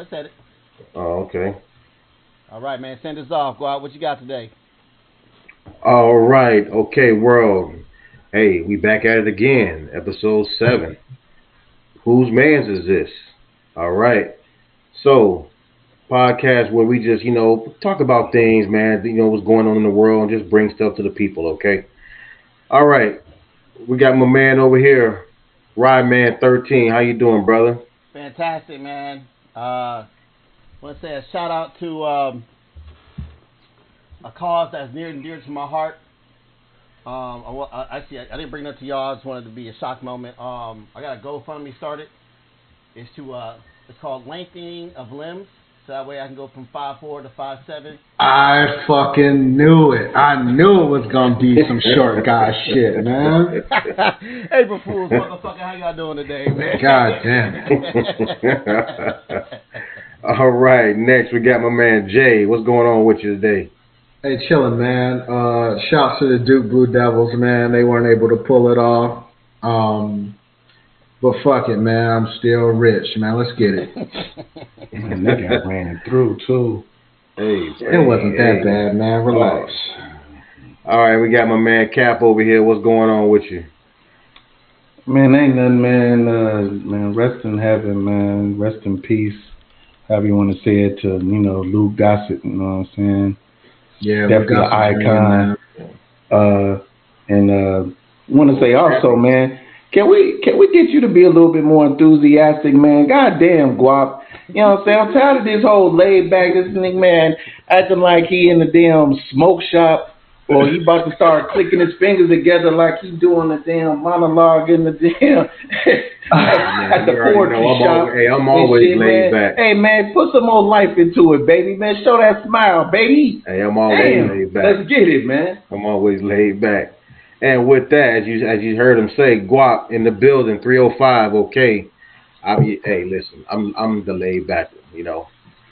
ahead, set it. Oh, okay. All right, man. Send us off. Go out. What you got today? All right. Okay, world. Hey, we back at it again. Episode 7. Whose man's is this? All right. So, podcast where we just, talk about things, man, what's going on in the world and just bring stuff to the people, okay? All right. We got my man over here, Ride Man 13. How you doing, brother? Fantastic, man. Want to say a shout out to a cause that's near and dear to my heart. Actually, I didn't bring that to y'all. I just wanted to be a shock moment. I got a GoFundMe started. It's called Lengthening of Limbs. So that way I can go from 5'4" to 5'7". I fucking knew it. I knew it was gonna be some short guy shit, man. April Fools, motherfucker, how y'all doing today, man? God damn it. All right, next we got my man Jay. What's going on with you today? Hey, chillin', man. Shouts to the Duke Blue Devils, man. They weren't able to pull it off. But fuck it, man. I'm still rich, man. Let's get it. Man, they got ran through, too. Hey, it wasn't that bad, man. Relax. All right, we got my man Cap over here. What's going on with you? Man, ain't nothing, man. Man, rest in heaven, man. Rest in peace. However you want to say it to, Luke Gossett, you know what I'm saying? Yeah, definitely an icon. And want to say also, man, can we get you to be a little bit more enthusiastic, man? Goddamn, Guap. You know what I'm saying? I'm tired of this whole laid back, this nigga, man, acting like he in the damn smoke shop or he about to start clicking his fingers together like he doing a damn monologue in the damn at the poetry shop. I'm always shit, laid man. back. Hey, man, put some more life into it, baby, man. Show that smile, baby. Hey, I'm always laid back. Let's get it, man. I'm always laid back. And with that, as you heard him say, Guap in the building, 305. Okay, hey, listen, I'm the laid back.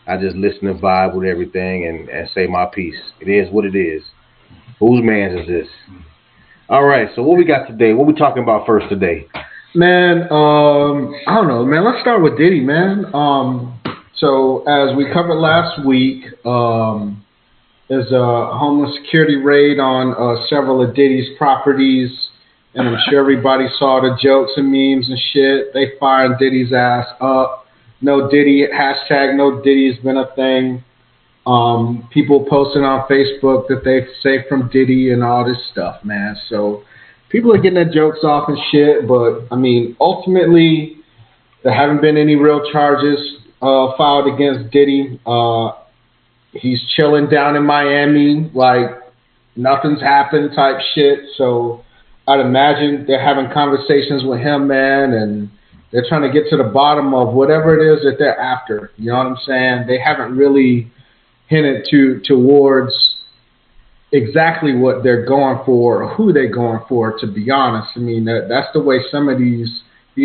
I just listen and vibe with everything and say my piece. It is what it is. Whose man's is this? All right, so what we got today? What we talking about first today? Man, I don't know, man. Let's start with Diddy, man. So as we covered last week, there's a homeland security raid on several of Diddy's properties, and I'm sure everybody saw the jokes and memes and shit. They firing Diddy's ass up. No Diddy, hashtag no Diddy has been a thing. People posting on Facebook that they saved from Diddy and all this stuff, man. So people are getting their jokes off and shit, but I mean, ultimately, there haven't been any real charges filed against Diddy. He's chilling down in Miami, like nothing's happened type shit. So I'd imagine they're having conversations with him, man, and they're trying to get to the bottom of whatever it is that they're after. You know what I'm saying? They haven't really hinted towards exactly what they're going for or who they're going for, to be honest. I mean, that's the way some of these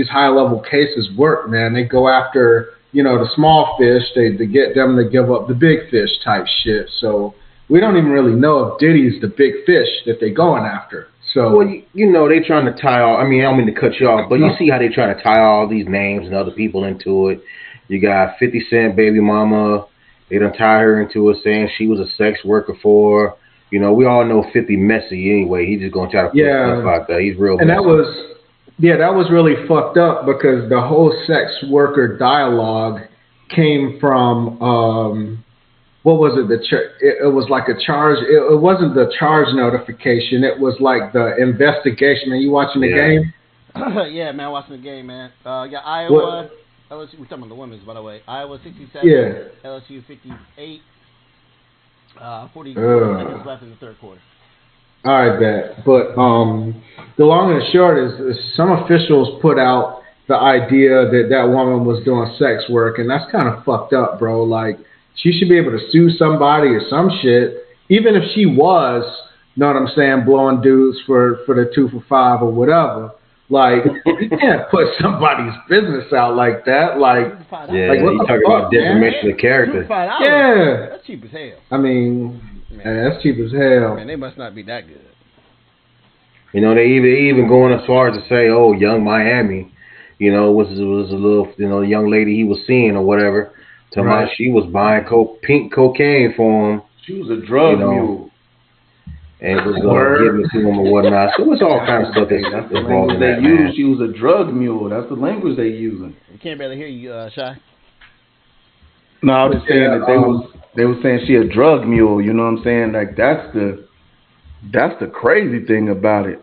high-level cases work, man. They go after, the small fish, they get them to give up the big fish type shit. So we don't even really know if Diddy's the big fish that they're going after. So, well, they trying to tie all. I mean, I don't mean to cut you off, but you see how they trying to tie all these names and other people into it. You got 50 Cent baby mama. They done tie her into it, saying she was a sex worker for. We all know 50 messy anyway. He's just gonna try to put stuff out there. He's real. And messy. that was really fucked up because the whole sex worker dialogue came from what was it? It was like a charge. It wasn't the charge notification. It was like the investigation. Man, you watching the game? Yeah, man, watching the game, man. Iowa. LSU, we're talking about the women's, by the way. Iowa 67. Yeah. LSU 58. 40 seconds left in the third quarter. All right, bet. But the long and the short is some officials put out the idea that woman was doing sex work, and that's kind of fucked up, bro. Like, she should be able to sue somebody or some shit, even if she was, know what I'm saying, blowing dudes for the 2 for $5 or whatever. Like, you can't put somebody's business out like that. Like, you talking about defamation of character. Yeah. That's cheap as hell. I mean, man, that's cheap as hell. Man, they must not be that good. They even going as far as to say, oh, Young Miami, was a little, young lady he was seeing or whatever. Right. She was buying pink cocaine for him. She was a drug mule. And was giving it to him or whatnot. So it's all kinds of stuff that's involved in that, man. She was a drug mule. That's the language they using. We can't barely hear you, Shy. No, I was just saying that they were saying she a drug mule. You know what I'm saying? Like that's the crazy thing about it.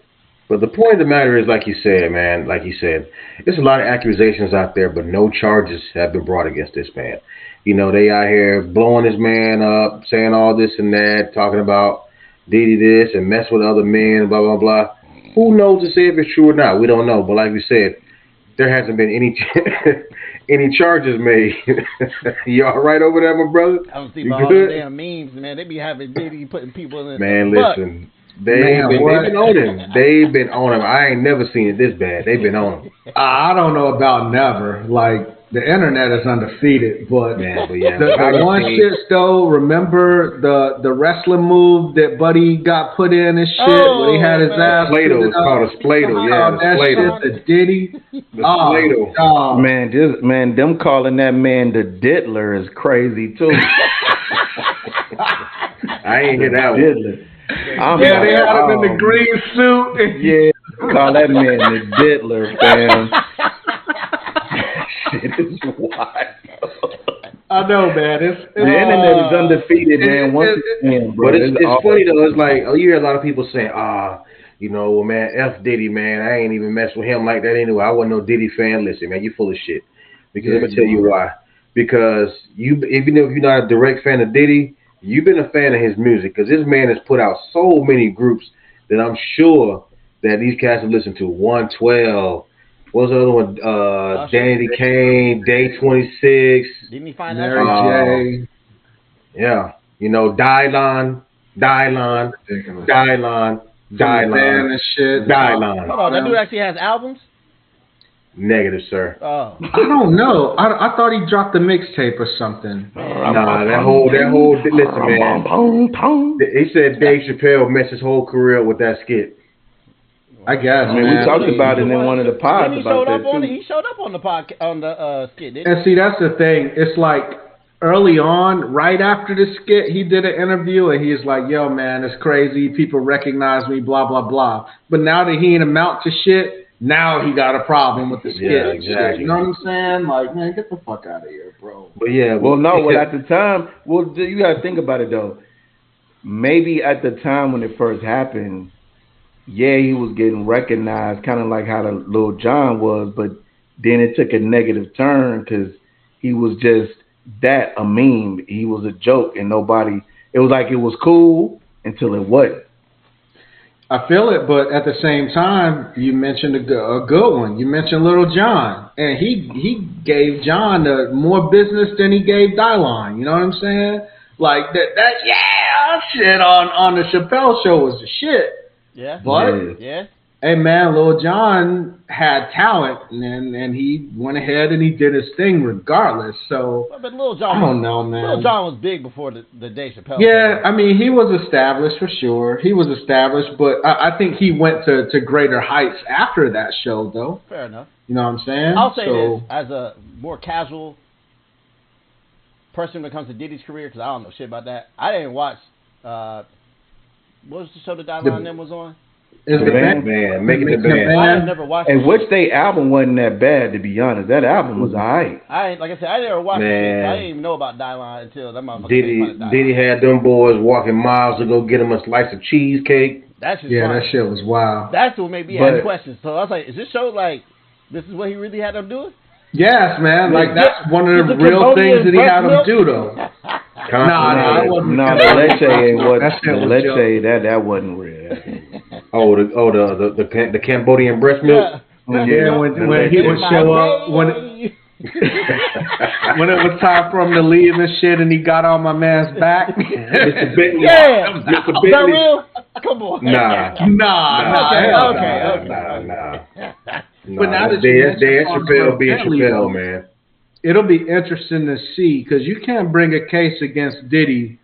But the point of the matter is, like you said, man, there's a lot of accusations out there, but no charges have been brought against this man. You know, they out here blowing this man up, saying all this and that, talking about Diddy this and mess with other men, blah, blah, blah. Who knows to say if it's true or not? We don't know. But like we said, there hasn't been any charges made. You all right over there, my brother? I don't see about all the damn memes, man. They be having Diddy putting people in. Man, listen. They've been on him. They've been on him. I ain't never seen it this bad. They've been on him. I don't know about never. Like, the internet is undefeated, but the one shit though, remember the wrestling move that Buddy got put in and shit where he had his ass. Splato, it's called a Splato, yeah, the Splato. The Diddy. The Splato. Man, them calling that man the Diddler is crazy too. I ain't hear that one. They had him in the green suit. Yeah, call that man the Diddler, fam. Shit is wild. I know, man. The internet is undefeated, man. But it's funny though. It's like you hear a lot of people saying, you know, well, man, F Diddy, man. I ain't even mess with him like that anyway. I wasn't no Diddy fan. Listen, man, you full of shit. Because let me tell you why. Because even if you're not a direct fan of Diddy, you've been a fan of his music. Because this man has put out so many groups that I'm sure that these cats have listened to. 112. What was the other one? Danny Kane, Day 26. Didn't he find that? Mary J. Yeah. You know, Dylon. And shit. Dylon. Hold on, that dude actually has albums? Negative, sir. Oh. I don't know. I thought he dropped a mixtape or something. Nah, that whole listen, man. He said Dave Chappelle messed his whole career with that skit. I guess. I mean, we talked about it in one of the pods about that too. He showed up on the podcast on the skit, didn't he? And see, that's the thing. It's like early on, right after the skit, he did an interview and he's like, "Yo, man, it's crazy. People recognize me, blah blah blah." But now that he ain't amount to shit, now he got a problem with the skit. Yeah, exactly. You know what I'm saying? Like, man, get the fuck out of here, bro. But yeah, at the time, you gotta think about it though. Maybe at the time when it first happened. Yeah, he was getting recognized, kind of like how the Lil Jon was, but then it took a negative turn because he was just a meme. He was a joke, and it was like it was cool until it wasn't. I feel it, but at the same time, you mentioned a good one. You mentioned Lil Jon, and he gave John more business than he gave Dylon. You know what I'm saying? Like that shit on the Chappelle show was the shit. Yeah. But hey man, Lil Jon had talent and he went ahead and he did his thing regardless. So but Lil Jon, I don't know, man. Lil Jon was big before the Dave Chappelle. Yeah, I mean he was established for sure. He was established, but I think he went to greater heights after that show though. Fair enough. You know what I'm saying? I'll say this as a more casual person when it comes to Diddy's career, because I don't know shit about that. I didn't watch. What was the show that Dylon them was on? It's the band. Making the band. I never watched it. And which they album wasn't that bad, to be honest. That album was alright. Like I said, I never watched it. I didn't even know about Dylon until that motherfucker. Diddy had them boys walking miles to go get him a slice of cheesecake. That's just that shit was wild. That's what made me ask questions. So I was like, is this show like this is what he really had them doing? Yes, man. Like that's one of the real things that he had them do, though. No, the leche ain't what. The leche that wasn't real. The Cambodian breast milk. Yeah, when he would show up when it was time for him to leave and shit, and he got on my man's back. Mr. Bentley. Yeah, Mr. Bentley. Is that real? Come on. Nah. But now that Chappelle being Chappelle, man. It'll be interesting to see because you can't bring a case against Diddy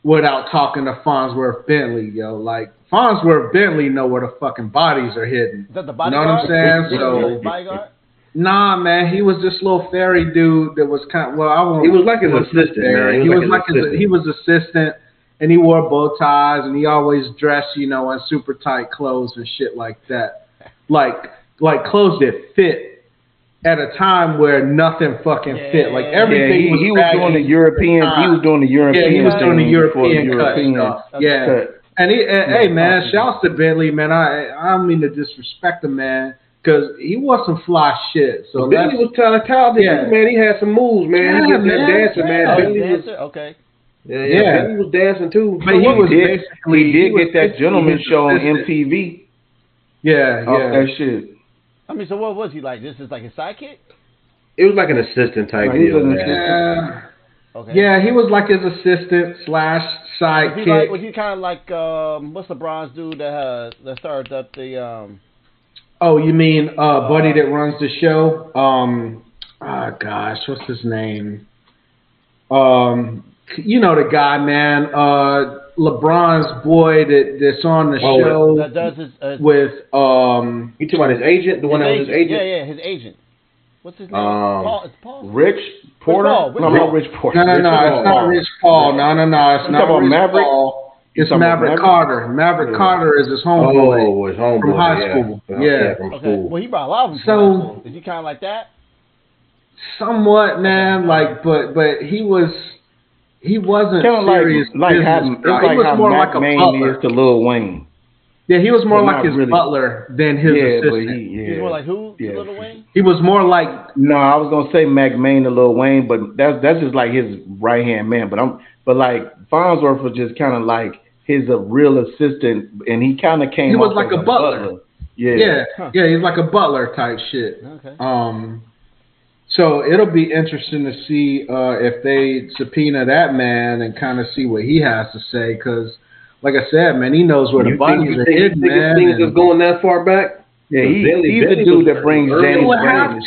without talking to Farnsworth Bentley, yo. Like Farnsworth Bentley know where the fucking bodies are hidden. Is that the bodyguard? You know what I'm saying? So bodyguard? Nah, man, he was this little fairy dude that was kind of, well, I won't. He was like his assistant, man. He was like he was assistant, and he wore bow ties, and he always dressed, in super tight clothes and shit like that, like clothes that fit at a time where nothing fucking fit. Like everything he was doing the European. He was doing the European. Yeah, he was doing the European cut stuff. Yeah. And hey man, shouts to Bentley, man. I don't mean to disrespect him, man, because he was some fly shit. So Bentley was kind of talented, man. He had some moves, man. He was dancing, man. Bentley was okay. Yeah. Bentley was dancing too. But he did get that gentleman show on MTV. Yeah. That shit. I mean, so what was he like? This is like his sidekick? It was like an assistant type deal, man. Yeah. Okay. Yeah, he was like his assistant / sidekick. Was he kind of like what's the bronze dude that started up the Oh, you mean buddy that runs the show? Gosh, what's his name? You know the guy, man. LeBron's boy that's on the show that does his with You talking about his agent? The one that was his agent? Yeah, his agent. What's his name? Paul. It's Paul. Rich Porter? No, Rich Porter. No, it's not Rich Paul. No, it's not Rich Maverick? Paul. It's Maverick Carter. Maverick Carter is his homeboy. Oh, his homeboy from high school. Yeah. From school. Well, he brought a lot of them from high school. Is he kind of like that? Somewhat, man. But he wasn't serious. Like how Mac Main is to Lil Wayne. Yeah, he was more like his butler than his assistant. But he was more like who? To Lil Wayne? He was more like. No, I was gonna say Mac Main to Lil Wayne, but that's just like his right hand man. But like Farnsworth was just kind of like his real assistant, and he kind of came. He was like a butler. Yeah. He's like a butler type shit. Okay. So it'll be interesting to see if they subpoena that man and kind of see what he has to say, because, like I said, man, he knows where the bodies are hidden, man. Things is going that far back? Yeah, he's the dude that brings James Brown.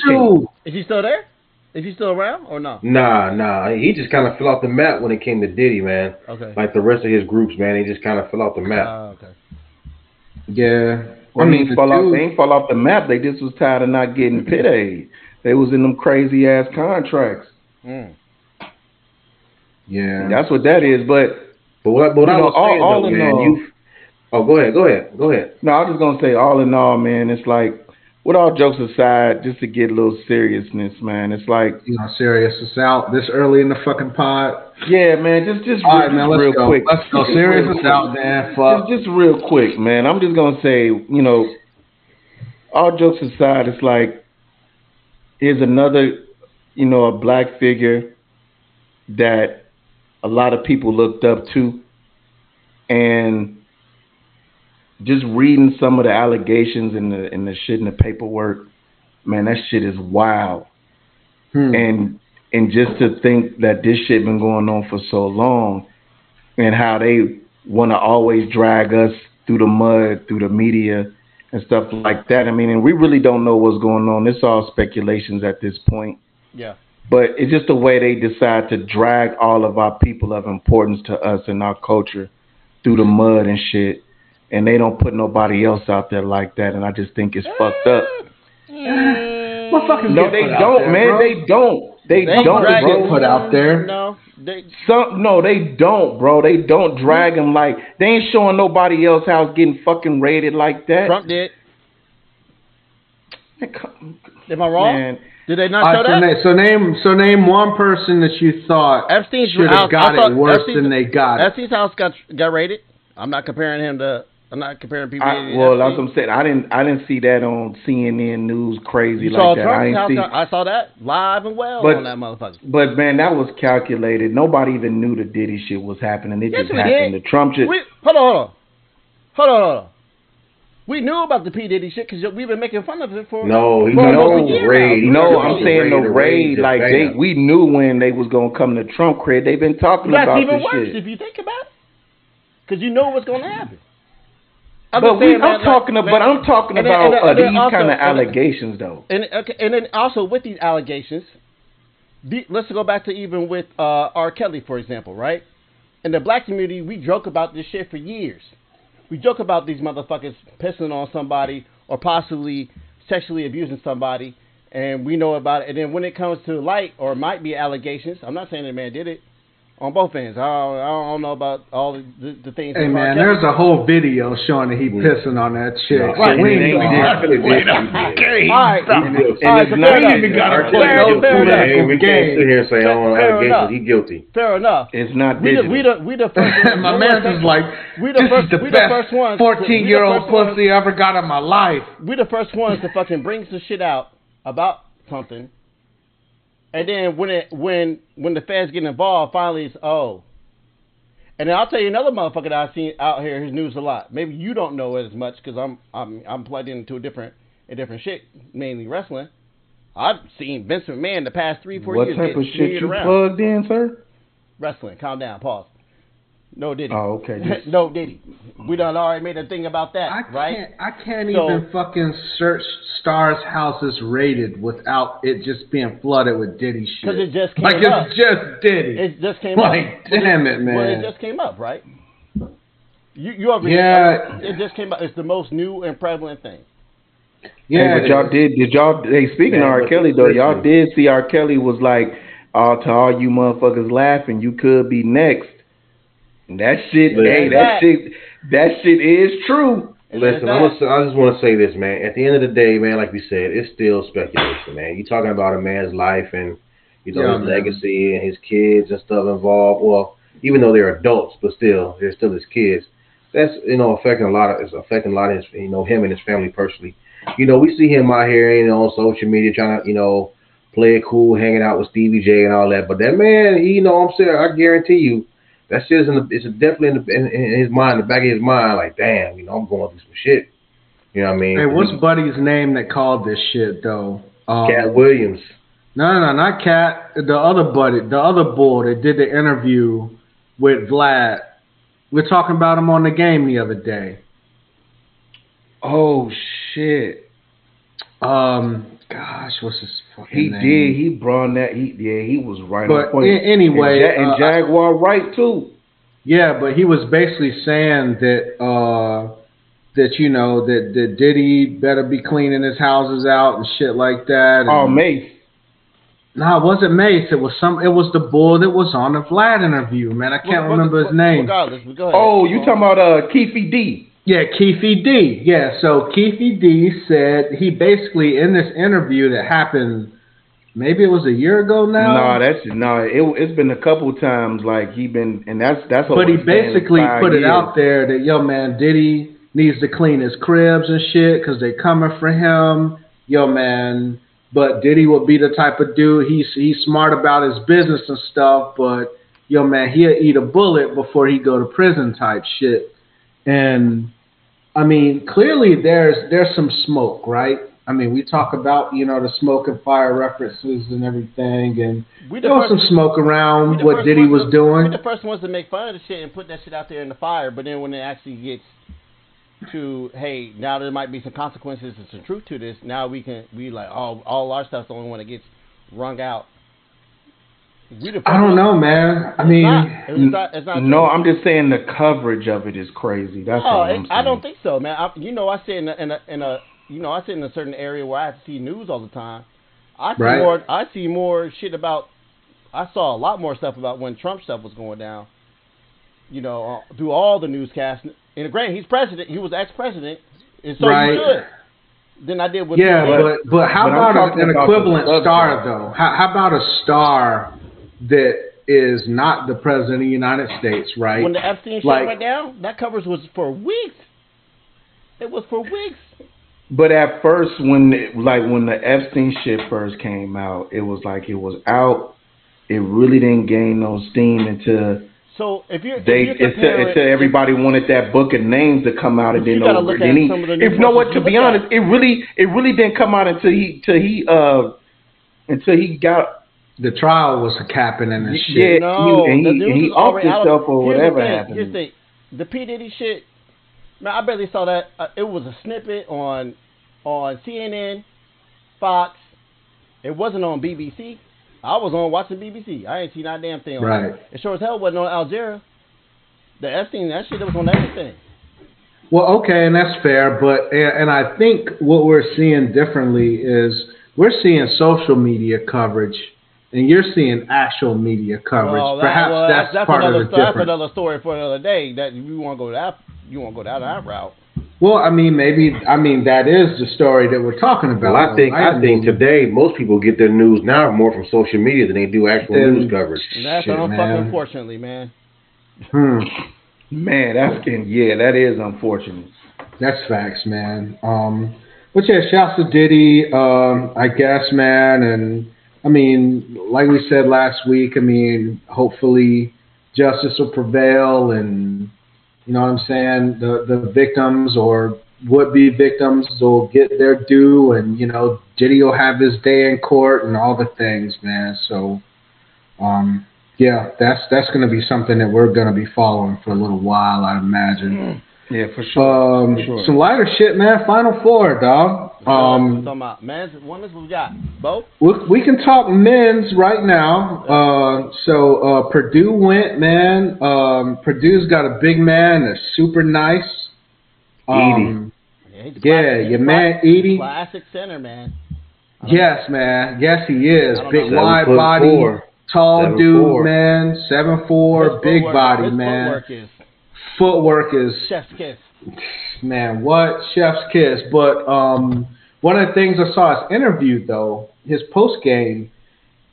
Is he still there? Is he still around or no? Nah. He just kind of fell off the map when it came to Diddy, man. Okay. Like the rest of his groups, man, he just kind of fell off the map. Okay. Yeah. They ain't fall off the map. They just was tired of not getting pit aid. They was in them crazy ass contracts. Yeah. That's what that is. But what I was saying, all in all, go ahead. No, I was just gonna say, all in all, man, it's like, with all jokes aside, just to get a little seriousness, man, it's like, serious is out this early in the fucking pod. Yeah, man, just all right, man, let's go. Quick. Let's go. Serious is out, man. Fuck. Just real quick, man. I'm just gonna say, all jokes aside, it's like, here's another, a black figure that a lot of people looked up to, and just reading some of the allegations and the shit in the paperwork, man, that shit is wild. And just to think that this shit been going on for so long, and how they want to always drag us through the mud, through the media and stuff like that. I mean, and we really don't know what's going on. It's all speculations at this point. Yeah. But it's just the way they decide to drag all of our people of importance to us and our culture through the mud and shit. And they don't put nobody else out there like that. And I just think it's fucked up. No, they don't, man. Bro. They don't. They don't get put out there. No. They don't, bro. They don't drag them like, they ain't showing nobody else how it's getting fucking rated like that. Trump did. Am I wrong? Man. Did they not show that? So name one person that you thought Epstein's should have got it worse than they got it. Epstein's house got rated. I'm not comparing him to. I'm not comparing people. Well, that's what I'm saying. I didn't see that on CNN News crazy you like saw that. Trump's I saw that live and well on that motherfucker. But man, that was calculated. Nobody even knew the Diddy shit was happening. It just happened. Did. The Trump shit. Hold on. We knew about the P. Diddy shit because we've been making fun of it for. No, I'm saying the raid. Like we knew when they was gonna come to Trump crib. They've been talking about this shit. That's even worse if you think about it, because you know what's gonna happen. I'm talking about these kind of allegations, though. And then also with these allegations, let's go back to even with R. Kelly, for example, right? In the black community, we joke about this shit for years. We joke about these motherfuckers pissing on somebody or possibly sexually abusing somebody, and we know about it. And then when it comes to light or might be allegations, I'm not saying the man did it. On both ends, I don't know about all the things. Hey man, there's a whole video showing that he pissing on that chick. No, right, we ain't ain't even play game. All right, and not even got to play no game. We can't sit here and say, "Oh, allegations, he guilty." Fair enough. It's not we digital. We the first. My man is like, this is the best 14-year-old pussy I ever got in my life. We the first ones to fucking bring some shit out about something. And then when the feds get involved, finally it's And then I'll tell you another motherfucker that I've seen out here his news a lot. Maybe you don't know it as much because I'm plugged into a different shit, mainly wrestling. I've seen Vince McMahon the past 3-4 years. What type of shit you plugged in, sir? Wrestling. Calm down. Pause. No Diddy. Oh, okay. No Diddy. We done already made a thing about that, right? I can't even fucking search Stars Houses rated without it just being flooded with Diddy shit. Because it just came up. It's just Diddy. It just came up. Damn it, man. Well, it just came up, right? You already. Yeah. It just came up. It's the most new and prevalent thing. Yeah. Hey, but y'all did y'all? Hey, speaking of R. Kelly though, y'all did see R. Kelly was like, to all you motherfuckers laughing, you could be next. That shit, that shit is true. Listen, I just want to say this, man. At the end of the day, man, like we said, it's still speculation, man. You're talking about a man's life and his legacy and his kids and stuff involved. Well, even though they're adults, but still, they're still his kids. That's affecting a lot of his him and his family personally. We see him out here, on social media trying to play it cool, hanging out with Stevie J and all that. But that man, I'm saying, I guarantee you. That shit is definitely in his mind, in the back of his mind, like, damn, I'm going through some shit. You know what I mean? Hey, what's Buddy's name that called this shit, though? Cat Williams. No, not Cat. The other buddy, the other bull that did the interview with Vlad. We're talking about him on the game the other day. Oh, shit. Gosh, what's his fucking name? He brought that. He was right on point. Anyway, and Jaguar right too. Yeah, but he was basically saying that that Diddy better be cleaning his houses out and shit like that. Oh, Mace. No, it wasn't Mace. It was the bull that was on the Vlad interview. Man, I can't remember his name. Regardless, go ahead. Oh, you talking about Keefy D? Yeah, Keefy D. Yeah, so Keefy D said he basically in this interview that happened, maybe it was a year ago now. It's been a couple times like he been, and that's. But he basically put it out there that yo man, Diddy needs to clean his cribs and shit because they coming for him. Yo man, but Diddy would be the type of dude he's smart about his business and stuff, but yo man, he'll eat a bullet before he go to prison type shit. And I mean, clearly there's some smoke, right? I mean, we talk about, the smoke and fire references and everything, and there was some smoke around what Diddy was doing. We're the first ones to make fun of the shit and put that shit out there in the fire, but then when it actually gets to, hey, now there might be some consequences and some truth to this, now we like, all our stuff's the only one that gets wrung out. I don't know, man. I mean, it's not no, I'm just saying the coverage of it is crazy. That's all I'm saying. I don't think so, man. I sit in a certain area where I have to see news all the time. I see more shit about. I saw a lot more stuff about when Trump stuff was going down. Through all the newscasts. And granted, he's president. He was ex-president, and so he should. Than I did with. Yeah, but how about an equivalent star though? How about a star that is not the president of the United States, right? When the Epstein shit went down, that coverage was for weeks. It was for weeks. But at first, when the Epstein shit first came out, it was like it was out. It really didn't gain no steam until. So until everybody wanted that book of names to come out, and then to be honest, it really didn't come out until he got. The trial was capping in this shit. Yeah, no, he offed himself or whatever happened. Here's the P. Diddy shit. Man, I barely saw that. It was a snippet on CNN, Fox. It wasn't on BBC. I was on watching BBC. I ain't seen that damn thing on right. It sure as hell wasn't on Al Jazeera. The Epstein, that shit, that was on everything. Well, okay, and that's fair, but I think what we're seeing differently is we're seeing social media coverage, and you're seeing actual media coverage. Well, Perhaps that's part of the difference. That's another story for another day. That you want to go down that route. Well, I mean, that is the story that we're talking about. Well, I think today most people get their news now more from social media than they do actual news coverage. That's fucking unfortunately, man. Man, that is unfortunate. That's facts, man. But yeah, shouts to Diddy, I guess, man. And I mean, like we said last week, I mean, hopefully justice will prevail, and you know what I'm saying, the victims or would-be victims will get their due, and you know, Diddy will have his day in court and all the things, man. So, yeah, that's going to be something that we're going to be following for a little while, I imagine. Yeah, for sure. Some lighter shit, man. Final Four, dog. Talking about men's, women's, what we got? Both? We can talk men's right now. So Purdue went, man. Purdue's got a big man that's super nice. Edie. Your man Edie. Classic center, man. Yes, man. Yes, he is. Big wide body, tall dude, man. 7'4", big body, man. Footwork is chef's kiss. Man, what? Chef's kiss. But one of the things I saw his interview, though, his post game,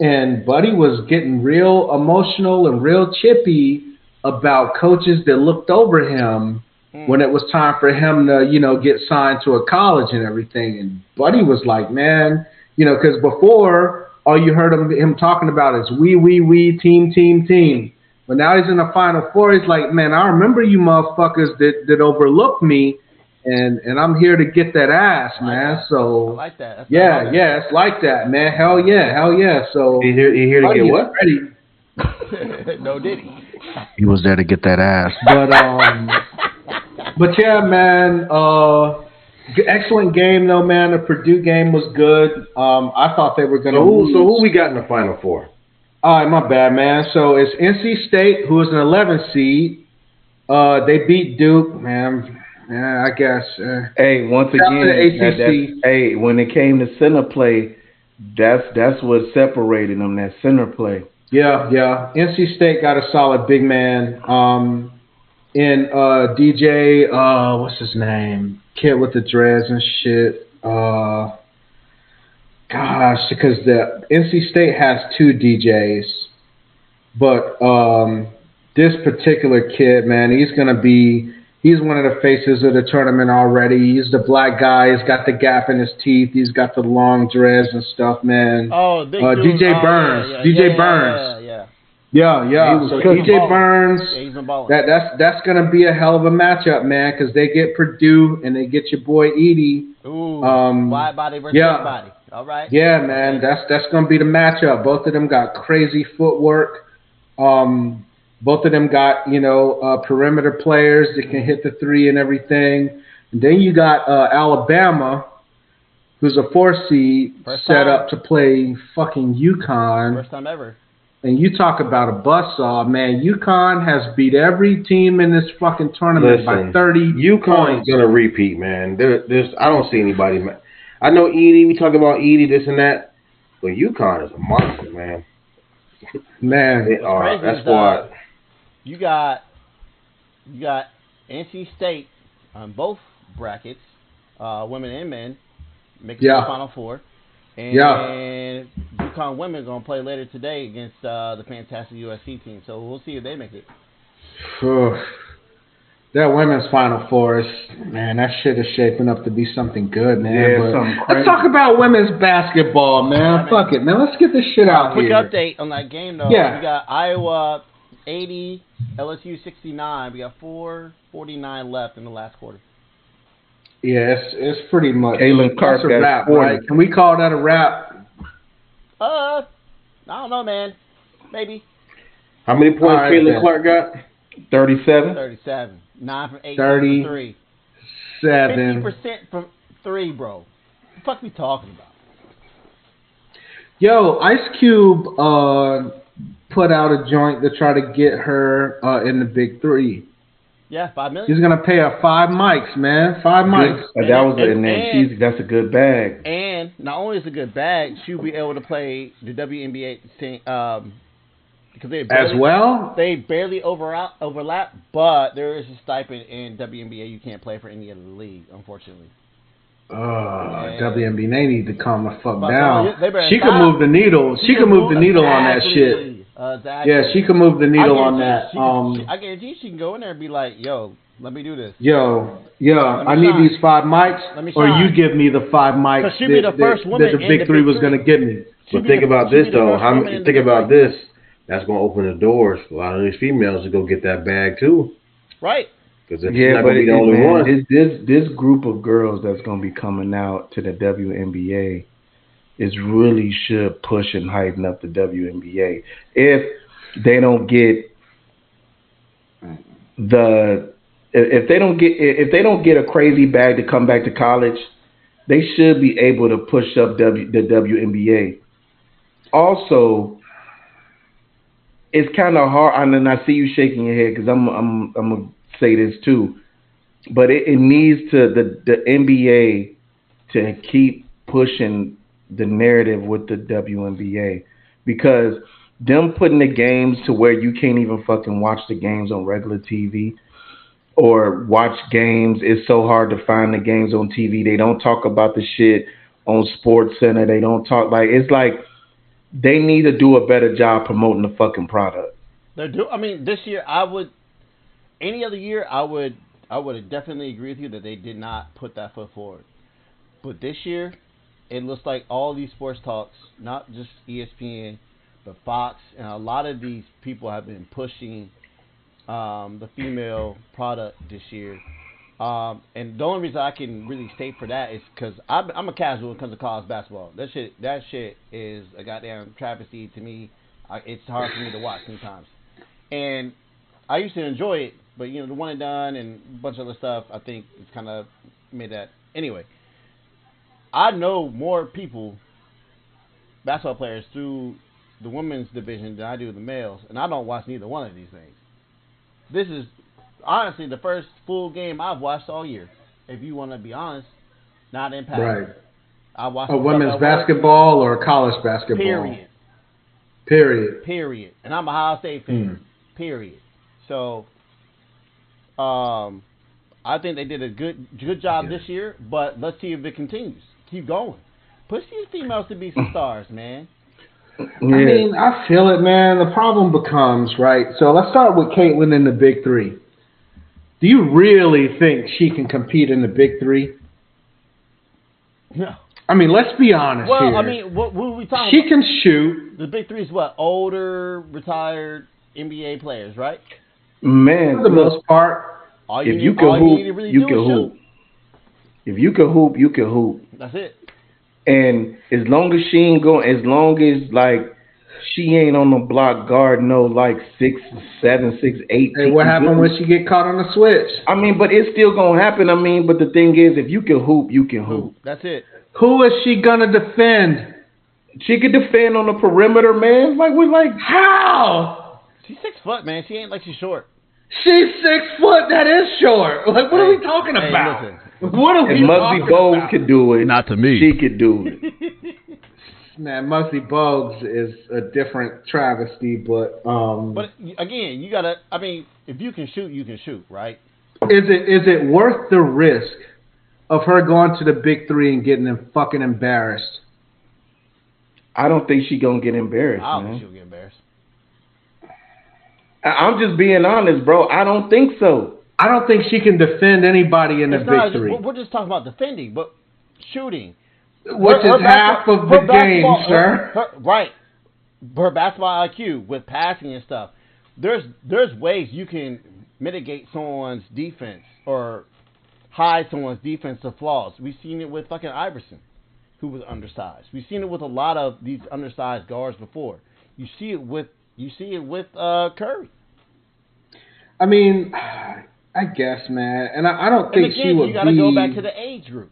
and Buddy was getting real emotional and real chippy about coaches that looked over him when it was time for him to, you know, get signed to a college and everything. And Buddy was like, man, you know, because before all you heard him talking about is we, team. But now he's in the Final Four. He's like, man, I remember you motherfuckers that overlooked me, and I'm here to get that ass, man. So I like that. Yeah, it's like that, man. Hell yeah. So you here to get what? Ready. No Diddy. He was there to get that ass. But yeah, man. Excellent game though, man. The Purdue game was good. I thought they were gonna. So who we got in the Final Four? All right, my bad, man. So it's NC State, who is an 11 seed. They beat Duke, man. I guess. Hey, once again, hey, when it came to center play, that's what separated them. That center play. Yeah. NC State got a solid big man. In DJ, what's his name? Kid with the dreads and shit. Gosh, because the NC State has two DJs, but this particular kid, man, he's one of the faces of the tournament already. He's the black guy. He's got the gap in his teeth. He's got the long dreads and stuff, man. Oh, DJ Burns. DJ Burns. Yeah. So DJ Burns, that's gonna be a hell of a matchup, man, because they get Purdue and they get your boy Edie. Ooh, wide body versus big body. All right. Yeah, man, that's gonna be the matchup. Both of them got crazy footwork. Both of them got, you know, perimeter players that can hit the three and everything. And then you got Alabama, who's a 4 seed, set up to play fucking UConn. First time ever. And you talk about a buzzsaw, man. UConn has beat every team in this fucking tournament by 30 UConn's gonna repeat, man. I don't see anybody. Man. I know Edie. We talk about Edie, this and that, but UConn is a monster, man. Man, that's why. You got NC State on both brackets, women and men, making the Final Four. And UConn women are going to play later today against the fantastic USC team. So we'll see if they make it. That women's Final Four is, man, that shit is shaping up to be something good, man. Yeah, let's talk about women's basketball, man. Fuck it, man. Let's get this shit out here. Quick update on that game, though. Yeah. We got Iowa 80, LSU 69. We got 4:49 left in the last quarter. Yeah, it's pretty much. Kaylin Clark that's a wrap, right? Can we call that a wrap? I don't know, man. Maybe. How many points Kaylin Clark got? 37. 37. 9 from 8 30, from 3. 7. 50% from 3, bro. What the fuck we talking about? Yo, Ice Cube put out a joint to try to get her in the Big 3. Yeah, $5 million. He's gonna pay her 5 mics, man. 5 mics. That's a good bag. And not only is it a good bag, she'll be able to play the WNBA because they barely overlap, but there is a stipend in WNBA you can't play for any other league, unfortunately. WNBA, they need to calm the fuck down. She can move the needle. She can move the needle on that shit. Exactly. Yeah, she can move the needle on that. I guarantee she can go in there and be like, "Yo, let me do this." I need these 5 mics, or you give me the 5 mics she'll be the first woman that the Big Three was gonna give me. But think about this though. Think about this. That's gonna open the doors for a lot of these females to go get that bag too. Right. Because not gonna be the only one. This group of girls that's gonna be coming out to the WNBA is really should push and heighten up the WNBA. If they don't get if they don't get a crazy bag to come back to college, they should be able to push up the WNBA. Also, it's kind of hard, and I see you shaking your head because I'm gonna say this too, but it needs to the NBA to keep pushing the narrative with the WNBA, because them putting the games to where you can't even fucking watch the games on regular TV or watch games. It's so hard to find the games on TV. They don't talk about the shit on Sports Center. They don't talk it's like they need to do a better job promoting the fucking product. I mean, this year any other year I would definitely agree with you that they did not put that foot forward. But this year, it looks like all these sports talks, not just ESPN, but Fox, and a lot of these people have been pushing the female product this year. And the only reason I can really state for that is because I'm a casual when it comes to college basketball. That shit is a goddamn travesty to me. It's hard for me to watch sometimes. And I used to enjoy it, but the one and done and a bunch of other stuff, I think it's kind of made that. Anyway, I know more people, basketball players, through the women's division than I do the males, and I don't watch neither one of these things. This is honestly the first full game I've watched all year. If you want to be honest, not in passing. Right. I watched women's basketball or college basketball. Period. And I'm a Ohio State fan. Period. So, I think they did a good job this year, but let's see if it continues. Keep going. Push these females to be some stars, man. Yeah. I mean, I feel it, man. The problem becomes, right? So let's start with Caitlyn in the Big Three. Do you really think she can compete in the Big Three? No. I mean, let's be honest here. Well, I mean, what are we talking about? She can shoot. The Big Three is what? Older, retired NBA players, right? Man, for the most part. If you can hoop, you can hoop. If you can hoop, you can hoop. That's it. And as long as she ain't going, as long as like she ain't on the block guard, no, like 6'7", 6'8". Hey, what happened when she get caught on the switch? I mean, but it's still gonna happen. I mean, but the thing is, if you can hoop, you can hoop. That's it. Who is she gonna defend? She could defend on the perimeter, man. How? She's 6 foot, man. She ain't like she's short. She's 6 foot. That is short. Like, what are we talking about? Listen. What are we talking about? Muggsy Bogues could do it. Not to me. She could do it. Man, Muggsy Bogues is a different travesty, but But again, you gotta. I mean, if you can shoot, you can shoot, right? Is it worth the risk of her going to the Big Three and getting them fucking embarrassed? I don't think she gonna get embarrassed. I don't think she'll get embarrassed. I'm just being honest, bro. I don't think so. I don't think she can defend anybody in the Big Three. We're just talking about defending, but shooting, which is half of the game, sir. Right. Her basketball IQ with passing and stuff. There's ways you can mitigate someone's defense or hide someone's defensive flaws. We've seen it with fucking Iverson, who was undersized. We've seen it with a lot of these undersized guards before. You see it with Curry. I mean, I guess, man, and I don't think she would. You gotta go back to the age group.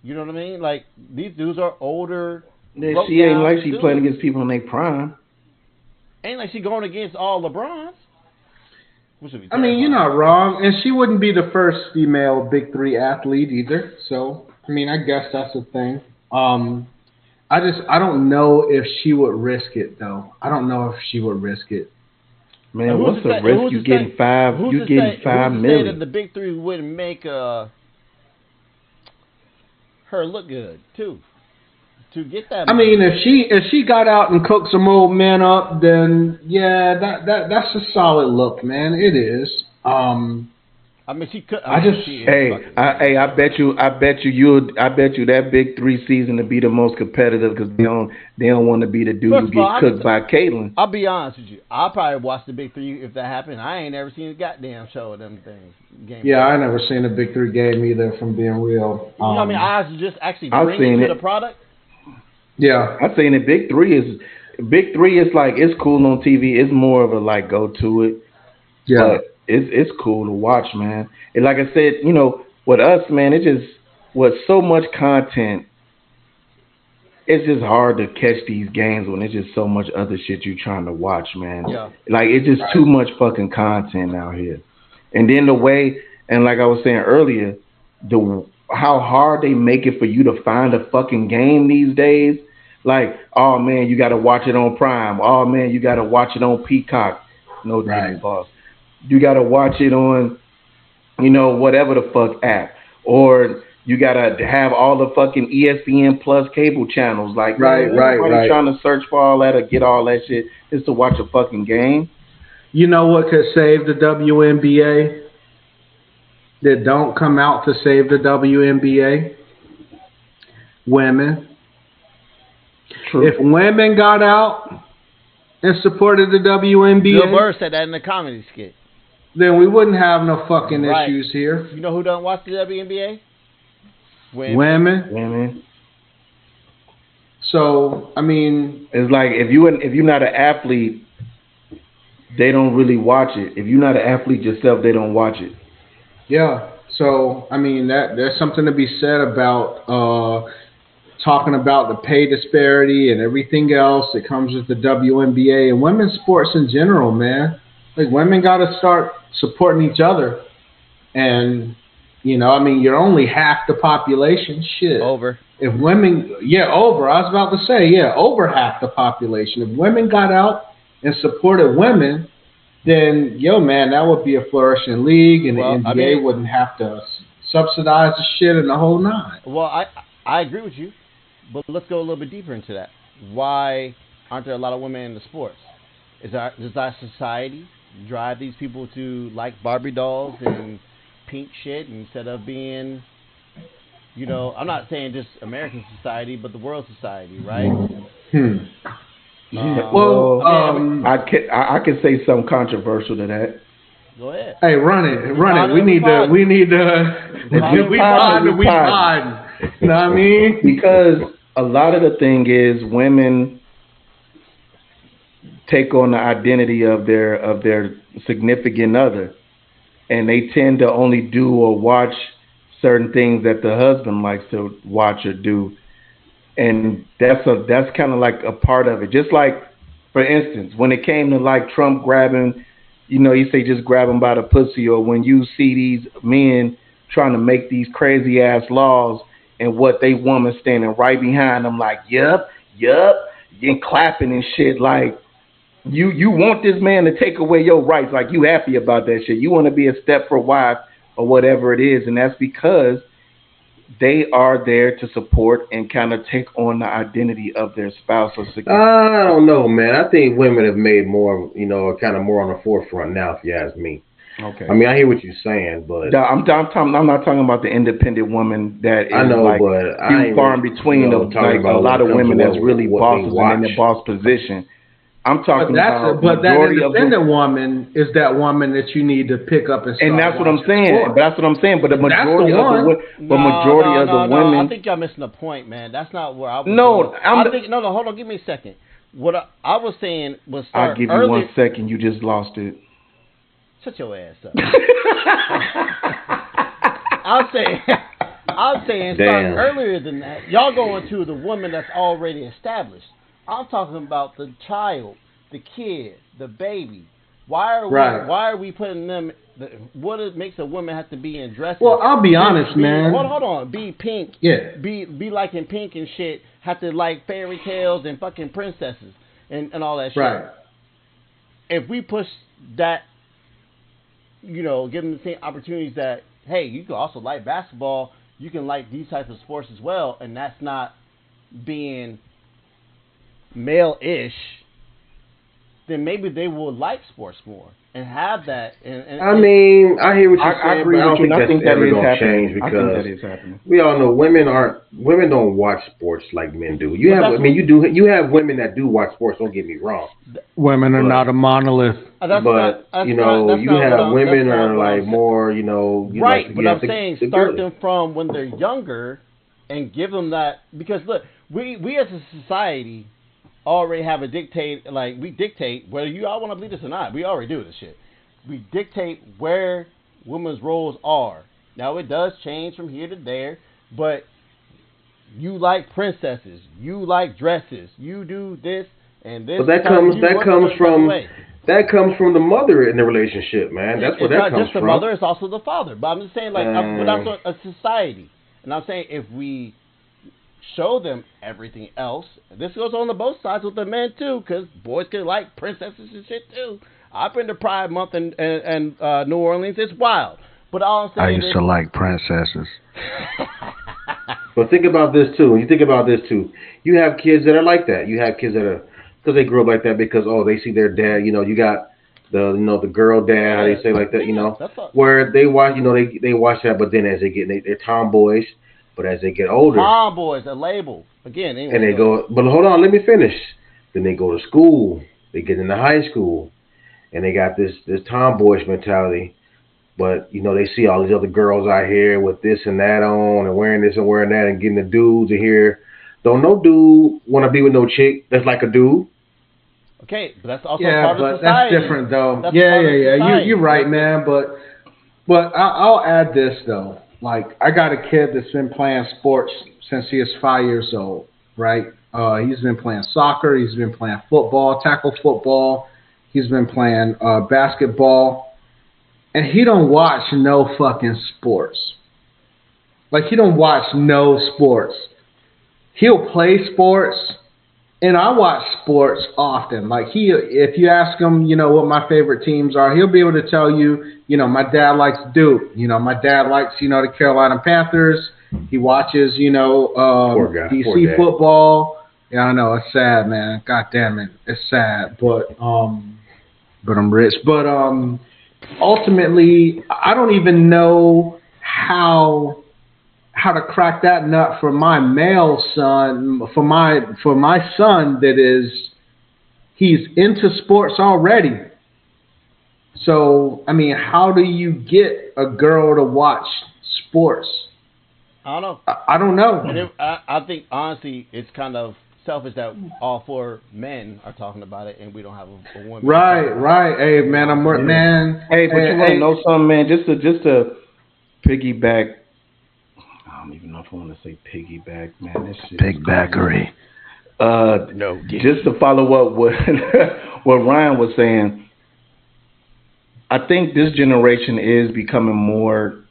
You know what I mean? Like, these dudes are older. Yeah, she ain't like she playing against people in their prime. Ain't like she going against all LeBrons. Which would be I mean, you're terrifying. not wrong, and she wouldn't be the first female Big Three athlete either. So, I mean, I guess that's a thing. I don't know if she would risk it though. I don't know if she would risk it. And Man, what's the risk? You getting five? You getting $5 Who's to say that million? the big three wouldn't make her look good too? To get that I money. mean, if she got out and cooked some old men up, then yeah, that's a solid look, man. It is. I mean, she could. I just- she is Hey, fucking- I bet you that Big Three season to be the most competitive because they don't want to be the dude First who of all, get cooked by Caitlyn. I'll be honest with you. I'll probably watch the big three if that happened. I ain't never seen a goddamn show of them things. Game Yeah, I never seen a Big Three game either. From being real, You know what I mean? I just actually I've bring seen it to it. the product. yeah, I saying the Big Three is like it's cool on TV. It's more of a like go to it. yeah. But it's cool to watch, man. And like I said, with us, man, it just with so much content, it's just hard to catch these games when there's just so much other shit you trying to watch, man. Yeah. Like it's just too much fucking content out here. And then the way, and like I was saying earlier, how hard they make it for you to find a fucking game these days. Like, oh man, you got to watch it on Prime. Oh man, you got to watch it on Peacock. No, Right. boss. You got to watch it on, whatever the fuck app, or you got to have all the fucking ESPN Plus cable channels. Like, Right, man, right, everybody right. trying to search for all that or get all that shit just to watch a fucking game. You know what could save the WNBA? That don't come out to save the WNBA? Women. True. If women got out and supported the WNBA, Bill Burr said that in the comedy skit. then we wouldn't have no fucking Right. issues here. You know who don't watch the WNBA? Women. Women. So, I mean, It's like if you're not an athlete, they don't really watch it. If you're not an athlete yourself, they don't watch it. yeah. So, I mean, there's something to be said about talking about the pay disparity and everything else that comes with the WNBA and women's sports in general, man. Like, women got to start supporting each other. And, I mean, you're only half the population. Shit. Over. If women, over. I was about to say, over half the population. If women got out and supported women, then, man, that would be a flourishing league, and Well, the I NBA mean- wouldn't have to subsidize the shit and the whole nine. Well, I agree with you, but let's go a little bit deeper into that. Why aren't there a lot of women in the sports? Does our society drive these people to like Barbie dolls and pink shit instead of being, I'm not saying just American society, but the world society, right? Well, I can say something controversial to that. Go ahead. hey, run it. We need pod. we pod. You know what I mean? Because a lot of the thing is women take on the identity of their significant other, and they tend to only do or watch certain things that the husband likes to watch or do, and that's kind of like a part of it. Just like, for instance, when it came to like Trump grabbing, you say just grab him by the pussy, or when you see these men trying to make these crazy ass laws and what they woman standing right behind them like, yup, and clapping and shit. Like, you want this man to take away your rights. Like, you happy about that shit. You want to be a Stepford wife or whatever it is. And that's because they are there to support and kind of take on the identity of their spouse or significant. I don't know, man. I think women have made more, kind of more on the forefront now, if you ask me. Okay. I mean, I hear what you're saying, but I'm not talking about the independent woman that is I know, like but I few ain't far in really, between of talking like about a lot of when it comes women to that's really what bosses they and in watch. the boss position. I'm talking But about that majority of independent woman is that woman that you need to pick up and start and that's what I'm watching saying. for. That's what I'm saying. But the That's majority the of one. the majority of the women. I think y'all missing the point, man. That's not where I was. No, going. No, hold on. Give me a second. What I was saying was I'll give you early. 1 second. You just lost it. Shut your ass up. I'm saying start Damn. earlier than that. Y'all going to the woman that's already established. I'm talking about the child, the kid, the baby, Why are we putting them? What makes a woman have to be in dresses? Well, I'll be honest, man. Hold on. Be pink. Yeah. Be liking pink and shit. Have to like fairy tales and fucking princesses and all that shit. Right. If we push that, give them the same opportunities that, hey, you can also like basketball. You can like these types of sports as well, and that's not being male-ish. Then maybe they will like sports more and have that. I mean, I hear what you're saying, I agree but I don't with you. think that's ever going to change I think because that is happening. we all know women don't watch sports like men do. You have women that do watch sports. Don't get me wrong. Women are not a monolith. You have women are like more, right, like, but I'm saying start them from when they're younger and give them that, because look, we as a society already have we dictate whether you all want to believe this or not. We already do this shit. We dictate where women's roles are. Now it does change from here to there, but you like princesses, you like dresses, you do this and this. But that comes from the mother in the relationship, man. That's where that comes from. It's not just the mother; it's also the father. But I'm just saying, but also a society. And I'm saying if we show them everything else, this goes on both sides with the men too, because boys can like princesses and shit too. I've been to Pride Month in New Orleans. It's wild. But all I'm saying I used to like princesses. But think about this too. When you think about this too, you have kids that are like that. You have kids that are, because they grew up like that because they see their dad. You got the girl dad, how they say like that. Where they watch, they watch that, but then as they get, they're tomboys. But as they get older, tomboys, a label again. Anyway, and they go. But hold on, let me finish. Then they go to school. They get into high school, and they got this tomboyish mentality. But they see all these other girls out here with this and that on, and wearing this and wearing that, and getting the dudes in here. Don't no dude want to be with no chick that's like a dude. Okay, but that's also part of society. That's different though. Yeah. You're right, man. But I'll add this though. Like, I got a kid that's been playing sports since he was 5 years old, right? He's been playing soccer. He's been playing football, tackle football. He's been playing basketball. And he don't watch no fucking sports. Like, he don't watch no sports. He'll play sports, and I watch sports often. Like, if you ask him, what my favorite teams are, he'll be able to tell you, my dad likes Duke. My dad likes, the Carolina Panthers. He watches, DC football. Yeah, I know. It's sad, man. God damn it. It's sad. But I'm rich. But ultimately, I don't even know how to crack that nut for my male son, for my son he's into sports already. So, I mean, how do you get a girl to watch sports? I don't know. I don't know. And I think, honestly, it's kind of selfish that all four men are talking about it and we don't have a woman. Right. Hey, man, man. Hey, but you want to know something, man? Just to piggyback. I don't even know if I want to say piggyback, man. This shit. Pigbackery. No. Just to follow up what Ryan was saying. I think this generation is becoming more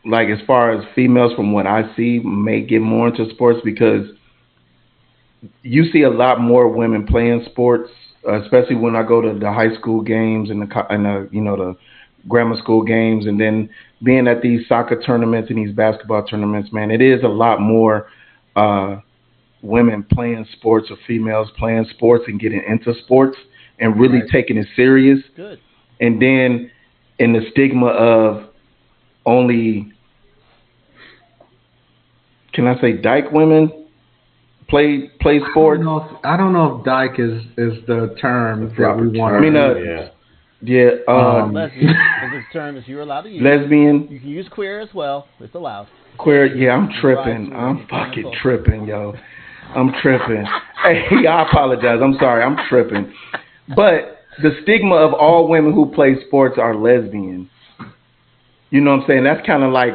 like, as far as females, from what I see, may get more into sports, because you see a lot more women playing sports, especially when I go to the high school games and the grammar school games, and then being at these soccer tournaments and these basketball tournaments. Man, it is a lot more women playing sports, or females playing sports and getting into sports and really taking it serious. Good. And then in the stigma of only, can I say, dyke women play sports? I don't know if dyke is the term that we want. I mean, lesbian is a term that you're allowed to use. Lesbian. You can use queer as well. It's allowed. Queer, yeah, I'm tripping. I'm fucking tripping, yo. I'm tripping. Hey, I apologize. I'm sorry. I'm tripping. But the stigma of all women who play sports are lesbians. You know what I'm saying? That's kind of like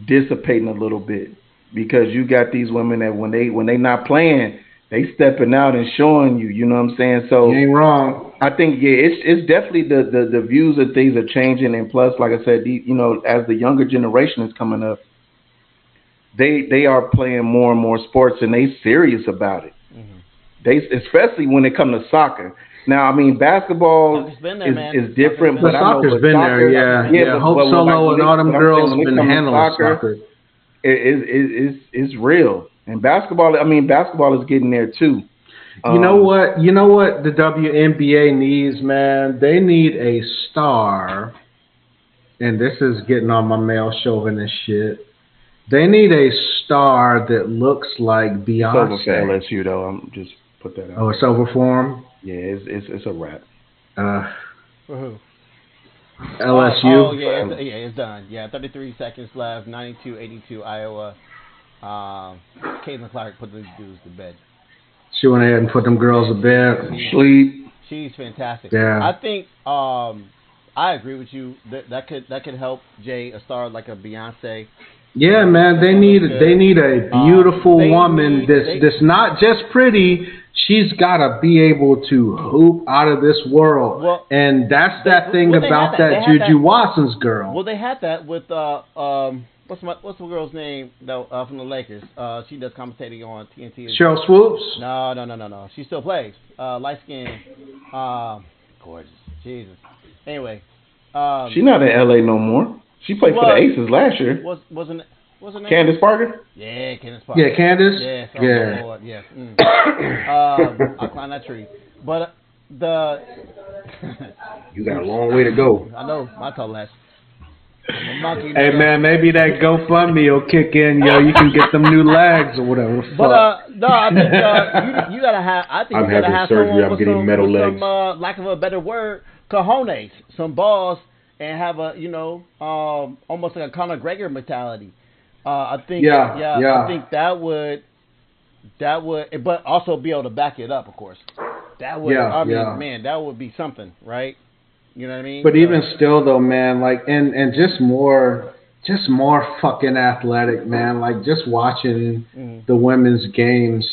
dissipating a little bit, because you got these women that when they not playing, they stepping out and showing you. You know what I'm saying? So You ain't wrong. I think it's definitely the views of things are changing, and plus, like I said, as the younger generation is coming up, they are playing more and more sports, and they serious about it. Mm-hmm. They especially when it comes to soccer. Now, I mean, basketball is different, but soccer's been there, yeah. Hope Solo and all them girls have been handling soccer. It's real, and basketball. I mean, basketball is getting there too. You know what? You know what the WNBA needs, man? They need a star, and this is getting on my male chauvinist shit. They need a star that looks like Beyonce. It's over for LSU, though. I'm just put that out. Oh, it's over for them? Yeah, it's a wrap. For who? LSU? Oh yeah, it's done. Yeah, 33 seconds left, 92-82 Iowa. Caitlin Clark put these dudes to bed. She went ahead and put them girls to bed. Sleep. She's fantastic. Yeah. I think I agree with you. That could help Jay, a star like a Beyonce. Yeah, man, they need a beautiful woman that's not just pretty. She's got to be able to hoop out of this world. Well, and that's that thing about that Juju Watson's girl. Well, they had that with what's the girl's name from the Lakers? She does commentating on TNT. Cheryl Swoops? No. She still plays. Light skin, gorgeous. Jesus. Anyway, she's not in LA no more. She played for the Aces last year. Wasn't her name? Candace Parker? Yeah, Candace Parker. Yeah, Candace? Yeah. Lord, yeah. I'll climb that tree. But you got a long way to go. I know, my tall ass. Hey man, maybe that GoFundMe will kick in, yo. You can get them new legs or whatever. But no, I think you gotta have. I think I'm you gotta having have surgery. someone I'm with getting metal legs. some lack of a better word, cojones, some balls, and have a almost like a Conor McGregor mentality. I think I think that would, but also be able to back it up, of course. That would, man, that would be something, right? You know what I mean? But even still, though, man, like, and just more fucking athletic, man. Like, just watching the women's games,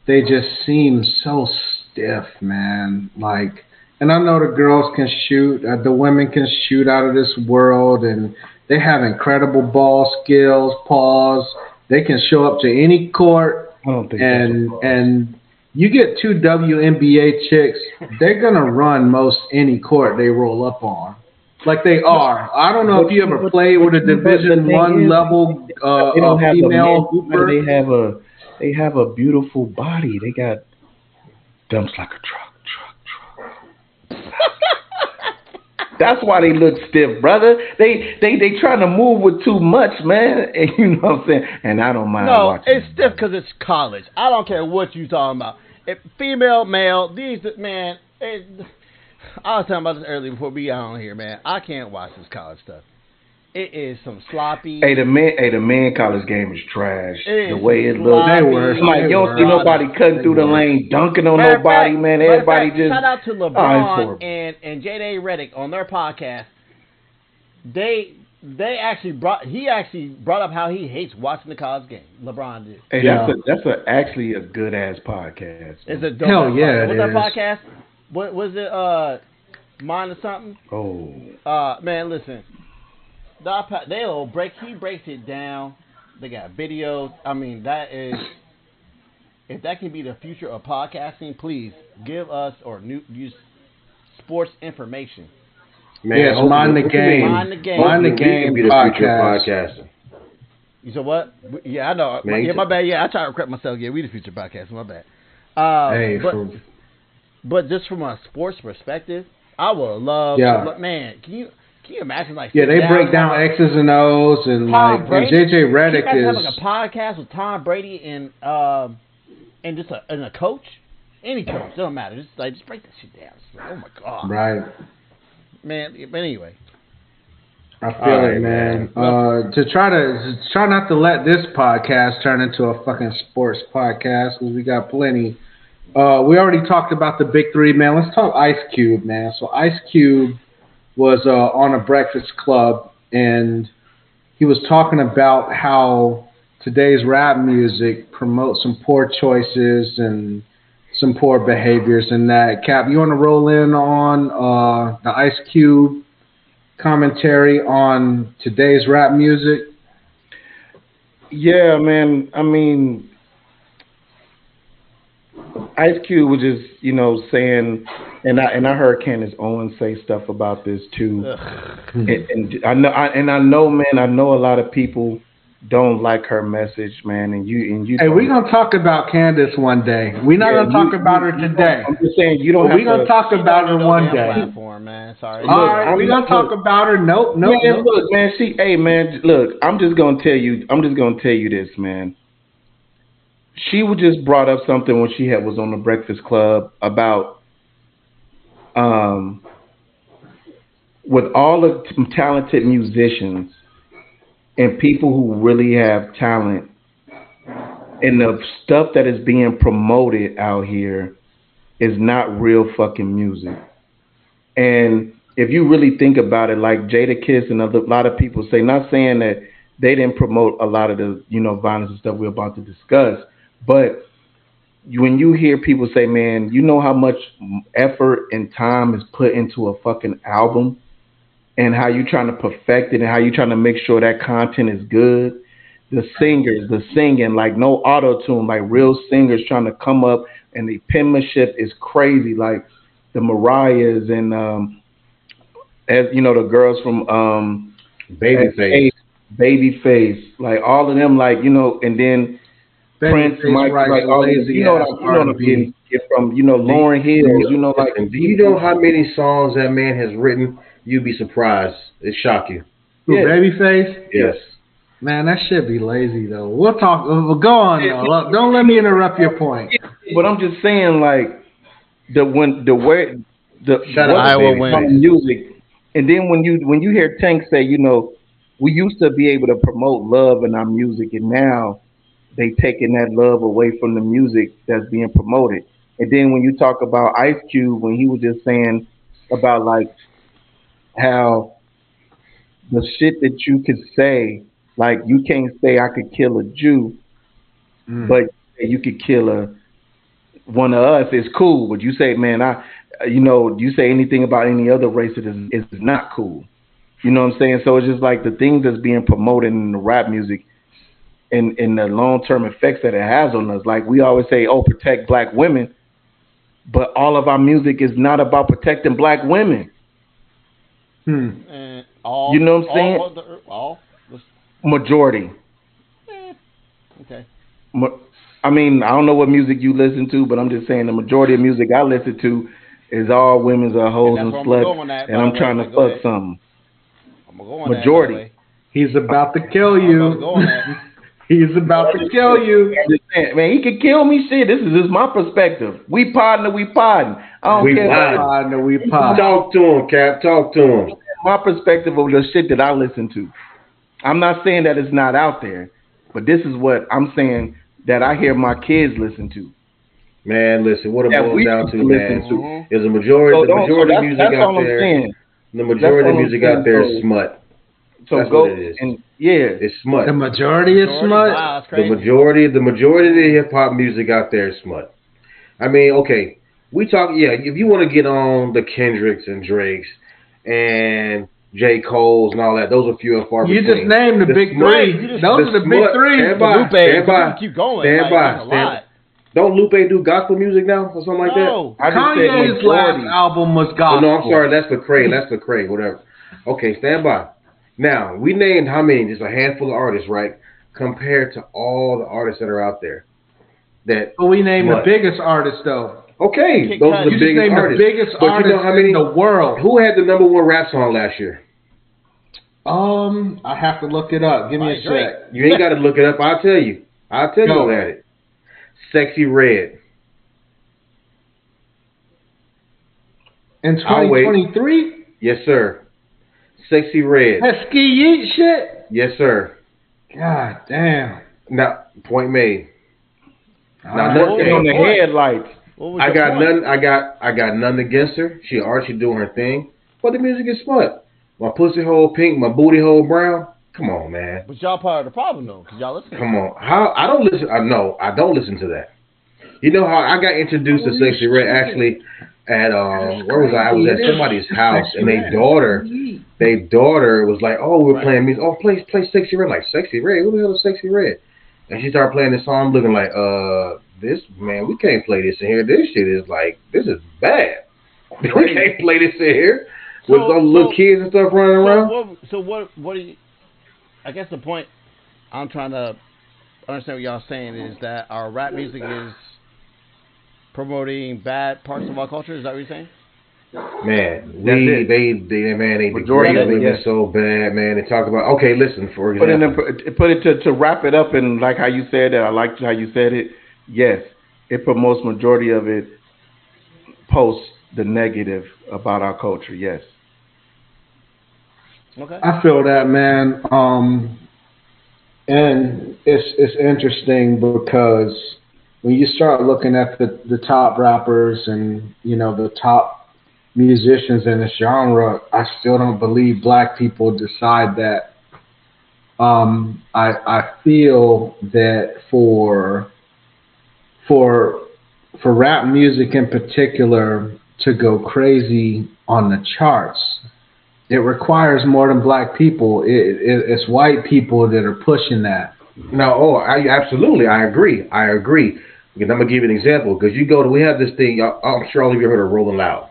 they just seem so stiff, man. Like, and I know the girls can shoot, the women can shoot out of this world, and they have incredible ball skills, paws. They can show up to any court, I don't think and you get two WNBA chicks, they're going to run most any court they roll up on. Like they are. I don't know if you ever played with a Division I level female hooper. They have a beautiful body. They got dumps like a truck. That's why they look stiff, brother. They trying to move with too much, man. And you know what I'm saying? And I don't mind watching. No, it's stiff because it's college. I don't care what you talking about. If female, male, man. I was talking about this earlier before we got on here, man. I can't watch this college stuff. It is some sloppy. Hey, the men college game is trash. The way it looks. They were. Like, you don't see nobody cutting through the lane, dunking on nobody, man. Everybody just. Shout out to LeBron and J.J. Redick on their podcast. He actually brought up how he hates watching the college game. LeBron did. Hey, that's actually a good ass podcast. It's a dope hell yeah. What's that podcast? What was it? Mind or something? Oh. Man, listen. He breaks it down. They got videos. I mean, if that can be the future of podcasting, please give us use sports information. Man, yes, Mind the Game. Mind the Game. Mind the Game be the future of podcasting. You said what? Yeah, I know. Man, my bad. Yeah, I try to correct myself. Yeah, we the future podcast. My bad. But just from a sports perspective, I would love. Yeah. Man, can you imagine like? Yeah, they break down X's and O's and Tom Brady, and JJ Redick have like a podcast with Tom Brady and just a coach, any coach, doesn't matter. Just break that shit down. Like, oh my god. Right. Man, but anyway. I feel it, man. To try not to let this podcast turn into a fucking sports podcast, because we got plenty. We already talked about the big three, man. Let's talk Ice Cube, man. So Ice Cube was on a Breakfast Club, and he was talking about how today's rap music promotes some poor choices and some poor behaviors and that. Cap, you want to roll in on the Ice Cube commentary on today's rap music? Yeah, man. I mean, Ice Cube was just, saying, and I heard Candace Owens say stuff about this too. And I know, man. I know a lot of people don't like her message, man. And you. Hey, we're gonna talk about Candace one day. We're not gonna talk about her today. I'm just saying you don't. We're gonna talk about her one day. Platform, man. Sorry. All right, we're gonna talk about her. Nope. Man, look, man. Look. I'm just gonna tell you this, man. She just brought up something when she was on the Breakfast Club about with all the talented musicians and people who really have talent and the stuff that is being promoted out here is not real fucking music. And if you really think about it, like Jada Kiss and a lot of people say, not saying that they didn't promote a lot of the, violence and stuff we're about to discuss, but when you hear people say, man, you know how much effort and time is put into a fucking album and how you trying to perfect it and how you trying to make sure that content is good. The singers, the singing, like no auto-tune, like real singers trying to come up, and the penmanship is crazy, like the Mariahs and, as the girls from Babyface, like all of them, like, and then Prince, Mike, like all these, what I'm getting from, Lauryn Hill, like. Do you know how many songs that man has written? You'd be surprised. It shock you. Who, Babyface? Yes. Man, that shit be lazy though. We'll talk. Go on though. Don't let me interrupt your point. But I'm just saying, like the Iowa wins music, and then when you hear Tank say, we used to be able to promote love in our music, and now they taking that love away from the music that's being promoted. And then when you talk about Ice Cube, when he was just saying about like how the shit that you could say, like you can't say I could kill a Jew, but you could kill one of us is cool. But you say, man, you say anything about any other race is not cool. You know what I'm saying? So it's just like the things that's being promoted in the rap music and the long-term effects that it has on us. Like we always say, oh, protect black women, but all of our music is not about protecting black women. And you know what I'm saying? Majority. Okay. I mean, I don't know what music you listen to, but I'm just saying the majority of music I listen to is all women's are hoes and sluts, and I'm trying to fuck something. I'm gonna go on majority. That, he's about to kill you. He's about to kill you. Man, he could kill me. Shit, this is just my perspective. We partner. I don't care. We partner. Talk to him, Cap. Talk to him. My perspective of the shit that I listen to. I'm not saying that it's not out there, but this is what I'm saying that I hear my kids listen to. Man, listen, what it boils down to, man, is the majority of music out there. The majority of music out there is smut. So that's what it is. It's smut. The majority is smut. Wow, the majority of the hip hop music out there is smut. I mean, okay, we talk. Yeah, if you want to get on the Kendricks and Drakes and J. Cole's and all that, those are few and far between. You just named the big three. Those are the big three. Stand by. Keep going. Stand by. Don't Lupe do gospel music now or something like that? Kanye's last album was gospel. Oh, no, I'm sorry. That's Lecrae. Whatever. Okay, stand by. Now, we named how many? Just a handful of artists, right? Compared to all the artists that are out there. But we named the biggest artists, though. Okay, those are the biggest artists. The biggest artists in the world. Who had the #1 rap song last year? I have to look it up. Give me a sec. You ain't got to look it up. I'll tell you. Who had it. Sexy Red. In 2023? Yes, sir. Sexy Red. That Ski Yeet shit? Yes, sir. God damn. Now, point made. Now, nothing on the headlights. I got nothing against her. She doing her thing. But the music is smut. My pussy hole pink, my booty hole brown. Come on, man. But y'all part of the problem though, cause y'all listen. Come on. How I don't listen. No, I don't listen to that. You know how I got introduced to Sexy Red actually at where was I? I was at somebody's house and their daughter was like, oh, we're playing music. Oh, play Sexy Red. Like Sexy Red? Who the hell is Sexy Red? And she started playing this song. I'm looking like, this man, we can't play this in here. This shit is like, this is bad. We can't play this in here with those little kids and stuff running around. So what do you? I guess the point I'm trying to understand what y'all saying is that our rap music is promoting bad parts of our culture. Is that what you're saying? Man, they degrade women so bad, man. They talk about listen, for example, put it to wrap it up, and like how you said that, I liked how you said it. Yes, it promotes majority of it posts the negative about our culture. Yes. Okay. I feel that, man. And it's interesting because when you start looking at the top rappers and the top musicians in this genre, I still don't believe black people decide that. I feel that for rap music in particular to go crazy on the charts, it requires more than black people. It's white people that are pushing that. No, absolutely, I agree. And I'm gonna give you an example because we have this thing. I'm sure all of you heard of Rolling Loud.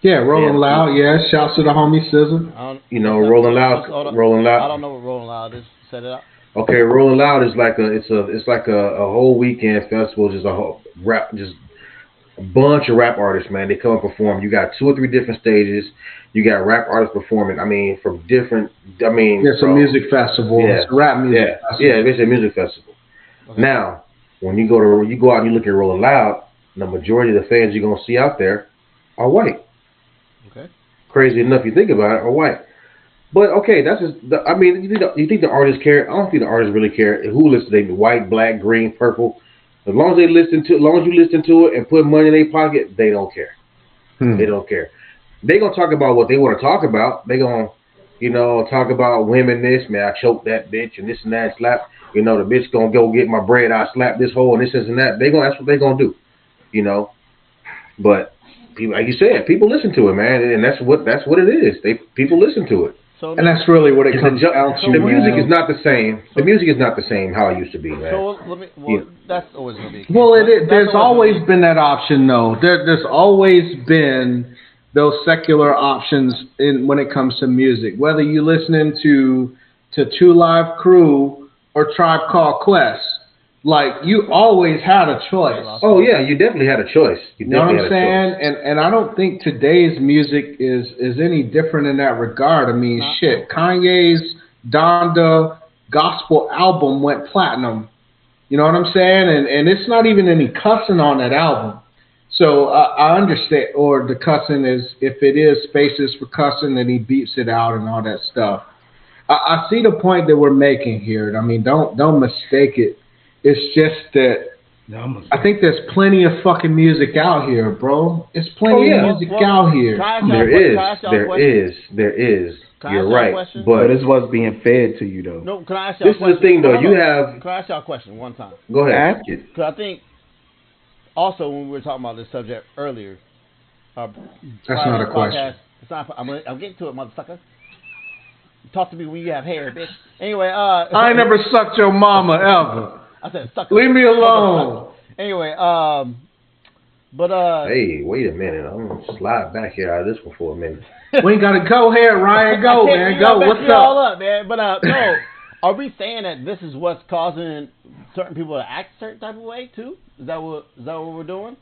Yeah, Rolling Loud. Yeah, shouts to the homie SZA. Rolling Loud. I don't know what Rolling Loud is. Set it up. Okay, Rolling Loud is like it's like a whole weekend festival, just a whole a bunch of rap artists, man. They come and perform. You got 2 or 3 different stages. You got rap artists performing. I mean, from different. It's a music festival. Yeah, it's a rap music festival. Yeah, it's a music festival. Okay. Now, when you go out and you look at Rolling Loud, the majority of the fans you're gonna see out there are white. Okay. Crazy enough, you think about it, are white. But okay, that's just. You think the artists care? I don't think the artists really care who listens. They be white, black, green, purple. As long as you listen to it and put money in their pocket, they don't care. They don't care. They gonna talk about what they want to talk about. They gonna, talk about women. This man, I choked that bitch and this and that, slap. The bitch gonna go get my bread. I slap this hole and this and that. That's what they gonna do. But people, like you said, people listen to it, man, and that's what it is. People listen to it. And that's really what it comes down to. The music is not the same. The music is not the same how it used to be, man. So that's always going to be. Well, there's always been that option, though. There's always been those secular options when it comes to music. Whether you're listening to 2 Live Crew or Tribe Called Quest, like you always had a choice. Oh yeah, you definitely had a choice. You know what I'm saying? And I don't think today's music is any different in that regard. I mean, shit, Kanye's Donda gospel album went platinum. You know what I'm saying? And it's not even any cussing on that album. So I understand, or the cussing is, if it is spaces for cussing, then he beeps it out and all that stuff. I see the point that we're making here. I mean, don't mistake it. It's just that I think there's plenty of fucking music out here, bro. It's plenty of music out here. There is. You're right. But it's what's being fed to you, though. No, can I ask y'all a question? This is the thing, though. Can I ask y'all a question one time? Go ahead. Ask it. Because I think also when we were talking about this subject earlier. That's not a question. It's not. I'm getting to it, motherfucker. Talk to me when you have hair, bitch. Anyway, I ain't never sucked your mama ever. I said, suck. Leave me alone. Anyway, Hey, wait a minute. I'm gonna slide back here out of this one for a minute. We ain't gotta go here, Ryan. Go, man. Go. What's up? All up, man. But no, are we saying that this is what's causing certain people to act a certain type of way too? Is that what we're doing?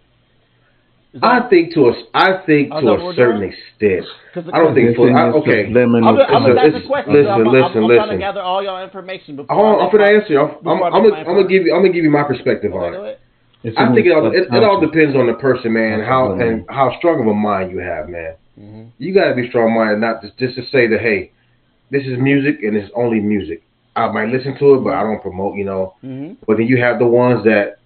I think to a certain extent. I don't think okay. I'm gonna ask a question. I'm trying to gather all your information before. I'm gonna answer you. I'm gonna give you my perspective on it. I think it all depends on the person, man. How strong of a mind you have, man. Mm-hmm. You gotta be strong-minded, not just to say that, hey, this is music and it's only music. I might listen to it, but I don't promote, Mm-hmm. But then you have the ones that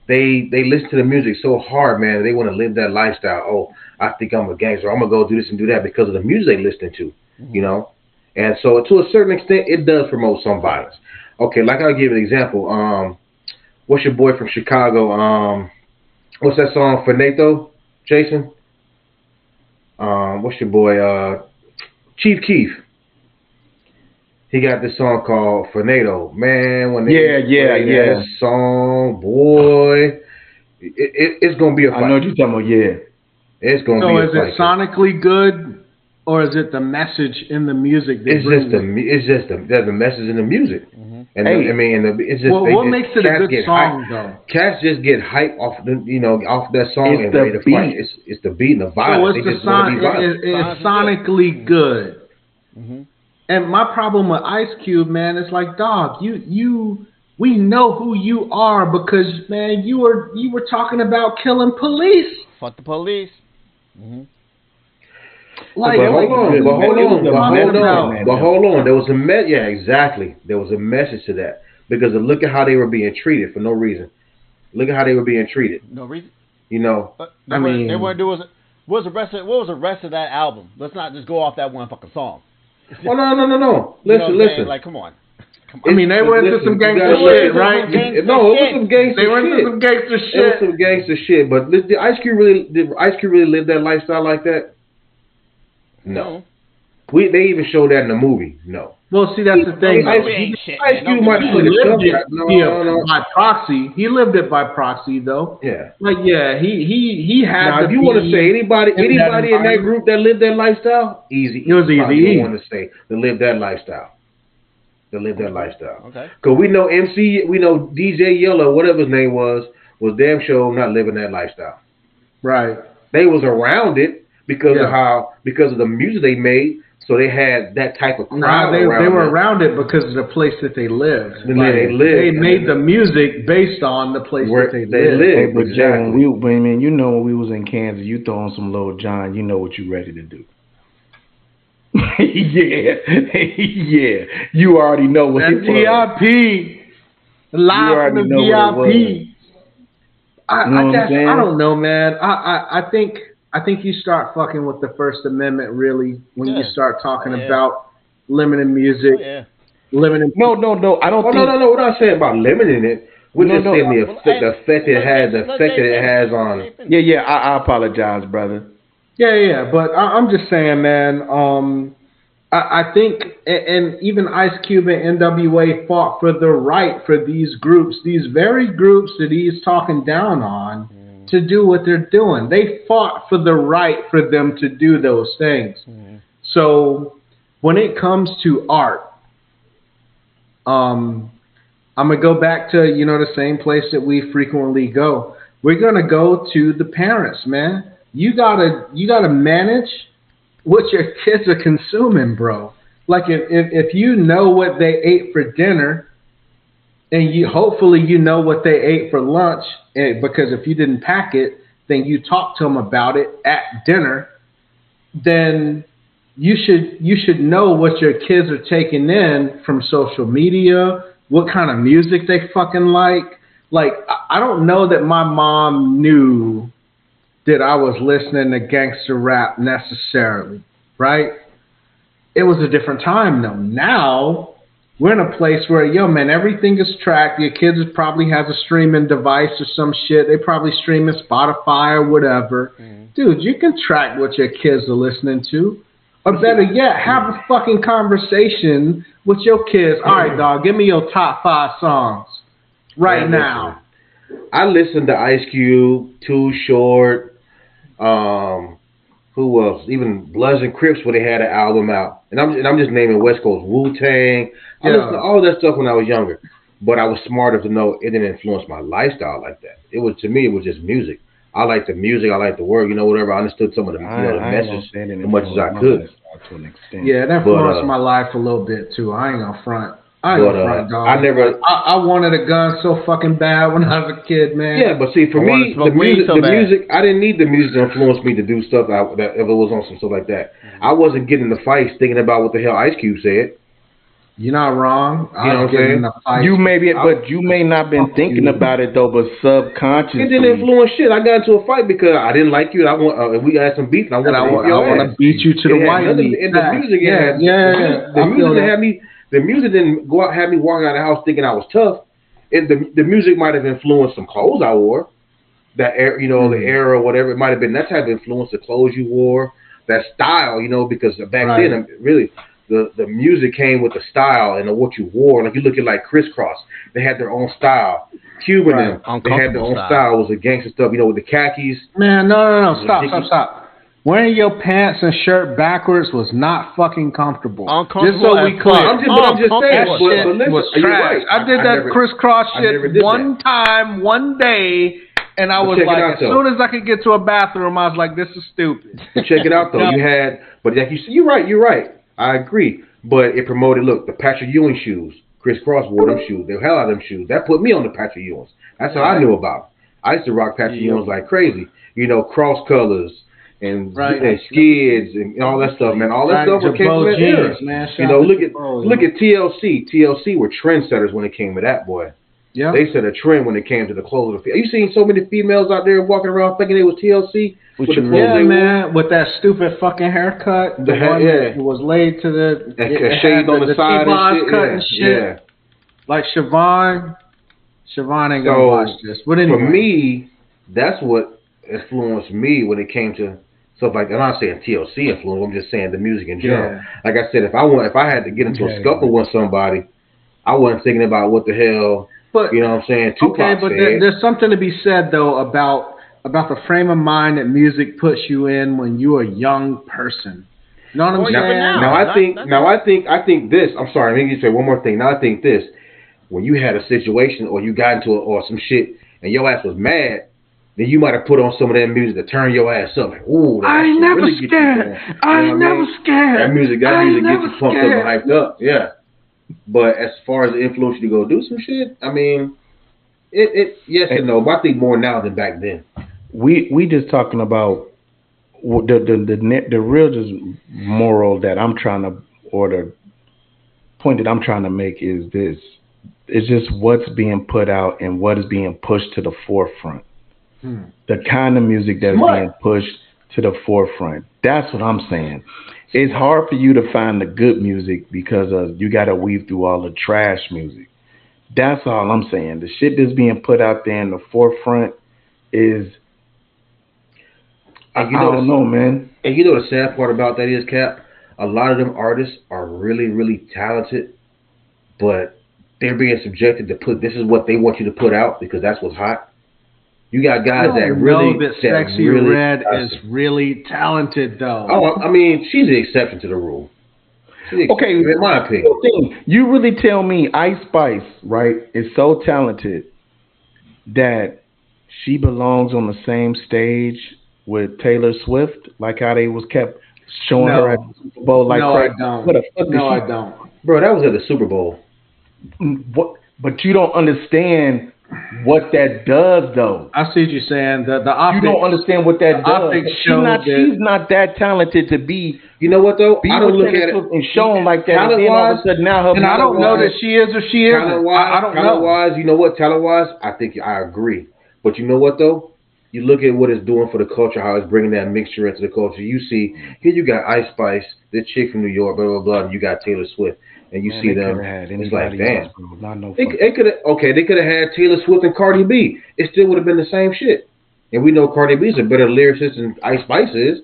they listen to the music so hard, man. They want to live that lifestyle. Oh, I think I'm a gangster. I'm gonna go do this and do that because of the music they listen to, mm-hmm. And so to a certain extent, it does promote some violence. Okay, like I'll give you an example. What's your boy from Chicago? What's that song, Finito, Jason? What's your boy, Chief Keef? He got this song called Finito. Man, when they play that song, boy, it's gonna be a fight. I know what you're talking about. Yeah, it's gonna be a fight. So is it sonically good, or is it the message in the music? It's just the message in the music. Mm-hmm. And it's just what makes it a good song though? Cats just get hype off off that song and ready to fight. It's the beat and the violence. So it's sonically good. Mm-hmm. And my problem with Ice Cube, man, is like, dog, we know who you are because, man, you were talking about killing police. Fuck the police. Mm-hmm. Hold on. There was a yeah, exactly. There was a message to that because look at how they were being treated for no reason. Look at how they were being treated. No reason. You know, they want to do what was the rest of that album? Let's not just go off that one fucking song. Oh no. Listen. Like, come on. I mean, they went into some gangster shit, right? It was some gangster shit. They went into some gangster shit. It was some gangster shit. But did Ice Cube really live that lifestyle like that? No. They even showed that in the movie. No. Well, see, that's the thing. Ice Cube might have lived it. No. By proxy. He lived it by proxy, though. Yeah. Like, yeah, he had. Now, if you want to say anybody in that group that lived that lifestyle, easy. It was easy. You want to say to live that lifestyle. Okay. Because we know DJ Yellow, whatever his name was damn sure not living that lifestyle. Right. They was around it because of the music they made. So they had that type of crowd. They were around it because of the place that they lived. They made the music based on the place that they lived. Hey, but exactly. You know, when we was in Kansas, you throw on some Lil Jon, you know what you ready to do. yeah. You already know what it was. VIP. Live from the VIP. I don't know, man. I think you start fucking with the First Amendment really when you start talking about limiting music. Limiting. No. I don't. No. We're not saying about limiting it. We're just saying the effect it has on. Yeah. I apologize, brother. Yeah. But I'm just saying, man. I think, and even Ice Cube and NWA fought for the right for these groups, these very groups that he's talking down on, to do what they're doing. They fought for the right for them to do those things. So when it comes to art, I'm gonna go back to the same place that we frequently go. We're gonna go to the parents, man. You gotta manage what your kids are consuming, bro. Like if you know what they ate for dinner, and hopefully you know what they ate for lunch, because if you didn't pack it, then you talk to them about it at dinner. Then you should know what your kids are taking in from social media, what kind of music they fucking like. Like I don't know that my mom knew that I was listening to gangster rap necessarily, right? It was a different time though. Now we're in a place where, man, everything is tracked. Your kids probably has a streaming device or some shit. They probably stream in Spotify or whatever. Dude, you can track what your kids are listening to. Or better yet, have a fucking conversation with your kids. All right, dog, give me your top 5 songs right now. I listened to Ice Cube, Too Short, who else? Even Bloods and Crips when they had an album out. And I'm just naming West Coast, Wu-Tang. I listened to all that stuff when I was younger. But I was smart enough to know it didn't influence my lifestyle like that. To me, it was just music. I liked the music. I liked the word. Whatever. I understood some of the message as much as I could. Yeah, that influenced my life a little bit too. I ain't gonna front. Dog. I wanted a gun so fucking bad when I was a kid, man. Yeah, but see, for me, the music, I didn't need the music to influence me to do stuff that if it was on some stuff like that. I wasn't getting in the fights thinking about what the hell Ice Cube said. You're not wrong. You know what I'm saying? You may not been thinking about it though, but subconsciously. It didn't influence shit. I got into a fight because I didn't like you. And we had some beef, and I want to beat you to the white meat. And the music, the music didn't go out, have me walking out of the house thinking I was tough. The music might have influenced some clothes I wore. That era, the era or whatever it might have been. That's how it influenced the clothes you wore, that style, because back then, really. The music came with the style and what you wore. Like you look at like Crisscross, they had their own style. Cuban, they had their own style. It was the gangster stuff, with the khakis. Man, no, stop. Wearing your pants and shirt backwards was not fucking comfortable. Uncomfortable. Just so we clear. I'm just saying. But listen, was trash. Right. I did that crisscross shit one time, one day. And I was like, as soon as I could get to a bathroom, I was like, this is stupid. But check it out, though. But like you see, you're right. I agree. But it promoted, look, the Patrick Ewing shoes. Chris Cross wore them shoes. The hell out of them shoes. That put me on the Patrick Ewings. That's how I knew about them. I used to rock Patrick Ewings like crazy. Cross colors and skids and all that stuff, man. All that stuff came from that era. Look at TLC. TLC were trendsetters when it came to that, boy. Yeah. They set a trend when it came to the clothes. You seen so many females out there walking around thinking they was TLC? With that stupid fucking haircut. The one that was laid to the shade on the side and shit. Yeah. Like Siobhan ain't gonna watch this. But anyway. For me, that's what influenced me when it came to stuff like that. I'm not saying TLC influence, I'm just saying the music in general. Yeah. Like I said, if I had to get into a scuffle with somebody, I wasn't thinking about what the hell. But, you know what I'm saying? Tupac but there's something to be said, though, about the frame of mind that music puts you in when you're a young person. You know what I'm saying? I think this. I'm sorry, let me say one more thing. Now I think this. When you had a situation or you got into or some shit and your ass was mad, then you might have put on some of that music to turn your ass up. Ooh, I ain't never scared. I ain't never scared. That music gets you pumped up and hyped up. Yeah. But as far as the influence to go do some shit, I mean, it yes and no. But I think more now than back then. We just talking about the real just moral that I'm trying to, or the point that I'm trying to make is this: it's just what's being put out and what is being pushed to the forefront. The kind of music that's being pushed to the forefront. That's what I'm saying. It's hard for you to find the good music because you got to weave through all the trash music. That's all I'm saying. The shit that's being put out there in the forefront is, I don't know, man. And you know the sad part about that is, Cap, a lot of them artists are really, really talented, but they're being subjected to this is what they want you to put out because that's what's hot. You got guys that really... Sexy Red is really talented, though. Oh, I mean, she's the exception to the rule. Okay, in my opinion. You really tell me Ice Spice, right, is so talented that she belongs on the same stage with Taylor Swift, like how they was kept showing her at the Super Bowl like crazy? I don't. What the fuck I don't. Bro, that was at the Super Bowl. What? But you don't understand what that does, though. I see what you're saying. The optics, you don't understand what that does. She's not that talented to be. You know what though? I don't look at it and shown like that. And then all of a sudden now her. And I don't know that she is or she isn't. I don't know. Talent-wise, you know what? Talent-wise, I think I agree. But you know what though? You look at what it's doing for the culture, how it's bringing that mixture into the culture. You see, here you got Ice Spice, this chick from New York, blah blah blah. And you got Taylor Swift. And you see them, it's like, damn. They could have had Taylor Swift and Cardi B. It still would have been the same shit. And we know Cardi B is a better lyricist than Ice Spice is,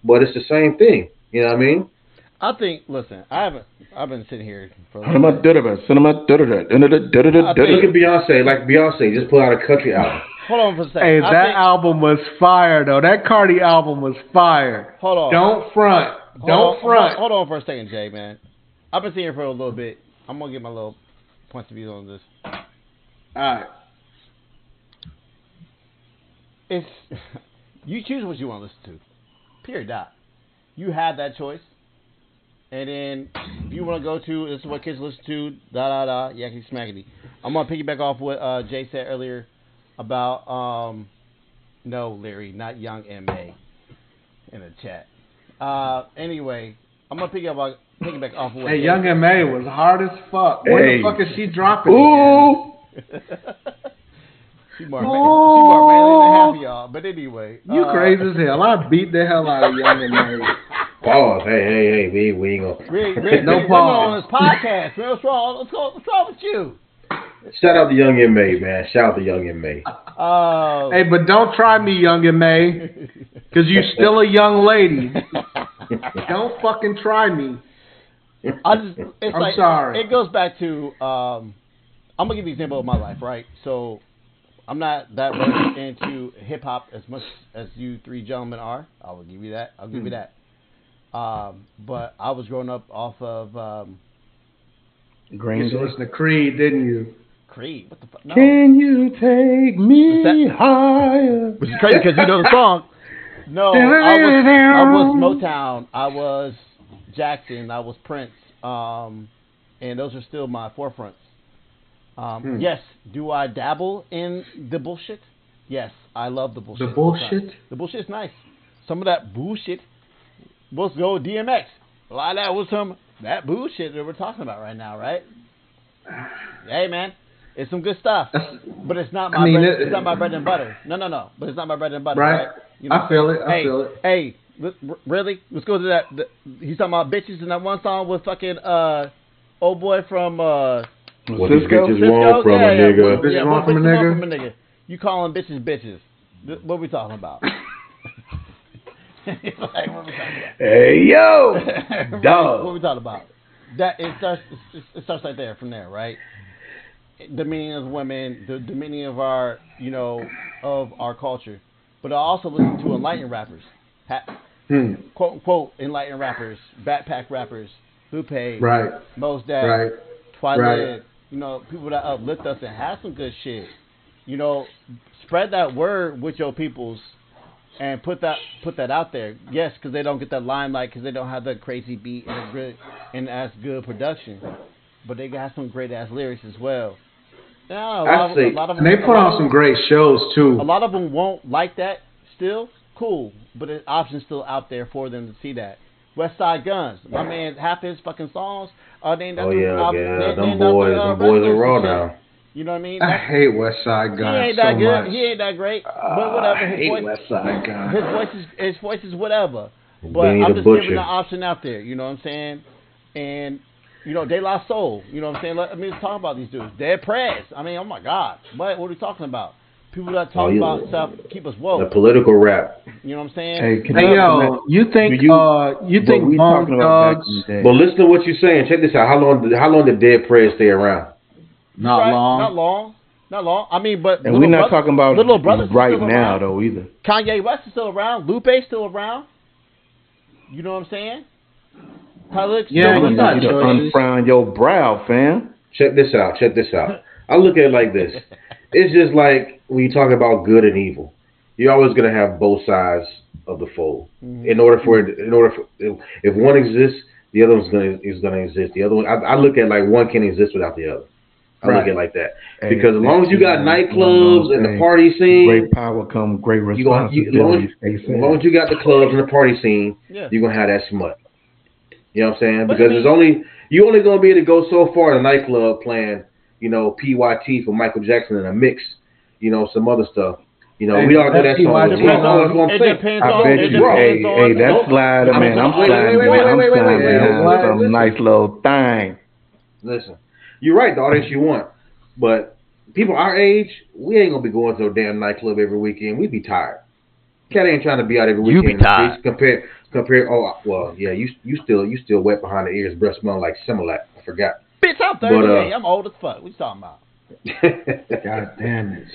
but it's the same thing. You know what I mean? I think. Listen, I've been sitting here for. Look at Beyonce, like Beyonce, just put out a country album. Hold on for a second. Hey, that album was fire though. That Cardi album was fire. Hold on. Don't front. Hold on for a second, Jay, man. I've been sitting here for a little bit. I'm going to get my little points of view on this. All right. You choose what you want to listen to. Period. Dot. You have that choice. And then if you want to go to, this is what kids listen to, yakety smackety. I'm going to piggyback off what Jay said earlier about, no, Larry, not Young M.A. in the chat. Anyway, I'm going to Piggyback off of what Hey, Jay Young said. M.A. was hard as fuck. When Hey. the fuck is she dropping Ooh. She more manly than half of y'all. But anyway, again? You crazy as hell. I beat the hell out of Young M.A. Pause. Hey, we ain't gonna. No no pause. on this podcast, man. What's wrong? What's wrong with you? Shout out to Young M.A., man. Shout out to Young M.A. Hey, but don't try me, Young M.A. Because you're still a young lady. Don't fucking try me. I'm sorry. It goes back to I'm gonna give you an example of my life, right? So I'm not that much into hip hop as much as you three gentlemen are. I will give you that. I'll give you that. But I was growing up off of You used to listen to Creed, didn't you? Creed. What the fuck? No. Can you take me higher? Which is crazy because you know the song. No, I was Motown. I was Jackson. I was Prince. And those are still my forefronts. Yes, do I dabble in the bullshit? Yes, I love the bullshit. The bullshit? The bullshit's nice. Some of that bullshit. Let's go DMX. A lot of that was that bullshit that we're talking about right now, right? Hey, man. It's some good stuff. But it's not my bread. It's not my bread and butter. No. But it's not my bread and butter, right? You know I feel it. I feel it. Hey, really? Let's go to that. He's talking about bitches in that one song with fucking old boy from What these bitches want from a nigga. Bitches want from a nigga. You calling bitches bitches. What are we talking about? Like, what are we talking about? Hey, yo! Dog. What are we talking about? That it starts right there from there, right? The meaning of women, the meaning of our, of our culture. But I also listen to enlightened rappers. Quote unquote enlightened rappers, backpack rappers, Lupe, right, Mos Def, right, Twilight, people that uplift us and have some good shit. Spread that word with your peoples and put that out there. Yes, because they don't get that limelight because they don't have the crazy beat and as good production, but they got some great ass lyrics as well. Now, a lot of them, and they put on some great shows too. A lot of them won't like that. Still cool, but the option's still out there for them to see that. West Side Guns, my man, half his fucking songs are named after. Them boys are raw now. You know what I mean? I hate West Side Guns. He ain't that so good. much. He ain't that great. But whatever. I hate West Side Guns. His voice is whatever. But I'm just giving the option out there. You know what I'm saying? And De La Soul. You know what I'm saying? Let me just talk about these dudes. Dead Prez. I mean, oh my God. What are we talking about? People that talk about stuff keep us woke. The political rap. You know what I'm saying? You think Bone Thugs? But listen to what you're saying. Check this out. How long did Dead Prez stay around? Not long. I mean, but and we're not talking about Little Brothers right now though either. Kanye West is still around. Lupe's still around. You know what I'm saying? You got to unfrown your brow, fam. Check this out. I look at it like this. It's just like when you talk about good and evil, you're always gonna have both sides of the fold. Mm-hmm. In order for if one exists, the other one's gonna exist. The other one, I look at like one can't exist without the other. I look at it like that because as long as you got nightclubs and the party scene, great power comes great responsibility. As long as you got the clubs and the party scene, you're gonna have that smut. You know what I'm saying? Because you're only gonna be able to go so far in a nightclub playing, PYT for Michael Jackson and a mix, some other stuff. We all know that song. It depends on. Hey, that slider, man. I'm sliding some nice little thing. Listen, you're right. The audience you want, but people our age, we ain't gonna be going to a damn nightclub every weekend. We'd be tired. Cat ain't trying to be out every weekend. You be tired. Compare. Oh well, yeah. You still wet behind the ears, breath smelling like Similac. I forgot. Bitch, I'm 38. I'm old as fuck. What you talking about? God damn it.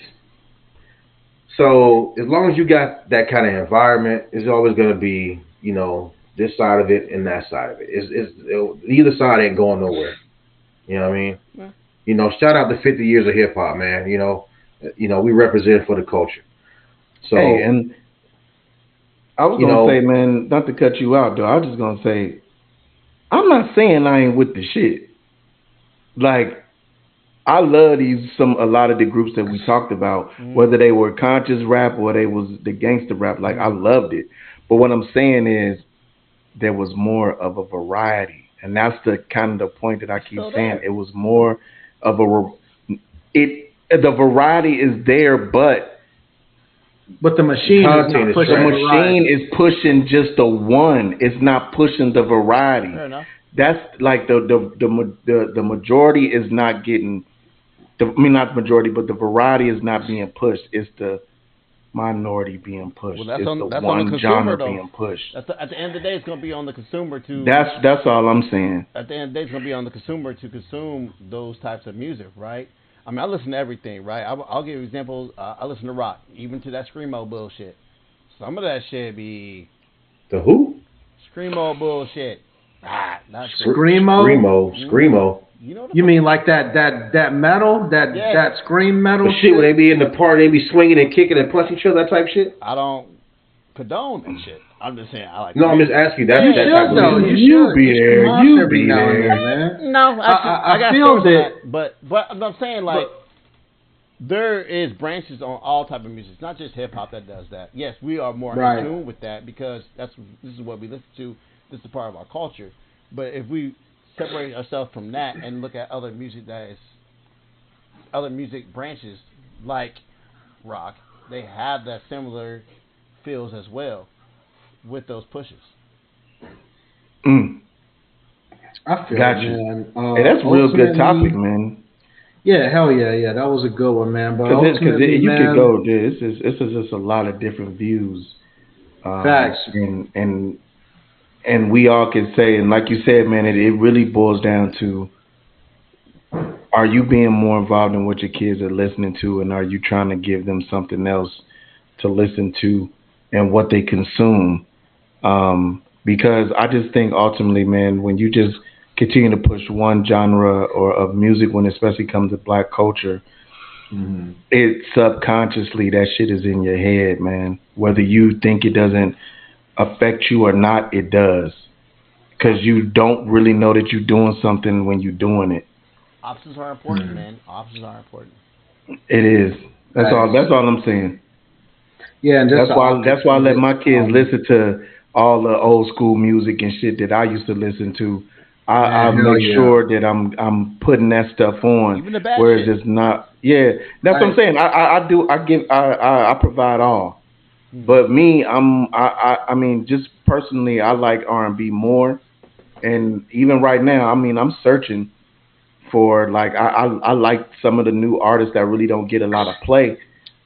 So as long as you got that kind of environment, it's always going to be, this side of it and that side of it. Either side ain't going nowhere. You know what I mean? Yeah. Shout out to 50 years of hip hop, man. We represent for the culture. So, hey, and I was gonna say, man, not to cut you out, though. I was just gonna say, I'm not saying I ain't with the shit. Like, I love a lot of the groups that we talked about, whether they were conscious rap or they was the gangster rap. Like, I loved it. But what I'm saying is there was more of a variety. and that's the kind of the point that I keep Still saying. there. It was more of the variety is there, but the machine is Content not is pushing the trash. machine is pushing just the one. It's not pushing the variety. Fair enough. That's like the majority is not getting. I mean, not the majority, but the variety is not being pushed. It's the minority being pushed. Well, that's it's on the that's on one the consumer genre though. being pushed. At the end of the day, it's gonna be on the consumer to. That's all I'm saying. At the end of the day, it's gonna be on the consumer to consume those types of music, right? I mean, I listen to everything, right? I'll give you examples. I listen to rock, even to that screamo bullshit. Some of that shit be The who? screamo bullshit. Not Screamo? Screamo. You know what You mean like that metal, Yeah. that scream metal The shit when they be in the party, they be swinging and kicking and punching each other, that type of shit? I don't condone that shit. I'm just saying I like. No, I'm just asking you. That's You that should type of though. music. You should. be there. Come on You every be now and there. then, man. No, I got feel stories on that. but I'm saying like there is branches on all type of music. It's not just hip hop that does that. Yes, we are more Right. in tune with that because this is what we listen to. This is a part of our culture. But if we separate ourselves from that and look at other music other music branches like rock, they have that similar feels as well with those pushes. I feel Got it, you. man. Hey, that's a real good Ultimately- topic, man. Yeah, hell yeah. That was a good one, man. But Because ultimately, you man, could go. This is just a lot of different views. Facts. And we all can say, and like you said, man, it really boils down to: are you being more involved in what your kids are listening to, and are you trying to give them something else to listen to and what they consume? Because I just think ultimately, man, when you just continue to push one genre or of music, when it especially comes to black culture, it subconsciously that shit is in your head, man. Whether you think it doesn't affect you or not, it does. Because you don't really know that you're doing something when you're doing it. Options are important, man. Options are important. It is. That's all I'm saying. yeah, and just That's why I let my kids listen to all the old school music and shit that I used to listen to. I Man, hell make yeah. sure that I'm putting that stuff on. Even the bad whereas shit. it's not. Yeah, that's what I'm saying. I provide all. But me, I mean, just personally, I like R&B more. And even right now, I mean, I'm searching for like I like some of the new artists that really don't get a lot of play.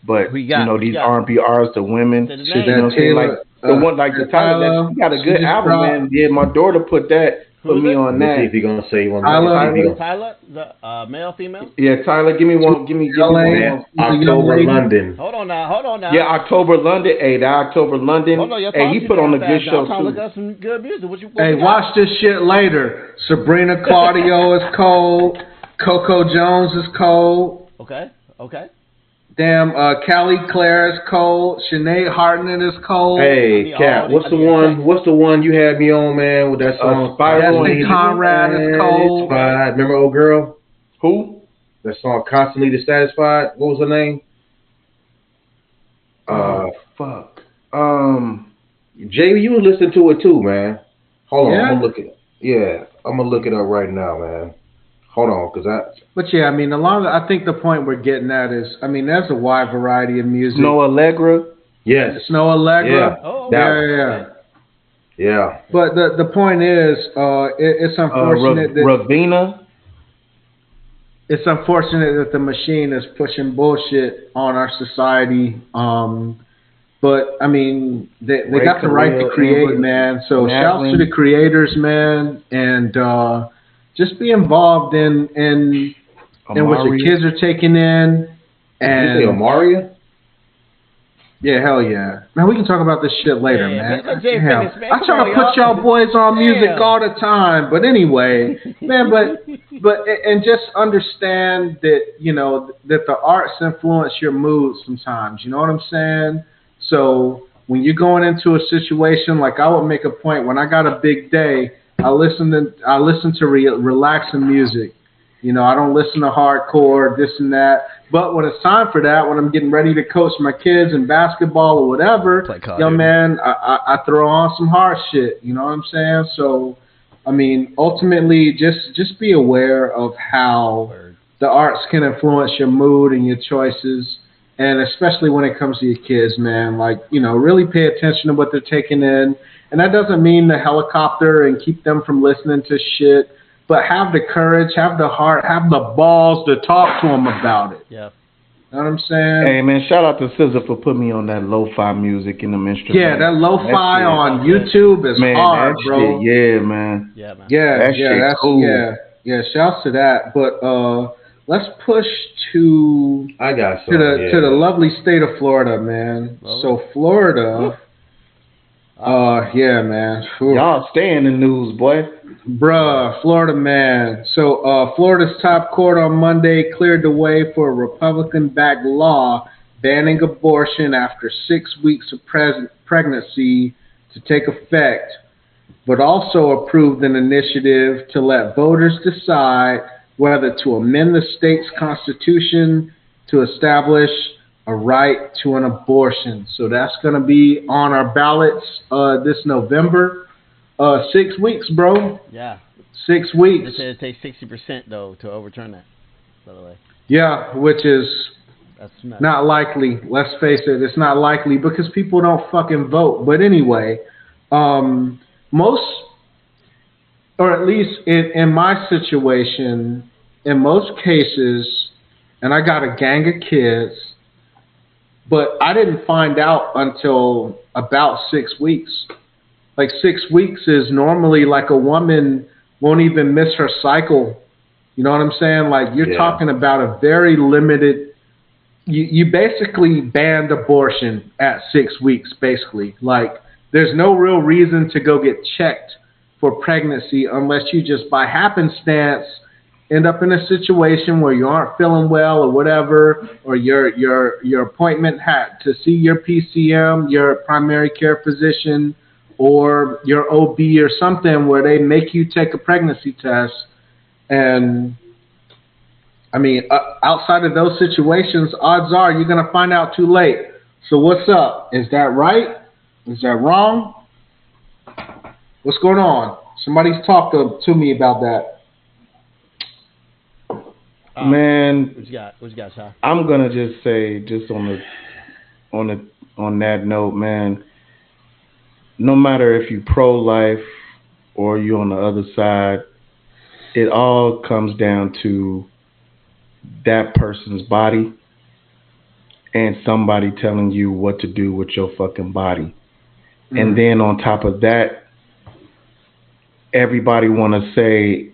But Who you got? you know, Who you these got? R&B artists, the women, Say the you name. know what I'm saying? Like the one like the Tyler, he got a she good just album, dropped- man. Yeah, my daughter put Who's me it? on Let me see that. if you're going to say one. Tyler. Tyler, the male, female. Yeah, Tyler, give me one. Give me LA. one. Man, October, lady. London. Hold on now. Yeah, October London. Hey, the October London. Hold on, you're Hey, talking he too put on a damn good fast. show I'm trying to look too. up some good music. What Hey, you got? watch this shit later. Sabrina Claudio is cold. Coco Jones is cold. Okay. Damn, Callie Clare is cold. Sinead Hartnett is cold. Hey, Cat, what's the one you had me on, man, with that song? Spiral Destiny and Conrad is cold. Satisfied. Remember old girl? Who? That song Constantly Dissatisfied? What was her name? Fuck. JB, you was listening to it too, man. Hold on, Yeah? I'm gonna look it. Yeah, I'm gonna look it up right now, man. Hold on, cause But yeah, I mean, I think the point we're getting at is, I mean, there's a wide variety of music. Snow Allegra. yes, Snow Allegra. Yeah. Oh, Yeah. yeah. But the point is, it's unfortunate that Ravina. it's unfortunate that the machine is pushing bullshit on our society. But I mean, they got the right to create, man. So shouts to the creators, man, and just be involved in what your kids are taking in. Did you say And Amaria? yeah, hell yeah, man. We can talk about this shit later, Yeah, man. let Jay Damn. finish, man. I try Come to on, put y'all boys on music Damn. all the time, but anyway, man. But and just understand that that the arts influence your mood sometimes. You know what I'm saying? So when you're going into a situation, like I would make a point when I got a big day, I listen to relaxing music. You know, I don't listen to hardcore, this and that. But when it's time for that, when I'm getting ready to coach my kids in basketball or whatever, man, I throw on some hard shit. You know what I'm saying? So I mean, ultimately, just be aware of how Word. the arts can influence your mood and your choices, and especially when it comes to your kids, man. Like, really pay attention to what they're taking in, and that doesn't mean the helicopter and keep them from listening to shit, but have the courage, have the heart, have the balls to talk to them about it. Yeah. You know what I'm saying? Hey man, shout out to SZA for putting me on that lo-fi music and them instruments. Yeah, that lo-fi shit, on that's good. YouTube is man, hard, that bro. shit, yeah, man. Yeah, man. Yeah, That yeah, shit that's cool. yeah. Shouts to that. But let's push to I got to some. the lovely state of Florida, man. Lovely. So Florida, yeah, man. Whew. Y'all stay in the news, boy. Bruh, Florida man. So Florida's top court on Monday cleared the way for a Republican-backed law banning abortion after 6 weeks of pregnancy to take effect, but also approved an initiative to let voters decide whether to amend the state's constitution to establish a right to an abortion. So that's going to be on our ballots this November. 6 weeks, bro. Yeah. 6 They weeks. said it takes 60% though to overturn that. By the way, Yeah, which is that's nuts. not likely. Let's face it, it's not likely because people don't fucking vote. But anyway, most, or at least in my situation, in most cases, and I got a gang of kids, but I didn't find out until about 6 weeks. Like 6 weeks is normally like a woman won't even miss her cycle. You know what I'm saying? Like you're talking about a very limited. You basically banned abortion at 6 weeks. Basically, like there's no real reason to go get checked for pregnancy unless you just by happenstance end up in a situation where you aren't feeling well or whatever, or your appointment had to see your PCM, your primary care physician, or your OB or something where they make you take a pregnancy test. And I mean, outside of those situations, odds are you're going to find out too late. So what's up? Is that right? Is that wrong? What's going on? Somebody's talked to me about that. Man, What you got? What you got, Shy? I'm gonna just say, just on that note, man. No matter if you pro-life or you on the other side, it all comes down to that person's body and somebody telling you what to do with your fucking body. Mm-hmm. And then on top of that, everybody want to say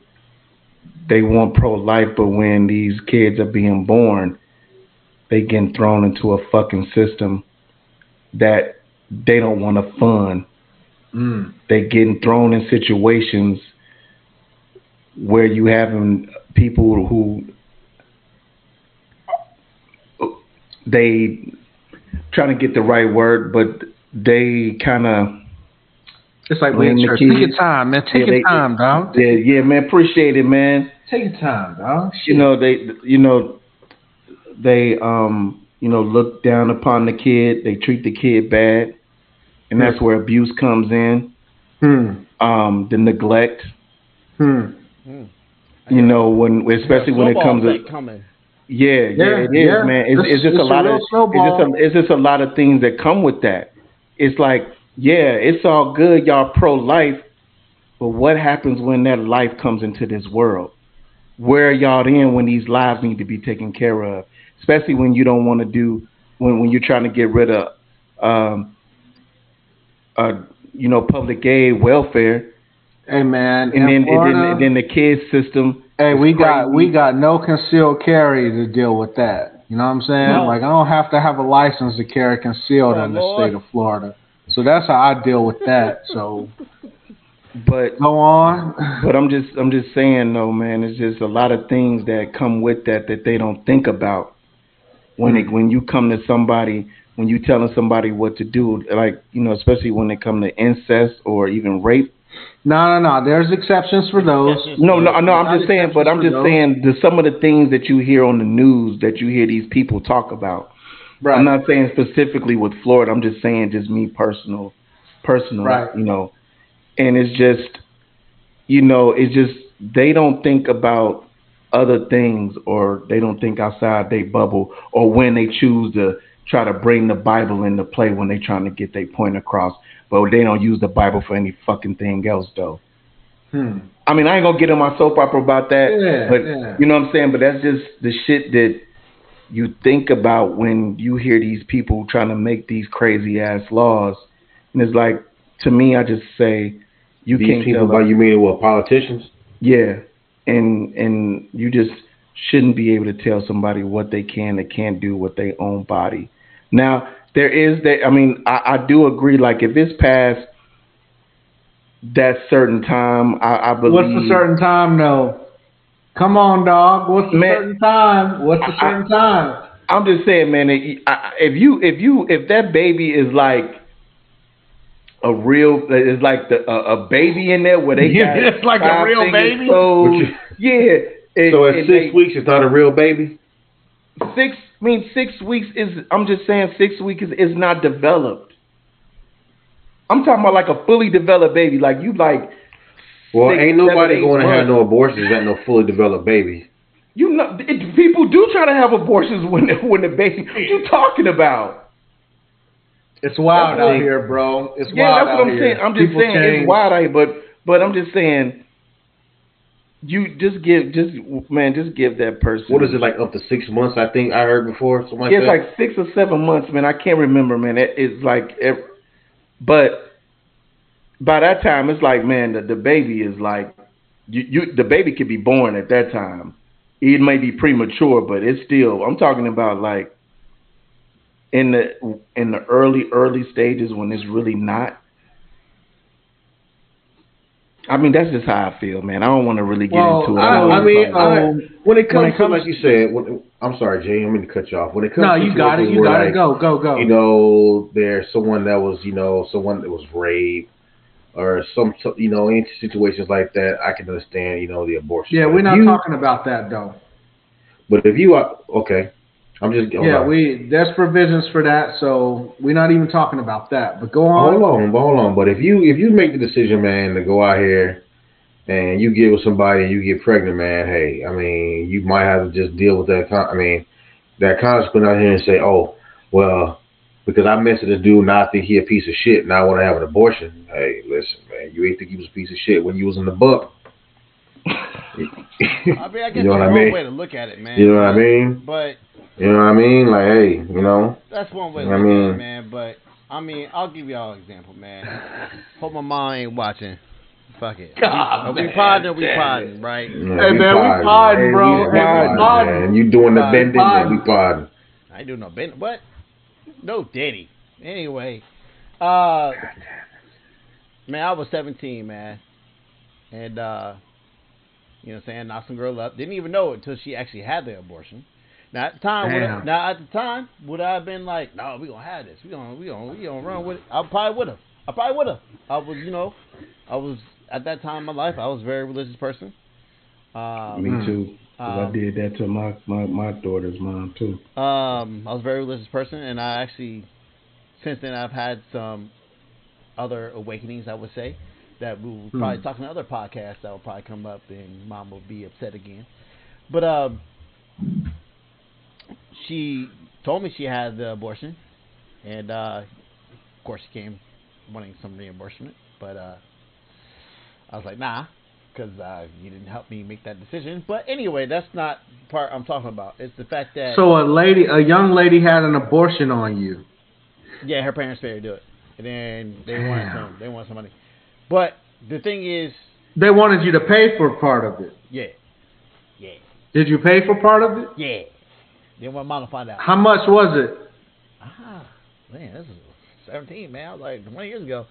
they want pro-life, but when these kids are being born, they getting thrown into a fucking system that they don't want to fund. They getting thrown in situations where you having people who they trying to get the right word, but they kind of. It's like when church. Take your time, man. Take your time, dog. Yeah, man. Appreciate it, man. Take your time, dog. Shit. They look down upon the kid. They treat the kid bad, and that's where abuse comes in. The neglect. You know, especially when it comes to. Yeah, it is, man. It's just a lot of. It's just a lot of things that come with that. It's like, yeah, it's all good, y'all pro-life, but what happens when that life comes into this world? Where are y'all in when these lives need to be taken care of? Especially when you don't want to do, when you're trying to get rid of, public aid, welfare. Hey, man. And then the kids system. Hey, we got no concealed carry to deal with that. You know what I'm saying? No. Like, I don't have to have a license to carry concealed in the state of Florida. So that's how I deal with that. So, but go on. But I'm just saying though, man. It's just a lot of things that come with that they don't think about when you come to somebody, when you telling somebody what to do, like, especially when it come to incest or even rape. No. There's exceptions for those. No. I'm just saying, but I'm just saying some of the things that you hear on the news that you hear these people talk about. Right. I'm not saying specifically with Florida. I'm just saying just me personal, right. And it's just, it's just they don't think about other things, or they don't think outside their bubble, or when they choose to try to bring the Bible into play when they trying to get their point across. But they don't use the Bible for any fucking thing else, though. I mean, I ain't gonna get on my soap opera about that, but you know what I'm saying? But that's just the shit that you think about when you hear these people trying to make these crazy ass laws. And it's like, to me, I just say, you these can't people, tell by you mean what, politicians? Yeah, and you just shouldn't be able to tell somebody what they can and can't do with their own body. Now, there is that. I mean, I do agree. Like, if it's past that certain time, I believe. What's the certain time, though? Come on, dog. What's the certain time? What's the certain time? I'm just saying, man. If that baby is like a real, it's like a baby in there where they got it's like a real baby. So at 6 weeks, it's not a real baby. 6 weeks is. I'm just saying, 6 weeks is not developed. I'm talking about like a fully developed baby, like you like. Well, 6, ain't nobody 7, going to have no abortions that no fully developed baby. People do try to have abortions when the baby. What you talking about? It's wild out here, bro. It's wild that's what out I'm here. saying. I'm just saying it's wild out here, but I'm just saying. You just give that person. What is it, like up to 6 months? I think I heard before, something like that. It's like 6 or 7 months, man. I can't remember, man. It's like, but by that time, it's like, man, the baby is like, the baby could be born at that time. It may be premature, but it's still. I'm talking about like in the early stages when it's really not. I mean, that's just how I feel, man. I don't want to really get into it. When it comes to, like you said, I'm sorry, Jay, I didn't mean to cut you off. When it comes to you got it. You got it. Go. There's someone that was, someone that was raped, or in situations like that, I can understand, the abortion. Yeah, we're not talking about that though. But if you are okay, I'm just there's provisions for that, so we're not even talking about that. But go on. Hold on. But if you make the decision, man, to go out here and you get with somebody and you get pregnant, man, hey, I mean, you might have to just deal with that. That consequence out here and say, oh, well, because I messed with this dude, now I think he a piece of shit, and I want to have an abortion. Hey, listen, man, you ain't think he was a piece of shit when you was in the book. I mean, I guess you know that's what I one mean? way to look at it, man. You know what I mean? But you know what I mean? Like, hey, that's one way to look at it, man. But I mean, I'll give y'all an example, man. Hope my mom ain't watching. Fuck it. We podding, right? Yeah, hey, man, we podding, bro. We podding, man. You doing the bending, man. We podding. I ain't doing no bending. What? No Diddy. Anyway, man, I was 17, man. And, you know what I'm saying, knocked some girl up. Didn't even know it until she actually had the abortion. Now at the time, would I have been like, no, we gonna have this. We gonna run with it. I probably would have. I was at that time in my life, I was a very religious person. Me too. I did that to my daughter's mom too. I was a very religious person, and I actually, since then, I've had some other awakenings, I would say, that we will probably talk in other podcasts that will probably come up, and mom will be upset again. But she told me she had the abortion, and of course she came wanting some reimbursement, but I was like, nah, because you didn't help me make that decision. But anyway, that's not the part I'm talking about. It's the fact that so a young lady had an abortion on you. Yeah, her parents paid her to do it, and then they wanted some money. But the thing is, they wanted you to pay for part of it. Yeah. Did you pay for part of it? Yeah. Then my mom to find out. How much was it? Man, this is 17, man. I was like 20 years ago.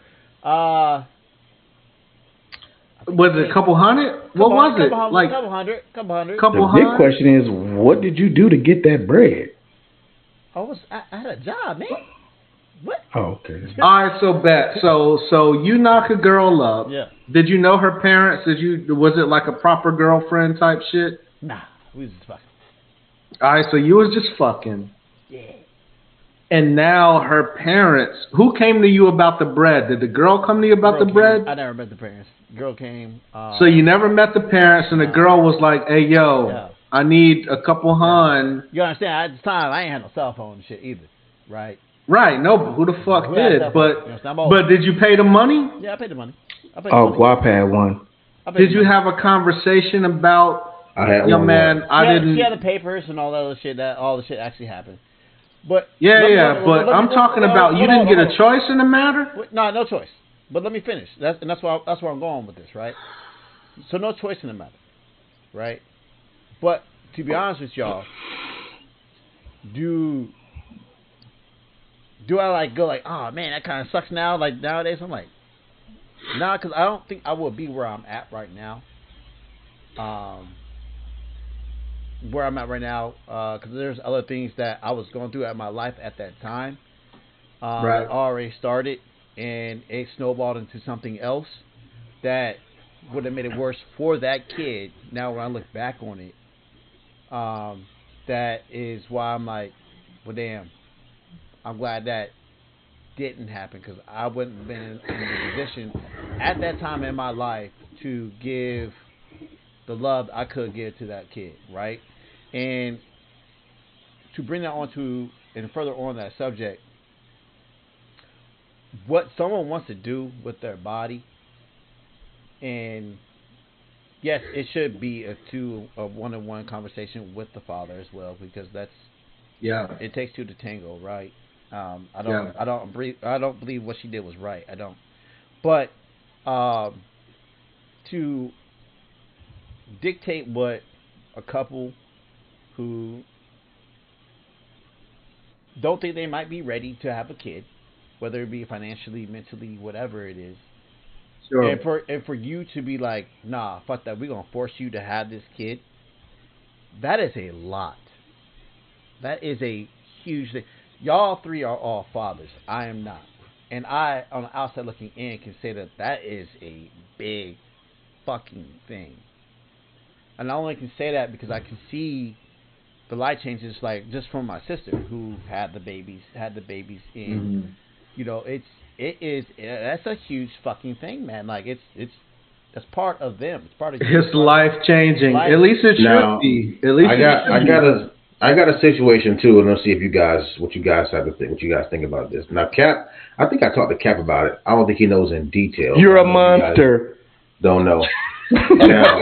Was it a couple hundred? What was it? Like couple hundred. The big question is, what did you do to get that bread? I had a job, man. What? Oh, okay. All right, so you knock a girl up. Yeah. Did you know her parents? Was it like a proper girlfriend type shit? Nah, we was just fucking. All right, so you was just fucking. Yeah. and now her parents. Who came to you about the bread? Did the girl come to you about Girl the came. bread? I never met the parents. Girl came. So you never met the parents, and the girl was like, "Hey, yo, Yeah. I need a couple hun." You understand? At the time, I ain't had no cell phone and shit either, right? Right? No, but who the fuck Who had did? cell But phone? You understand? I'm old. but did you pay the money? Yeah, I paid the money. I paid the Oh, money. Guap had one. I paid Did the you money. have a conversation about, I had yo one. man, I didn't. She had the papers and all that other shit. That all the shit actually happened. But Yeah, but I'm talking about you didn't get a choice in the matter. No, no choice. But let me finish. That's where I'm going with this, right? So no choice in the matter, right? But to be honest with y'all, do I like go like, oh man, that kind of sucks now? Like nowadays, I'm like, nah, because I don't think I will be where I'm at right now. Where I'm at right now, because there's other things that I was going through at my life at that time. Right. That already started, and it snowballed into something else that would have made it worse for that kid. Now when I look back on it, that is why I'm like, well, damn, I'm glad that didn't happen because I wouldn't have been in the position at that time in my life to give the love I could give to that kid, right? And to bring that on to and further on that subject, what someone wants to do with their body, and yes, it should be a one-on-one conversation with the father as well because it takes two to tango, right? I don't believe what she did was right. I don't, but to dictate what a couple who don't think they might be ready to have a kid, whether it be financially, mentally, whatever it is, Sure. and for you to be like, nah, fuck that, we're gonna force you to have this kid. That is a lot. That is a huge thing. Y'all three are all fathers. I am not, and I, on the outside looking in, can say that is a big fucking thing. And I only can say that because I can see the light changes, like just from my sister who had the babies, and that's a huge fucking thing, man. Like it's that's part of them. It's part of you. It's life changing. At least it should be. At least I got a situation too, and let's see if what you guys think about this. Now, Cap, I think I talked to Cap about it. I don't think he knows in detail. You're a monster. Don't know. Now,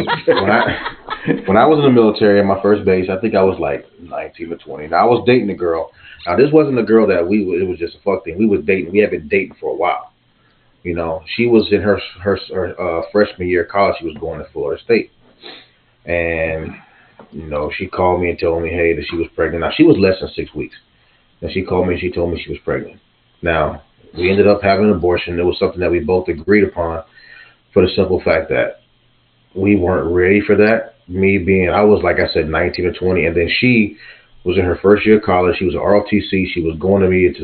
when I was in the military at my first base, I think I was like 19 or 20. Now I was dating a girl. Now this wasn't a girl that it was just a fuck thing. We was dating. We had been dating for a while. You know, she was in her freshman year of college. She was going to Florida State, and she called me and told me, hey, that she was pregnant. Now she was less than 6 weeks. And she called me and she told me she was pregnant. Now we ended up having an abortion. It was something that we both agreed upon, for the simple fact that we weren't ready for that. I was, like I said, 19 or 20, and then she was in her first year of college. She was an ROTC. She was going to be an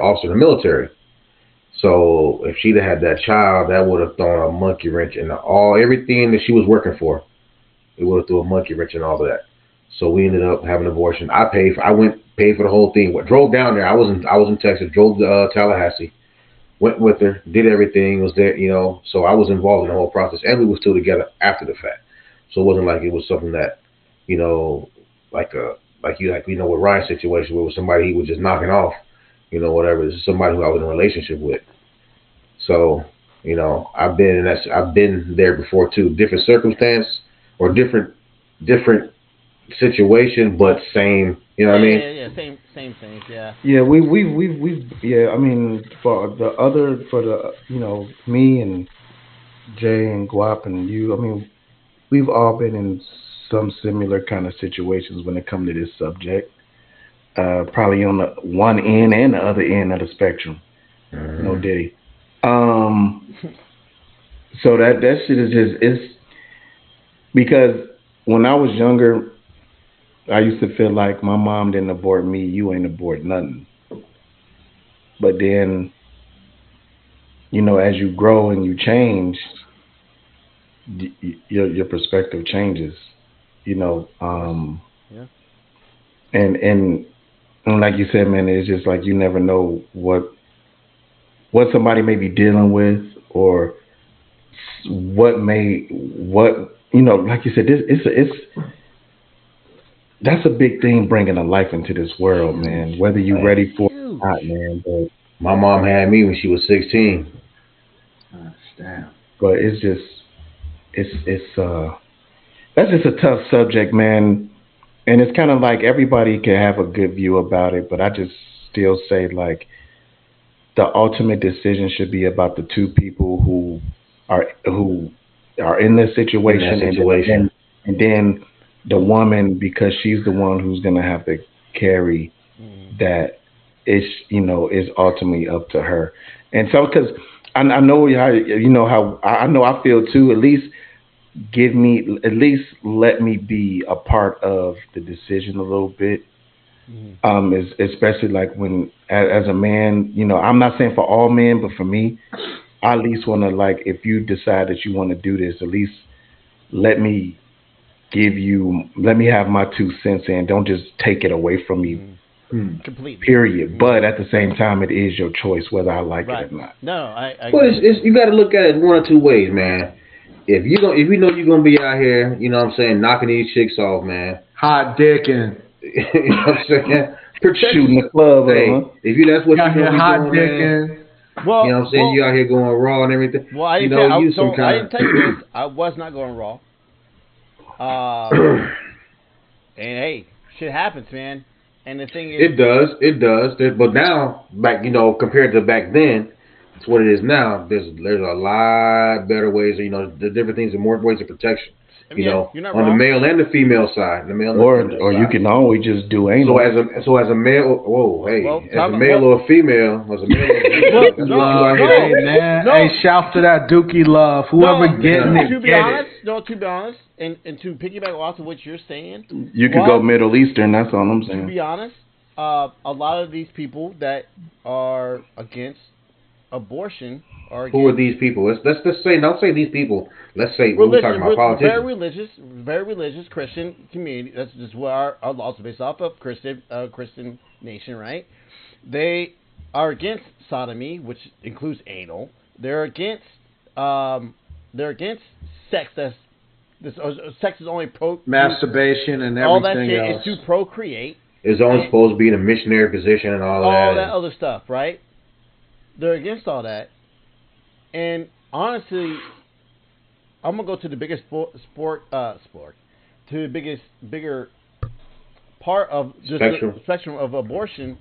officer in the military. So if she'd have had that child, that would have thrown a monkey wrench in everything that she was working for. It would have threw a monkey wrench in all of that. So we ended up having an abortion. I paid for the whole thing. Drove down there. I was in Texas. Drove to Tallahassee. Went with her, did everything, was there, so I was involved in the whole process, and we were still together after the fact. So it wasn't like it was something that, like with Ryan's situation where it was somebody he was just knocking off, whatever. This is somebody who I was in a relationship with. So, I've been there before too. Different circumstance or different situation, but same, you know what I mean? Yeah, same things, yeah. Yeah, we've I mean, for me and Jay and Guap and you, I mean, we've all been in some similar kind of situations when it comes to this subject. Probably on the one end and the other end of the spectrum. Mm-hmm. No Diddy. So that shit is it's because when I was younger, I used to feel like my mom didn't abort me, you ain't abort nothing. But then, as you grow and you change, your perspective changes. Yeah. And And like you said, man, it's just like you never know what somebody may be dealing with, or what like you said, this it's that's a big thing bringing a life into this world, man. Whether you're Man, ready for it Huge. or not, man. my mom had me when she was 16. Damn. But it's just it's that's just a tough subject, man. And it's kind of like everybody can have a good view about it, but I just still say like the ultimate decision should be about the two people who are in this In that situation, situation. and then the woman, because she's the one who's gonna have to carry Mm. that. It's is ultimately up to her. And so because I know how how I know I feel too. At least let me be a part of the decision a little bit. Mm. Especially like when as a man, I'm not saying for all men, but for me, I at least want to, like, if you decide that you want to do this, at least let me let me have my 2 cents in. Don't just take it away from me, Mm. Hmm. Completely. period. Mm. But at the same time, it is your choice whether I like Right. it or not. No, I Well, agree. you got to look at it one or two ways, man. If you know you're gonna be out here, you know what I'm saying, knocking these chicks off, man. Hot dick and You know what I'm saying? Protect Shooting the yourself. club up, Hey, huh? if you that's what out you're here gonna be hot doing, man. dicking. You know what I'm saying? You out here going raw and everything. Well, I You didn't know, tell. use some So I kind didn't tell you this. I was not going raw. of. And hey, shit happens, man. And the thing is, It does, it does. But now, back, compared to back then, to what it is now, there's a lot better ways. The different things and more ways of protection. yeah, you're not On the wrong. male and the female side, the male and the female Or you side. can always just do So anal. as a male, whoa, Well, hey, as a talk, male well, or a female, as a male or a female, well, that's no, what you out no, Hey here. man, no. hey, shout to that Dookie love. Whoever No, getting Yeah. it, to be get honest, it. no, to be honest, and to piggyback off of what you're saying, You could go well, Middle Eastern. That's all I'm to saying. be honest, a lot of these people that are against abortion are Who are against these people? Let's say, don't say these people. Let's say what we talking religious, about, politicians. very religious Christian community. That's just what our laws are based off of, Christian nation, right? They are against sodomy, which includes anal. They're against um, they're against sex. Sex is only Masturbation and all that everything shit else. is to procreate Is only and supposed to be in a missionary position and all of all that. that other stuff, right? They're against all that. And honestly, I'm gonna go to the biggest sport, to the bigger part of just Spectrum. the spectrum of abortion,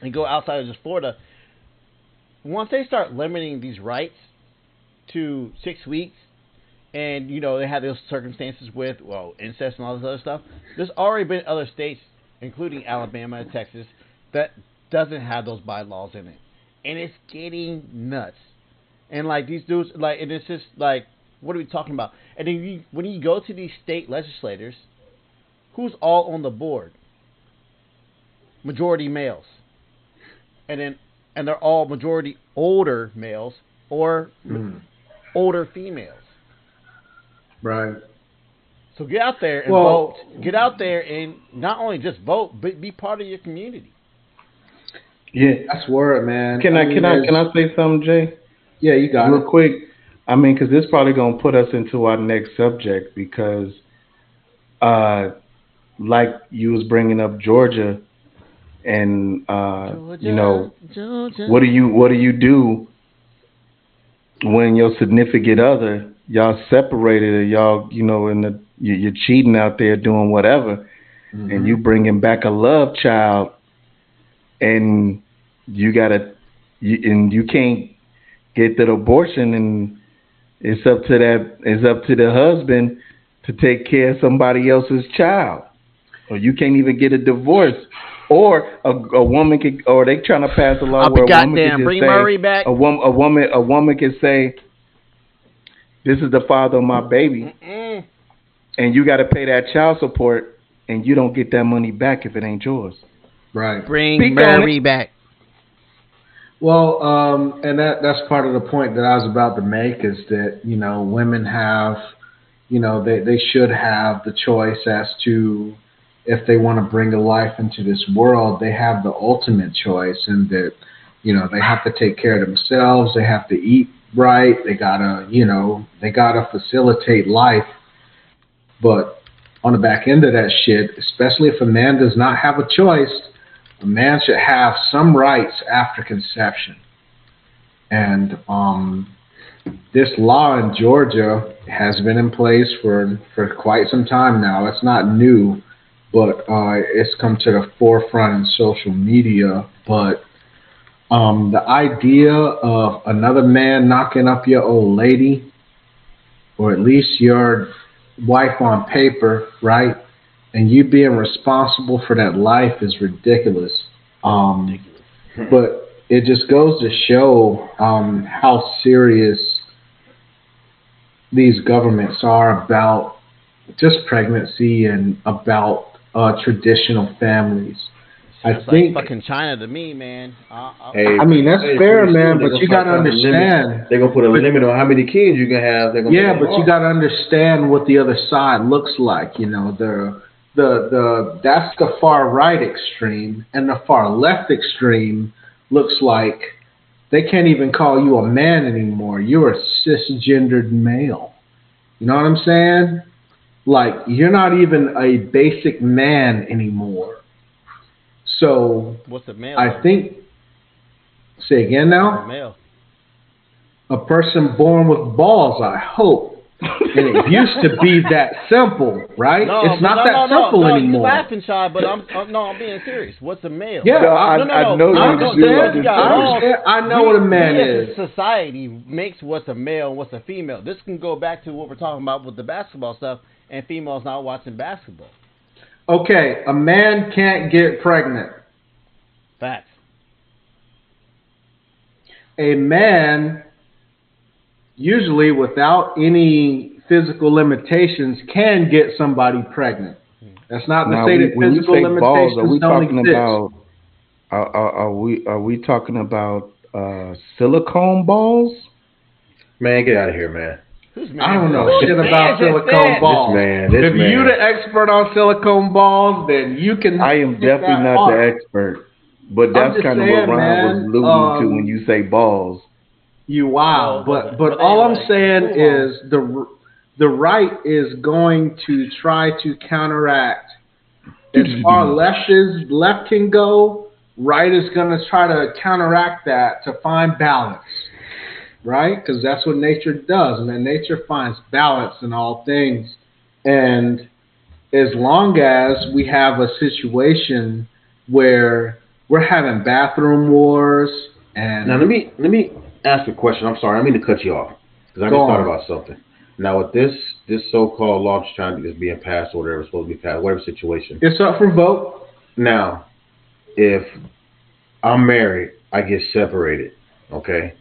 and go outside of just Florida. Once they start limiting these rights to 6 weeks, and they have those circumstances with incest and all this other stuff. There's already been other states, including Alabama and Texas, that doesn't have those bylaws in it, and it's getting nuts. And like these dudes, like, and it's just like, what are we talking about? And then when you go to these state legislators, who's all on the board? Majority males, and they're all majority older males or Mm, older females. right. So get out there and Well, vote. Get out there and not only just vote, but be part of your community. Yeah. that's word, man. Can I mean, can I can I say something, Jay? Yeah, you got Real it. quick. I mean, because this probably gonna put us into our next subject because, uh, like you was bringing up Georgia, and Georgia. what do you do when your significant other, y'all separated, or y'all, in you're cheating out there doing whatever, and you Hmm. bringing back a love child, and you gotta, and you can't get that abortion, and it's up to the husband to take care of somebody else's child, or you can't even get a divorce, or a woman could, or they trying to pass a law I'll be where a woman could goddamn. just Bring say, Murray back. a woman could say, this is the father of my baby, Mm-mm. and you got to pay that child support, and you don't get that money back if it ain't yours. Right. Bring Speak on Murray it. back. Well, and that's part of the point that I was about to make is that women have, they should have the choice as to if they want to bring a life into this world, they have the ultimate choice, and that they have to take care of themselves. They have to eat right. They gotta they gotta facilitate life. But on the back end of that shit, especially if a man does not have a choice, a man should have some rights after conception. And this law in Georgia has been in place for quite some time now. It's not new, but it's come to the forefront in social media. But the idea of another man knocking up your old lady, or at least your wife on paper, right? And you being responsible for that life is ridiculous. But it just goes to show how serious these governments are about just pregnancy and about traditional families. I think like fucking China to me, man. I mean, that's fair, man, but you gotta understand. They're gonna put a limit on how many kids you can have. Yeah, but you gotta understand what the other side looks like. The that's the far right extreme, and the far left extreme looks like they can't even call you a man anymore. You're a cisgendered male. You know what I'm saying? Like, you're not even a basic man anymore. So, what's a male? I think, say again now? A male. A person born with balls, I hope. And it used to be that simple, right? No, it's not that simple anymore. You're laughing, Shy, but I'm being serious. What's a male? Yeah, I know I know what a man is. Society makes what's a male and what's a female. This can go back to what we're talking about with the basketball stuff and females not watching basketball. Okay, a man can't get pregnant. Facts. A man, usually without any physical limitations, can get somebody pregnant. That's not to say that physical limitations don't exist. Are we talking about silicone balls? Man, get out of here, man. I don't know shit about silicone balls. If you're the expert on silicone balls, then you can. I am definitely not the expert, but that's kind of what Ron was alluding to when you say balls. But all I'm saying is the right is going to try to counteract as far left can go. Right is going to try to counteract that to find balance. Right? Because that's what nature does, man. Nature finds balance in all things. And as long as we have a situation where we're having bathroom wars and... Now, let me ask a question. I'm sorry. I mean to cut you off. Because I just thought about something. Now, with this so-called law is being passed or whatever it's supposed to be passed, whatever situation. It's up for vote. Now, if I'm married, I get separated, okay?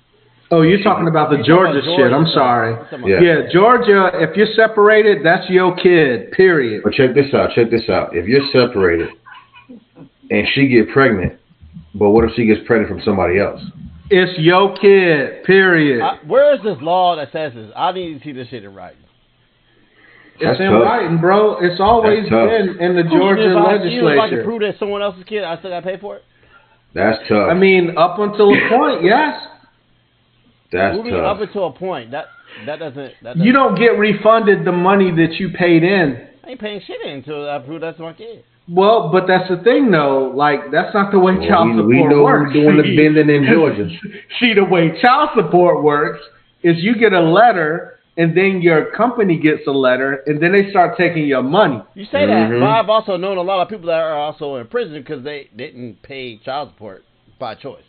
Oh, you're talking about the Georgia shit. I'm sorry. Yeah, Georgia, if you're separated, that's your kid, period. But check this out. If you're separated and she get pregnant, but what if she gets pregnant from somebody else? It's your kid, period. Where is this law that says this? I need to see this shit in writing. It's in writing, bro. It's always been in the Georgia legislature. If I can prove that someone else's kid, I still got to pay for it? That's tough. I mean, up until a point, yes. That's tough. Up until a point, that doesn't. You don't get refunded the money that you paid in. I ain't paying shit in until I prove that's my kid. Well, but that's the thing, though. Like, that's not the way child support works. We know who's doing the bending in Georgia. See, the way child support works is you get a letter, and then your company gets a letter, and then they start taking your money. You say that, but I've also known a lot of people that are also in prison because they didn't pay child support by choice.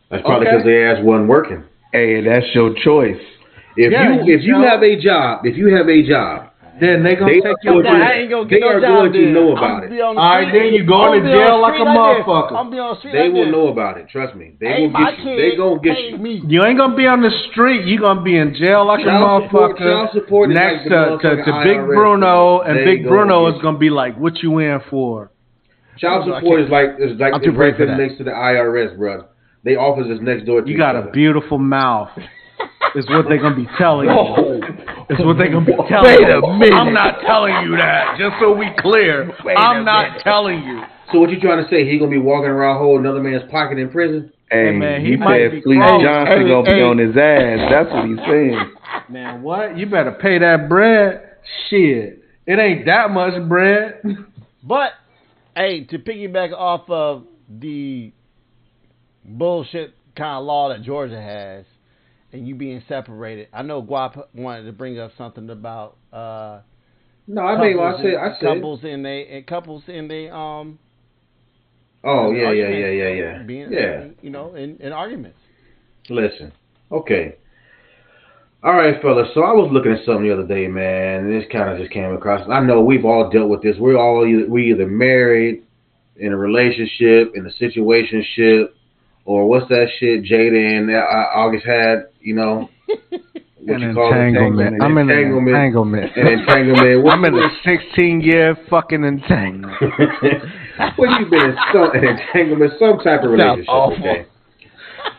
That's probably because their ass wasn't working. Hey, that's your choice. If you have a job, then they're going to take your money. They are going to know about it. All right, then you're going to jail like a motherfucker. I'm be on the street. They will know about it. Trust me. They will get you. You ain't going to be on the street. You're going to be in jail like a motherfucker. Child support is next like to Big Bruno, and Big Bruno is going to be like, "What you in for?" Child support is like right there next to the IRS, bro. They office is next door to you got a beautiful mouth, is what they're going to be telling you. It's what they gonna be telling Wait you. a minute. I'm not telling you that. Just so we clear, I'm not telling you. So what you trying to say? He gonna be walking around holding another man's pocket in prison? Hey, man, he might said be Fleece close. Johnson gonna be on his ass. That's what he's saying. Man, what? You better pay that bread. Shit, it ain't that much bread. But hey, to piggyback off of the bullshit kind of law that Georgia has, and you being separated, I know Guap wanted to bring up something about No, I mean, I said couples in they Oh in yeah, arguments, yeah. you know, in arguments. Listen, okay. All right, fellas. So I was looking at something the other day, man, and this kind of just came across. I know we've all dealt with this. We either married, in a relationship, in a situationship, or what's that shit Jada and August had, you know? What you call entanglement. I'm in an entanglement. An entanglement. I'm in a 16-year fucking entanglement. Well, you've been in an entanglement, some type of relationship, okay?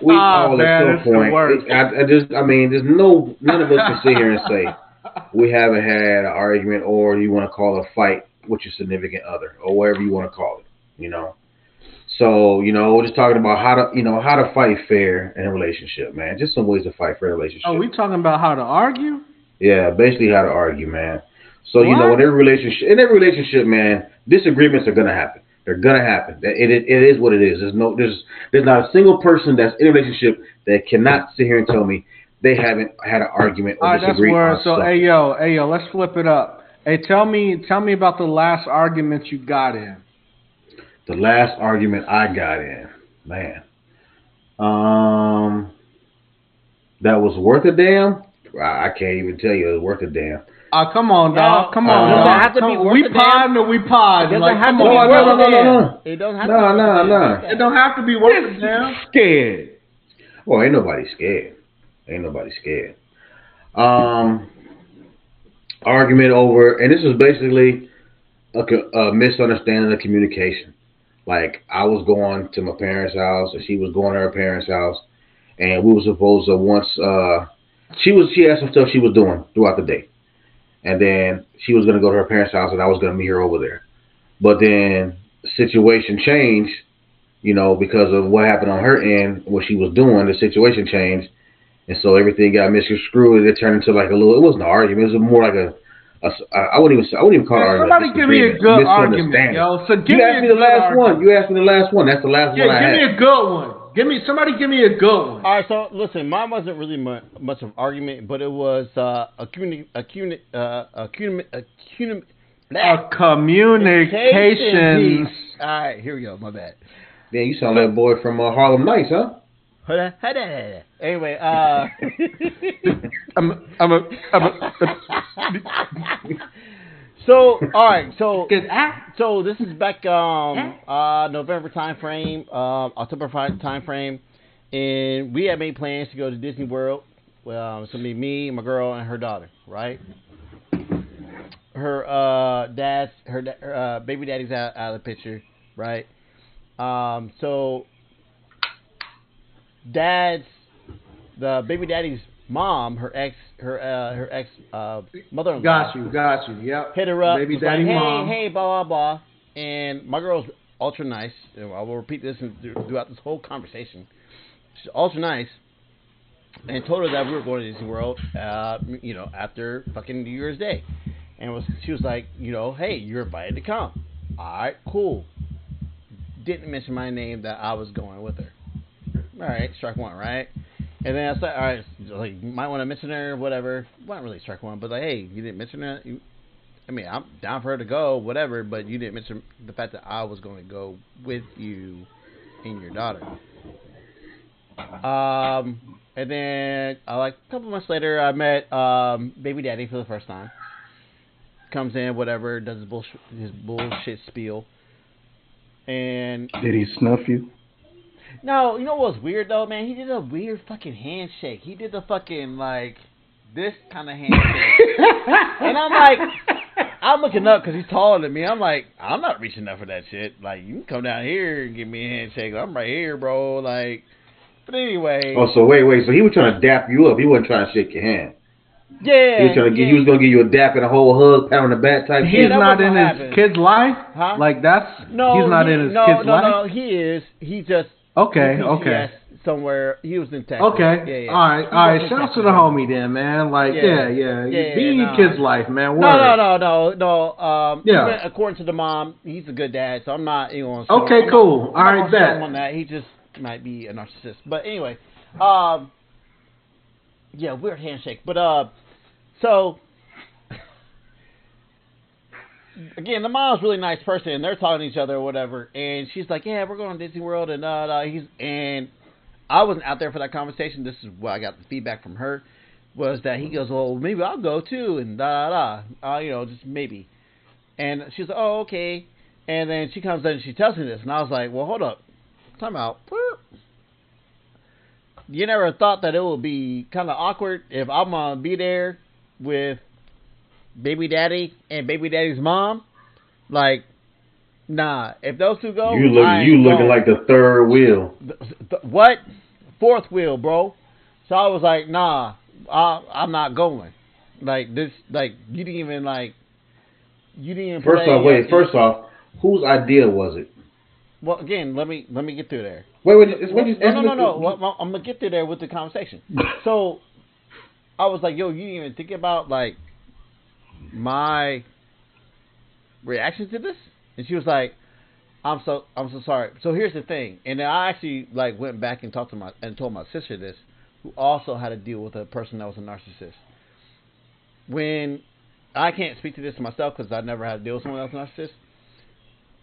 We all at some point. There's none of us can sit here and say we haven't had an argument, or you want to call a fight with your significant other, or whatever you want to call it, you know. So, you know, we're just talking about how to fight fair in a relationship, man. Just some ways to fight fair in a relationship. Oh, we talking about how to argue? Yeah, basically how to argue, man. So, you know, in every relationship, man, disagreements are gonna happen. They're gonna happen. It is what it is. There's not a single person that's in a relationship that cannot sit here and tell me they haven't had an argument or disagreed on so, something. hey yo, let's flip it up. Hey, tell me about the last argument you got in. The last argument I got in, man. That was worth a damn? I can't even tell you it was worth a damn. Come on, dog. Come on, Does dog. it have to be worth a damn? We pod. It doesn't Like, have to come be on. worth a damn. It doesn't have to be worth a damn. It don't have to be worth a damn. Scared. Well, ain't nobody scared. Argument over, and this was basically a misunderstanding of communication. Like, I was going to my parents' house, and she was going to her parents' house, and we were supposed to once. She had some stuff she was doing throughout the day, and then she was going to go to her parents' house, and I was going to meet her over there. But then the situation changed, you know, because of what happened on her end, what she was doing. The situation changed, and so everything got misconstrued. It turned into like a little. It wasn't an argument. It was more like I wouldn't even call it an argument. Somebody give me a good argument, yo. So you asked me the last one. You asked me the last one. That's the last one I had. Give me a good one. Somebody give me a good one. All right, so listen, mine wasn't really much of an argument, but it was a communication piece. All right, here we go. My bad. Man, you sound like a boy from Harlem Nights, huh? Anyway, So, all right, so this is back November time frame, October time frame, and we had made plans to go to Disney World. Well, it's gonna be me, my girl, and her daughter, right? Her baby daddy's out of the picture, right? So the baby daddy's mom, her ex mother-in-law. Got you. Yep. Hit her up. Baby daddy mom. Hey, blah blah blah. And my girl's ultra nice. I will repeat this throughout this whole conversation. She's ultra nice, and told her that we were going to Disney World, you know, after fucking New Year's Day, and she was like, you know, hey, you're invited to come. All right, cool. Didn't mention my name that I was going with her. All right, strike one, right? And then I said, all right, like, you might want to mention her, whatever. Well, not really strike one, but like, hey, you didn't mention her. I mean, I'm down for her to go, whatever, but you didn't mention the fact that I was going to go with you and your daughter. And then, like, a couple months later, I met baby daddy for the first time. Comes in, whatever, does his bullshit spiel. And did he snuff you? No, you know what was weird though, man? He did a weird fucking handshake. He did the fucking like this kind of handshake, and I'm like, I'm looking up because he's taller than me. I'm like, I'm not reaching up for that shit. Like, you can come down here and give me a handshake. I'm right here, bro. Like, but anyway. Oh, so wait. So he was trying to dap you up. He wasn't trying to shake your hand. Yeah. He was gonna give you a dap and a whole hug, pat on the back type He's shit. not in his kid's life? Huh? Like that's no. He's not in his kid's life? No, he is. He just Okay. Somewhere he was in Texas. Okay. Yeah. All right. Shout out to the homie then, man. Like, Be in your kid's life, man. Word. No. Even according to the mom, he's a good dad, so I'm not even gonna Okay, cool. All right, bet. on that. He just might be a narcissist. But anyway, weird handshake. But so again, the mom's a really nice person, and they're talking to each other or whatever, and she's like, "Yeah, we're going to Disney World," and and I wasn't out there for that conversation. This is what I got the feedback from her, was that he goes, "Well, maybe I'll go too," and just maybe. And she's like, "Oh, okay." And then she comes in and she tells me this, and I was like, "Well, hold up, time out." You never thought that it would be kind of awkward if I'm gonna be there with baby daddy and baby daddy's mom? Like, nah. If those two go, you looking like the third wheel. What? Fourth wheel, bro. So I was like, nah, I'm not going. Like this, like you didn't even. First off, whose idea was it? Well, again, let me get through there. Wait. No. Well, I'm gonna get through there with the conversation. So I was like, yo, you didn't even think about like my reaction to this? And she was like, I'm so sorry. So here's the thing. And then I actually like went back and told my sister this, who also had to deal with a person that was a narcissist. When I can't speak to this myself because I never had to deal with someone else a narcissist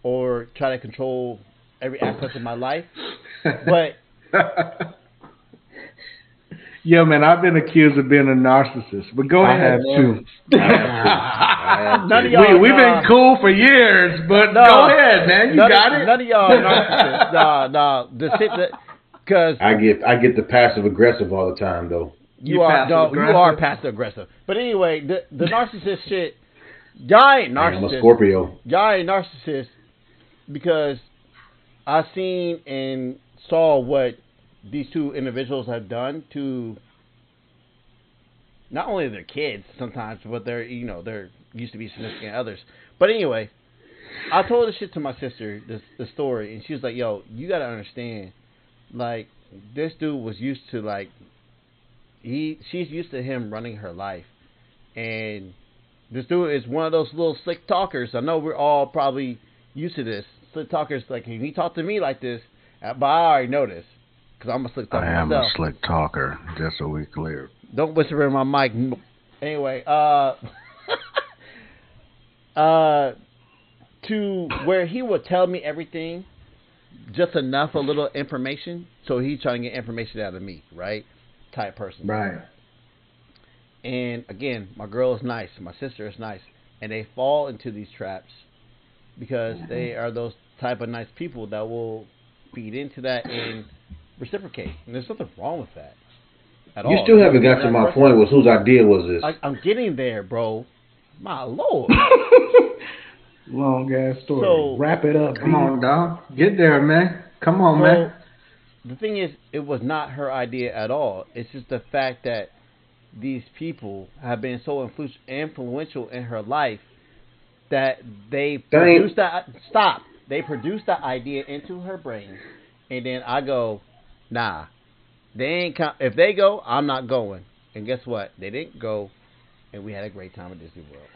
or try to control every aspect of my life. But yeah, man, I've been accused of being a narcissist, but go ahead. I have too. None of y'all. We've been cool for years, but go ahead, man. You got it. None of y'all are narcissists. The shit that, because I get the passive aggressive all the time though. You are passive aggressive. But anyway, the narcissist shit. Y'all ain't narcissist. I'm a Scorpio. Y'all ain't narcissist because I seen and saw what these two individuals have done to not only their kids sometimes, but they're used to be significant others. But anyway, I told this shit to my sister, the story, and she was like, "Yo, you gotta understand, like this dude was used to like she's used to him running her life, and this dude is one of those little slick talkers. I know we're all probably used to this. Slick talkers, like he talked to me like this, but I already know this because I'm a slick talker myself. I am a slick talker, just so we clear. Don't whisper in my mic. Anyway, to where he would tell me everything, just enough, a little information, so he's trying to get information out of me, right? Type person. Right. And again, my girl is nice, my sister is nice, and they fall into these traps because they are those type of nice people that will feed into that and reciprocate. And there's nothing wrong with that at all. You still haven't got to my point. Was whose idea was this? I'm getting there, bro. My lord. Long ass story. So, wrap it up. Come on, dog. Get there, man. Come on, man. The thing is, it was not her idea at all. It's just the fact that these people have been so influential in her life that they produced that. Stop. They produced that idea into her brain, and then I go, nah, they ain't. If they go, I'm not going. And guess what? They didn't go, and we had a great time at Disney World.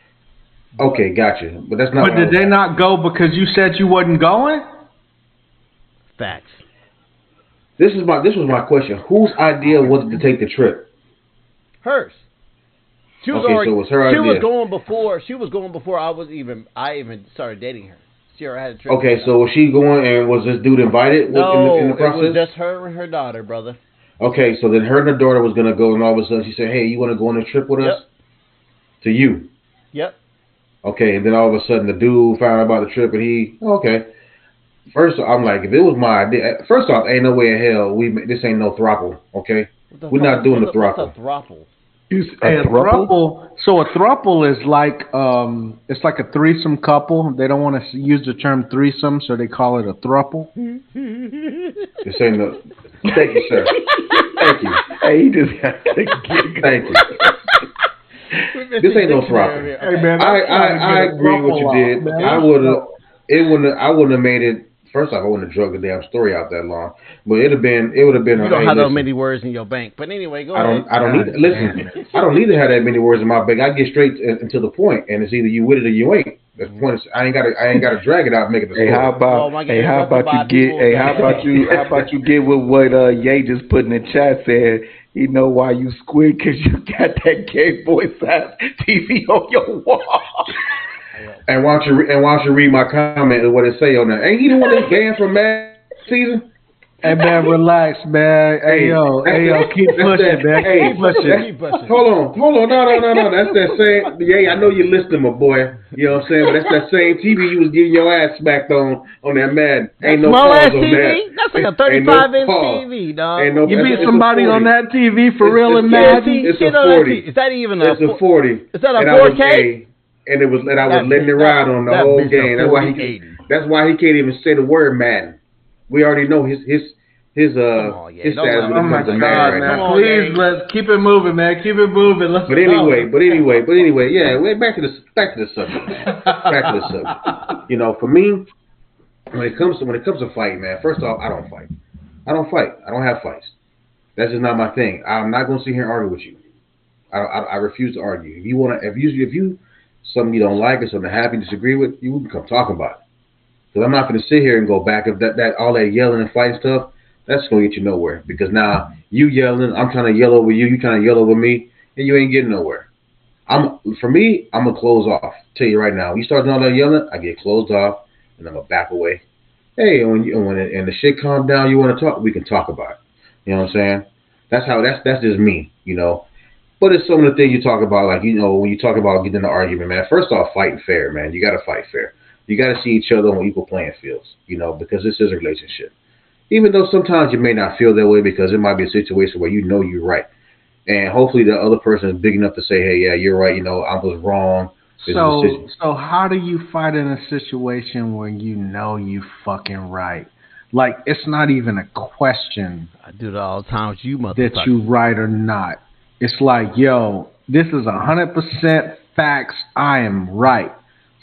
Okay, gotcha. But that's not. But did they not go because you said you wasn't going? Facts. This was my question. Whose idea was it to take the trip? Hers. She was so it was her idea. She was going before I even started dating her. She already had a trip. Okay, so was she going and was this dude invited No, in the process? it was just her and her daughter, brother. Okay, so then her and her daughter was going to go, and all of a sudden she said, hey, you want to go on a trip with us? To you? Yep. Okay, and then all of a sudden the dude found out about the trip, and okay. First, I'm like, if it was my idea, first off, ain't no way in hell this ain't no throuple, okay? We're not doing the throuple. What's a throuple? A throuple. So a throuple is like it's like a threesome couple. They don't want to use the term threesome, so they call it a throuple. This ain't no. Thank you, sir. Thank you. Hey, you just got to get. Thank you. This ain't no throttling. Hey man, I agree with what you did. Man. I wouldn't have made it. First off, I wouldn't have drug the damn story out that long. But it would have been. You don't have that many words in your bank. But anyway, go ahead. I don't need. Listen, I don't need to have that many words in my bank. I get straight to the point, and it's either you with it or you ain't. That's the point. I ain't got to drag it out and make it a story. Hey, how about you get with what Ye just put in the chat said? You know why you squid? Because you got that gay boy size TV on your wall. And why don't you read my comment and what it say on there? Ain't he the one that's banned from Mad season? Hey man, relax, man. Hey yo, keep pushing, man. Keep pushing. Hold on, no. That's that same. Yeah, I know you're listening, my boy. You know what I'm saying? But that's that same TV you was getting your ass smacked on that Madden. Ain't no pause on that. That's like a 35-inch TV, dog. You beat somebody on that TV for real in Madden? It's a 40. Is that even It's a 40. Is that a 4K? And I was letting it ride on the whole game. That's why he can't even say the word Madden. We already know his status when it comes to Madden right now. Please, let's keep it moving, man. Keep it moving. But anyway, yeah. Back to the subject, man. Back to the subject. You know, for me, when it comes to fighting, man. First off, I don't fight. I don't have fights. That's just not my thing. I'm not gonna sit here and argue with you. I refuse to argue. If you something you don't like or something happy disagree with, you can come talk about it. Because I'm not going to sit here and go back of that all that yelling and fighting stuff. That's going to get you nowhere. Because now you yelling, I'm trying to yell over you trying to yell over me, and you ain't getting nowhere. For me, I'm gonna close off. Tell you right now, when you start doing all that yelling, I get closed off, and I'm gonna back away. Hey, when the shit calm down, you want to talk, we can talk about it. You know what I'm saying? That's just me, you know. But it's some of the things you talk about, like, you know, when you talk about getting in an argument, man. First off, fighting fair, man. You got to fight fair. You got to see each other on equal playing fields, you know, because this is a relationship. Even though sometimes you may not feel that way because it might be a situation where you know you're right. And hopefully the other person is big enough to say, hey, yeah, you're right, you know, I was wrong. So how do you fight in a situation where you know you fucking right? Like, it's not even a question. I do that all the time with you, motherfucker. That you right or not. It's like, yo, this is 100% facts. I am right.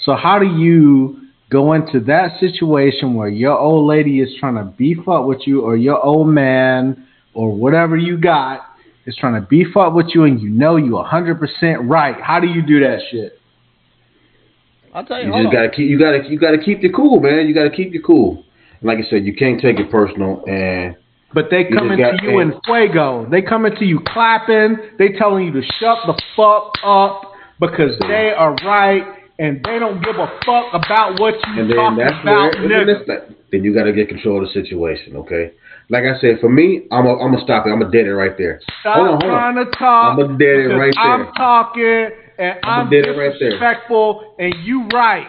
So how do you go into that situation where your old lady is trying to beef up with you, or your old man, or whatever you got is trying to beef up with you, and you know you 100% right? How do you do that shit? I'll tell you. You gotta keep your cool, man. You gotta keep your cool. Like I said, you can't take it personal. But they coming to you in fuego. They coming to you clapping. They telling you to shut the fuck up because they are right and they don't give a fuck about what you talking about. Then you got to get control of the situation, okay? Like I said, for me, I'm gonna stop it. I'm gonna dead it right there. Stop trying to talk. I'm gonna dead it right there. I'm talking and I'm disrespectful and you right.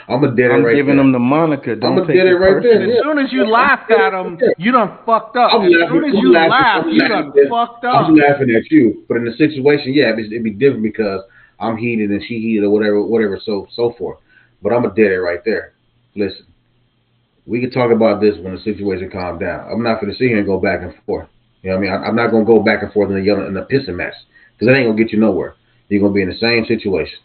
I'm gonna dead it right there. I'm giving them the moniker. I'm gonna dead it right there. As soon as you laughed at them, you done fucked up. As soon as you laughed, you done fucked up. I'm laughing at you, but in the situation, yeah, it'd be different because I'm heated and she heated or whatever, so forth. But I'm gonna dead it right there. Listen, we can talk about this when the situation calms down. I'm not gonna sit here and go back and forth. You know what I mean? I'm not gonna go back and forth in a pissing match because that ain't gonna get you nowhere. You're gonna be in the same situation,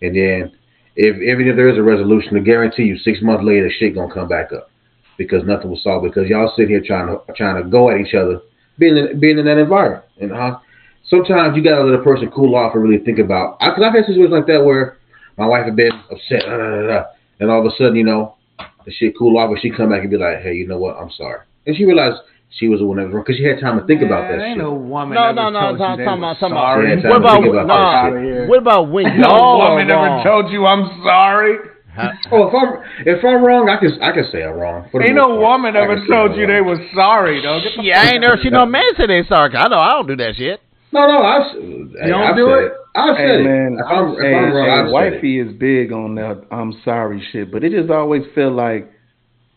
and then even if there is a resolution, I guarantee you 6 months later, shit gonna come back up because nothing was solved because y'all sit here trying to go at each other, being in that environment. And sometimes you gotta let a person cool off and really think about. Because I've had situations like that where my wife had been upset, and all of a sudden, you know, the shit cool off, and she come back and be like, hey, you know what? I'm sorry, and she realized she was the one that was wrong because she had time to think about that shit. No woman What about when no woman ever told you I'm sorry? If I'm wrong, I can say I'm wrong. Ain't no woman ever told you they was sorry, though. Yeah, I ain't never seen no man say they sorry. I know I don't do that shit. No, I've said it. Man, if I'm wrong, I've wifey is big on that I'm sorry shit, but it just always feel like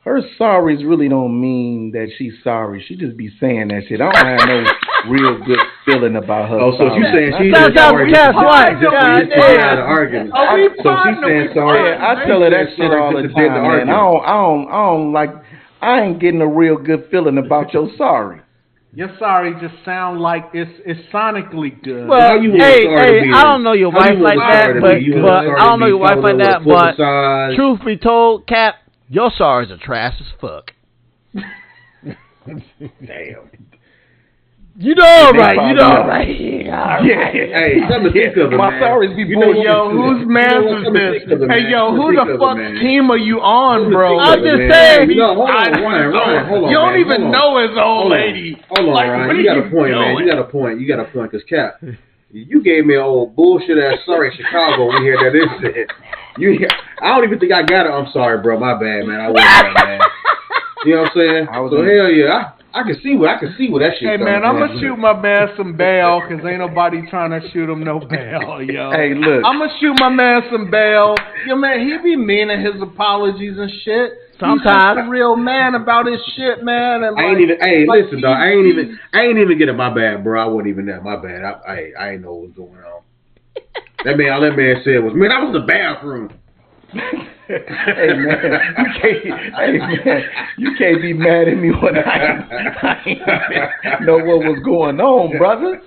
her sorries really don't mean that she's sorry. She just be saying that shit. I don't have no real good feeling about her. Oh, so she's saying she's sorry. Guess what? So she's saying sorry. Yeah, I tell her that shit all the time, man. I don't like. I ain't getting a real good feeling about your sorry. Your sorry just sound like it's sonically good. Well, How you want hey, sorry to hey, be I then? don't know your How wife you like want that, sorry to but be? You want sorry I don't to know be your wife followed like up with that, a foot but massage? truth be told, Cap, your sorries are trash as fuck. Damn. You know They right, you know probably- right. Yeah. Hey, something to think of it, My man. sorries be You know what? Yo, whose You know man's what? is Something to this? think of it, Hey, man. yo, Something who to the think of it, fuck man. team are you on, bro? I'm just saying. No, hold on, Ryan, hold on. You don't man. even Hold on. know his old Hold on. lady. Hold on, Like, Ryan. what You are got a point, man. doing? You got a point. You got a point, cause Cap, you gave me an old bullshit ass sorry in Chicago when you heard that incident. I don't even think I got it. I'm sorry, bro. My bad, man. I wasn't that man. You know what I'm saying? So hell yeah, I can see where that shit. Hey coming man, I'm from. gonna shoot my man some bail, cause ain't nobody trying to shoot him no bail, yo. Hey, look. I'm gonna shoot my man some bail. Yo, man, he be meaning his apologies and shit. Sometimes. He's just a real man about his shit, man. And I ain't even. Hey, like, listen, dog. I ain't even get it. My bad, bro. I wasn't even there. My bad. I ain't know what was going on. That man said was, man, I was in the bathroom. Hey man, you can't be mad at me when I ain't even know what was going on, brother.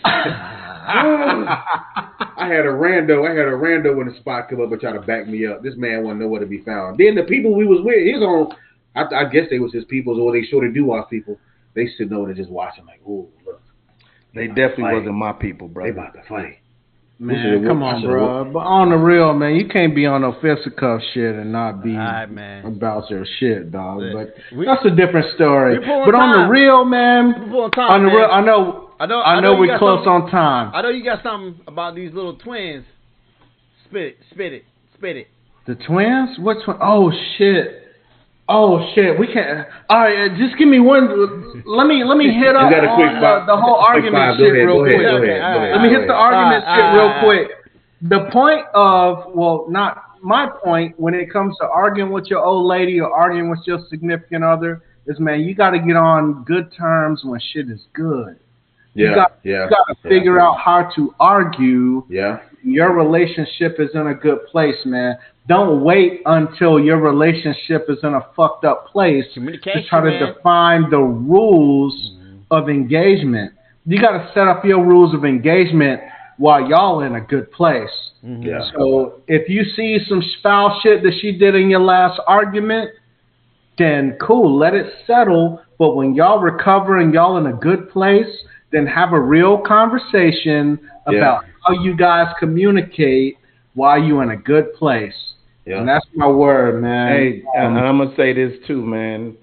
I had a rando in the spot come up and try to back me up. This man wasn't nowhere to be found. Then the people we was with, his own, I guess they was his peoples, or they sure do our people. They sitting over there just watching like, oh look. They definitely wasn't my people, brother. They about to fight. Man, come on, bro. But on the real, man, you can't be on no fisticuff shit and not be man. about your shit, dog. Yeah. But that's a different story. But on the real, man, on the real, I know we're close on time. I know you got something about these little twins. Spit it. The twins? Which one? Oh shit. We can't. All right, just give me one. Let me hit up on the whole argument shit real quick. Let me hit the argument shit real quick. The point of, well, not my point when it comes to arguing with your old lady or arguing with your significant other is, man, you got to get on good terms when shit is good. You got to figure out how to argue. Yeah. Your relationship is in a good place, man. Don't wait until your relationship is in a fucked up place to try to define the rules of engagement. You got to set up your rules of engagement while y'all in a good place. Yeah. So if you see some foul shit that she did in your last argument, then cool, let it settle. But when y'all recover and y'all in a good place, then have a real conversation about how you guys communicate while you in a good place. Yeah. And that's my word, man. Hey, and I'm going to say this too, man.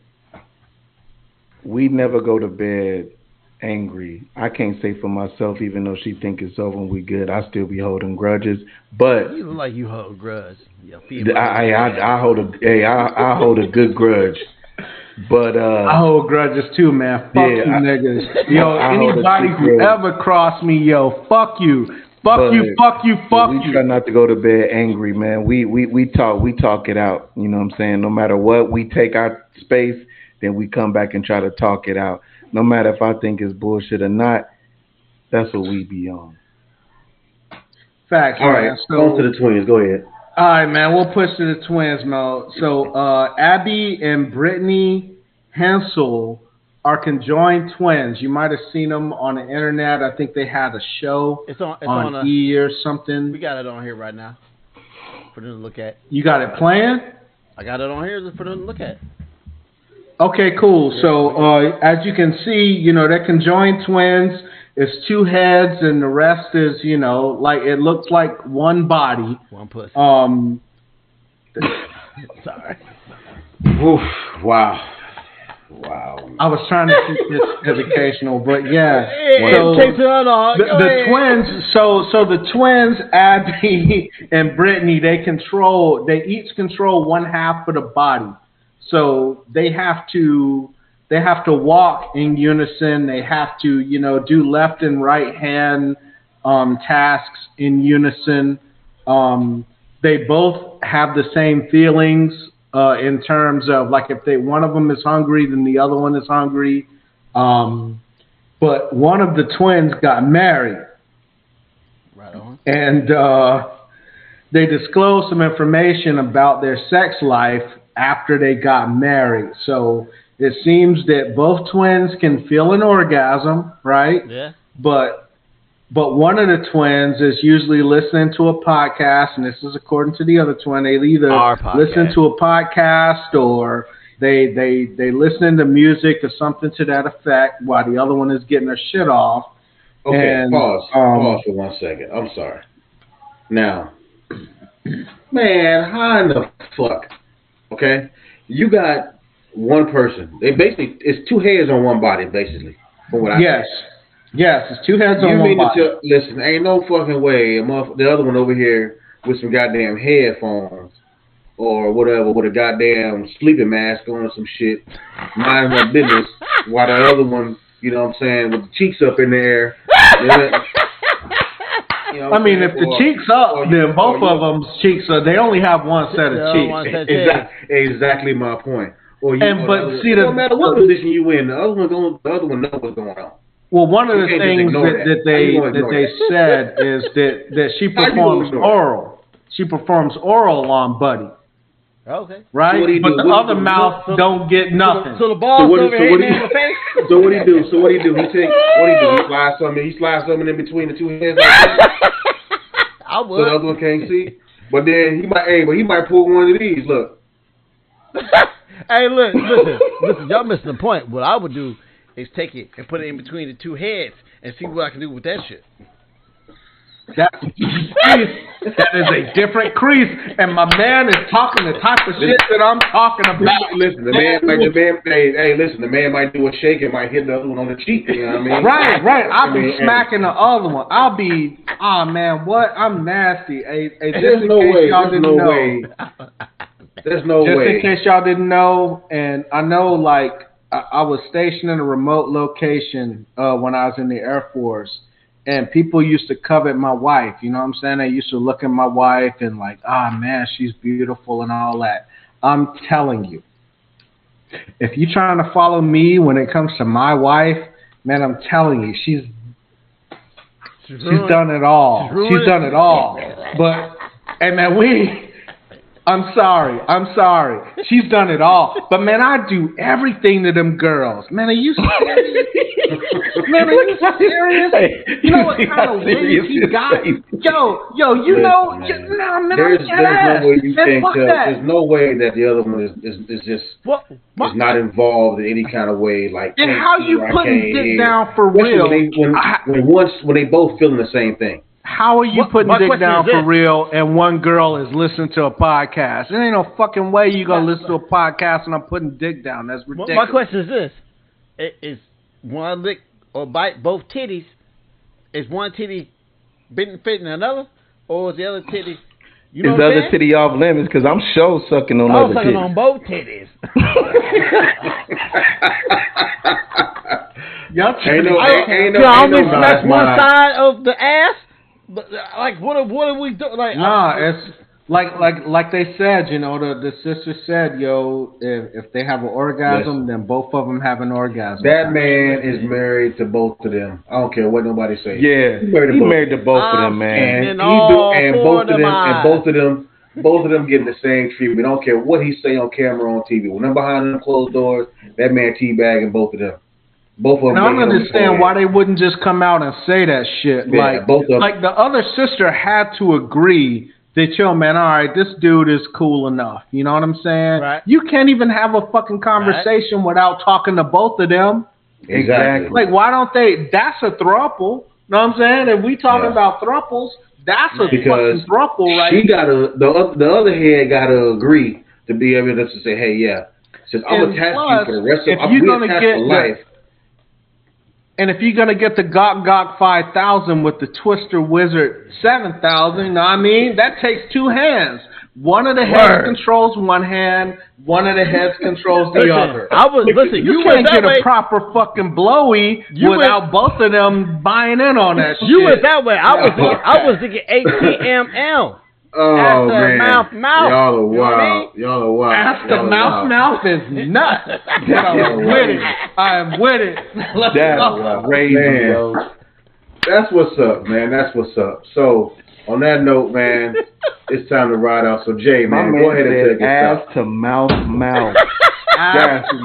We never go to bed angry. I can't say for myself, even though she think it's over and we good, I still be holding grudges. But you look like you hold grudge. I hold a good grudge. But I hold grudges too, man. Fuck you niggas. Yo, anybody who ever crossed me, yo, fuck you. Fuck you. We try not to go to bed angry, man. We talk it out. You know what I'm saying? No matter what, we take our space, then we come back and try to talk it out. No matter if I think it's bullshit or not, that's what we be on. Facts. All right, so on to the twins. Go ahead. All right, man. We'll push to the twins, Mo. So Abby and Brittany Hensel are conjoined twins. You might have seen them on the internet. I think they had a show. It's on E! or something. We got it on here right now for them to look at. You got it playing? I got it on here for them to look at. Okay, cool. So as you can see, they're conjoined twins. It's two heads, and the rest is, like it looks like one body. One pussy. Sorry. Oof! Wow. I was trying to keep this educational, but yeah. So the twins. So the twins, Abby and Brittany, they each control one half of the body. So they have to walk in unison. They have to, do left and right hand tasks in unison. They both have the same feelings in terms of, like, if one of them is hungry, then the other one is hungry. But one of the twins got married. Right on. And they disclosed some information about their sex life after they got married. So it seems that both twins can feel an orgasm, right? Yeah. But one of the twins is usually listening to a podcast, and this is according to the other twin. They either listen to a podcast or they listening to music or something to that effect, while the other one is getting her shit off. Okay, and, pause for 1 second. I'm sorry. Now, man, how in the fuck? Okay, you got one person. It's two heads on one body, basically. From what I Yes, it's two heads on one body. Listen, ain't no fucking way the other one over here with some goddamn headphones or whatever with a goddamn sleeping mask on or some shit, minding her business, while the other one, you know what I'm saying, with the cheeks up in the air. You know I mean, if the cheeks up, then both of them's cheeks are. They only have one set of cheeks. Exactly my point. Or it don't matter what position you in, the other one knows what's going on. Well, one of the things that they said is that she performs oral. She performs oral on Buddy. Okay. Right? But the other mouth don't get nothing. So the ball's over here in the face? So what do he do? He slides something in between the two heads. I would. So the other one can't see. But then he might pull one of these. Look. Hey, listen, y'all missing the point. What I would do is take it and put it in between the two heads and see what I can do with that shit. That is a different crease, and my man is talking the type of shit that I'm talking about. Listen, the man might do a shake and might hit the other one on the cheek. You know what I mean? Right. I'll be smacking the other one. I'll be, man, what? I'm nasty. There's no way. There's no way. Just in case y'all didn't know, and I know, like, I was stationed in a remote location when I was in the Air Force. And people used to covet my wife, you know what I'm saying? They used to look at my wife and like, man, she's beautiful and all that. I'm telling you, if you're trying to follow me when it comes to my wife, man, I'm telling you, she's done it all. She's done it all. But, hey, man, I'm sorry. She's done it all. But, man, I do everything to them girls. Man, are you serious? Man, are you serious? You know what kind of ways he got? Yo, you know, man, there's no way you can't tell. There's no way that the other one is just is not involved in any kind of way. Like, and how you putting dick down for real? When they both feeling the same thing. How are you putting dick down for real and one girl is listening to a podcast? There ain't no fucking way you gonna listen to a podcast and I'm putting dick down. That's ridiculous. My question is this: is one lick or bite both titties? Is one titty bitten fit in another, or is the other titty? You know is the other titty off limits? Because I'm sure sucking on other titties. I'm sucking on both titties. Y'all ain't no smash one side of the ass. But like, what are we doing? Like, it's like they said. You know, the sister said, "Yo, if they have an orgasm, then both of them have an orgasm." That man is married to both of them. I don't care what nobody says. Yeah, he's married to both of them, man. And both of them getting the same treatment. I don't care what he say on camera on TV. When I'm behind them closed doors, that man teabagging both of them. Both of them. Now, I don't understand why they wouldn't just come out and say that shit. Yeah, like the other sister had to agree that, yo, man, all right, this dude is cool enough. You know what I'm saying? Right. You can't even have a fucking conversation without talking to both of them. Exactly. Like, why don't they? That's a throuple. Know what I'm saying? If we talking about throuples, that's a fucking throuple, right? She the other head gotta agree to be able to say, hey, yeah, since I'm attached to you for the rest of life. And if you're going to get the Gok 5000 with the Twister Wizard 7000, you know what I mean? That takes two hands. One of the heads controls one hand, one of the heads controls the other. You can't get a proper fucking blowy without both of them buying in on that shit. You went that way. I was thinking ATML. Oh, man. Mouth. Y'all are wild. Y'all are wild. After mouth is nuts. I'm with it. That's crazy, yo. That's what's up, man. That's what's up. So, on that note, man, it's time to ride out. So, Jay, man, go ahead and take it. Ass to mouth. laugh to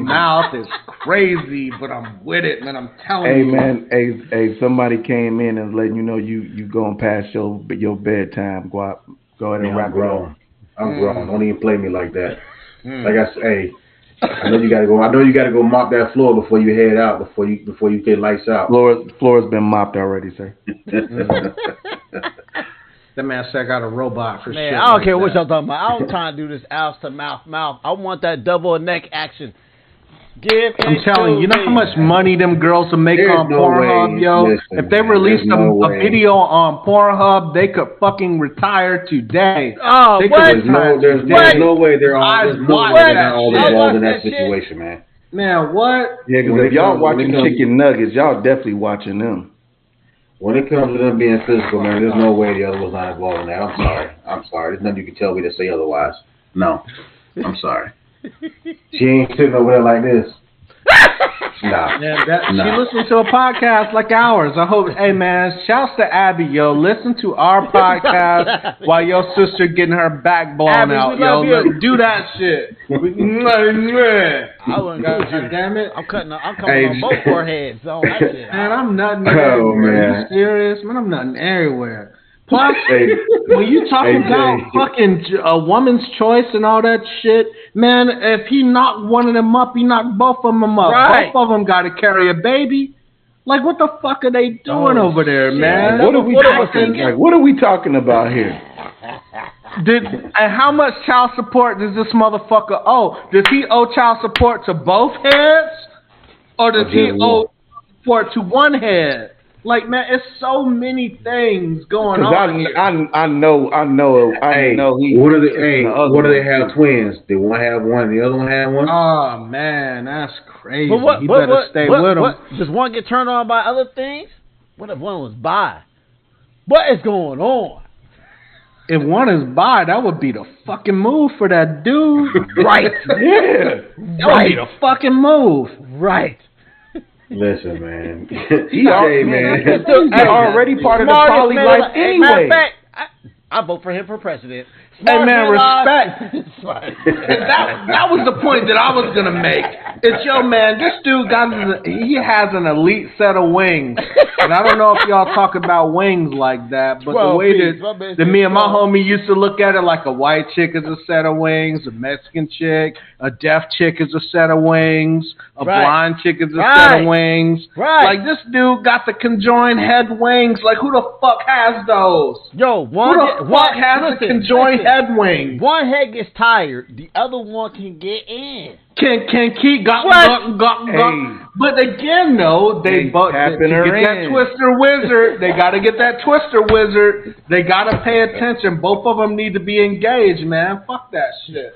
mouth is crazy, but I'm with it, man. I'm telling you. Hey, man. Hey, somebody came in and letting you know you going past your bedtime, Guap. Go ahead and wrap it up. I'm grown. Don't even play me like that. Like I said, hey, I know you gotta go. I know you gotta go mop that floor before you head out. Before you get lights out. Floor's been mopped already, sir. That man said I got a robot for shit. I don't care what y'all talking about. I'm trying to do this ass to mouth. I want that double neck action. I'm telling you, you know how much money them girls will make on Pornhub, yo? If they released a video on Pornhub, they could fucking retire today. Oh, there's no way they're all involved in that situation, man. Man, what? Yeah, because if y'all watching chicken nuggets, y'all definitely watching them. When it comes to them being physical, man, there's no way the other was not involved in that. I'm sorry. There's nothing you can tell me to say otherwise. No. I'm sorry. She ain't sitting over there like this. Nah. She listens to a podcast like ours. I hope. Hey, man, shouts to Abby, yo. Listen to our podcast while your sister getting her back blown Abby, out, yo. Do that shit. I wouldn't God damn it. I'm coming on both foreheads on that shit. Man, I'm nutting everywhere. Are you serious? Man, I'm nutting everywhere. Plus, when you talking about fucking a woman's choice and all that shit, man, if he knocked one of them up, he knocked both of them up. Right. Both of them got to carry a baby. Like, what the fuck are they doing over there, man? What are we talking about here? And how much child support does this motherfucker owe? Does he owe child support to both heads? Or does he owe support to one head? Like, man, it's so many things going on here. I know. What do they have twins? Did one have one and the other one have one? Oh, man, that's crazy. He better stay with them. Does one get turned on by other things? What if one was bi? What is going on? If one is bi, that would be the fucking move for that dude. Right. Yeah. That would be the fucking move. Right. Listen, man. He's already part of the poly life anyway. Matter of fact, I vote for him for president. Hey, man, respect. that was the point that I was going to make. It's, yo, man, this dude he has an elite set of wings. And I don't know if y'all talk about wings like that, but the way that me and my homie used to look at it, like a white chick is a set of wings, a Mexican chick, a deaf chick is a set of wings, a blind chick is a set of wings. Right. Like, this dude got the conjoined head wings. Like, who the fuck has those? Yo, who the fuck has the conjoined head wing? One head gets tired, the other one can get in. Can keep got. But again, though, to get that Twister Wizard, they got to get that Twister Wizard. They got to pay attention. Both of them need to be engaged, man. Fuck that shit.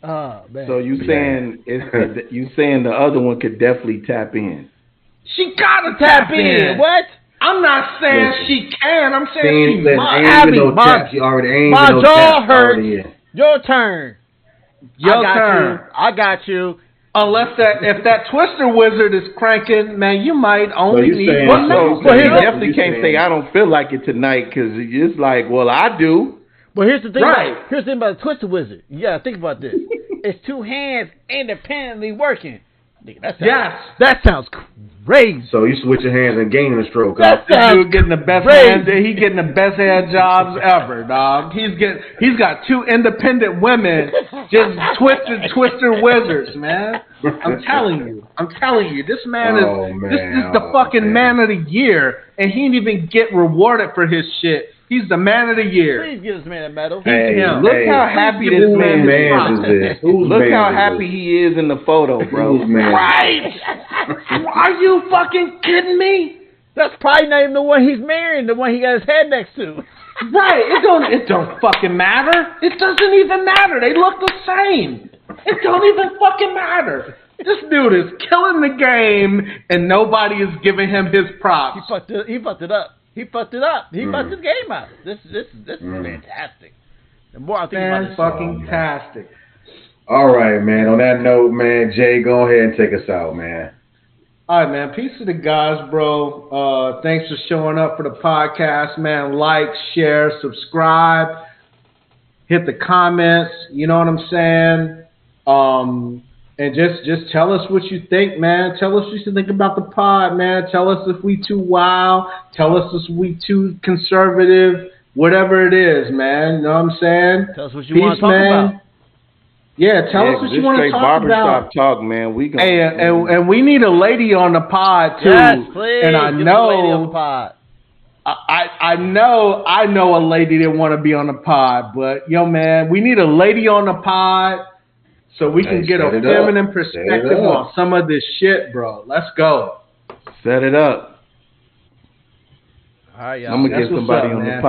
Oh, man. So you saying the other one could definitely tap in? She gotta tap in. What? I'm not saying she can. I'm saying she must. Abby, my jaw hurts. Your turn. I got you. Unless if that Twister Wizard is cranking, man, you might only need one. So he definitely can't say I don't feel like it tonight because it's like, well, I do. But here's the thing. Here's the thing about the Twister Wizard. You gotta think about this. It's two hands independently working. That sounds crazy. So you switch your hands and gaining a stroke. This dude getting the best hand. He getting the best hand jobs ever, dog. He's got two independent women just twister wizards, man. I'm telling you, this man this is the fucking man of the year, and he didn't even get rewarded for his shit. He's the man of the year. Please give this man a medal. Look how happy this man is. Look how happy he is in the photo, bro. Right. Are you fucking kidding me? That's probably not even the one he's marrying, the one he got his head next to. Right. It don't fucking matter. It doesn't even matter. They look the same. It don't even fucking matter. This dude is killing the game, and nobody is giving him his props. He fucked it up. He fucked his game out. This is fantastic. The more I think about this, fucking tastic. All right, man. On that note, man, Jay, go ahead and take us out, man. All right, man. Peace to the guys, bro. Thanks for showing up for the podcast, man. Like, share, subscribe, hit the comments. You know what I'm saying? And just tell us what you think, man. Tell us what you think about the pod, man. Tell us if we too wild. Tell us if we too conservative. Whatever it is, man. You know what I'm saying? Tell us what you want to talk about. Yeah, tell us what you want to talk about. Talk, man. We gonna, hey, and we need a lady on the pod too. Yes, please. And I Get know a lady on the pod. I know a lady that want to be on the pod, but yo, man, we need a lady on the pod so we can get a feminine perspective on some of this shit, bro. Let's go. Set it up. All right, y'all. I'm gonna get somebody on the pod.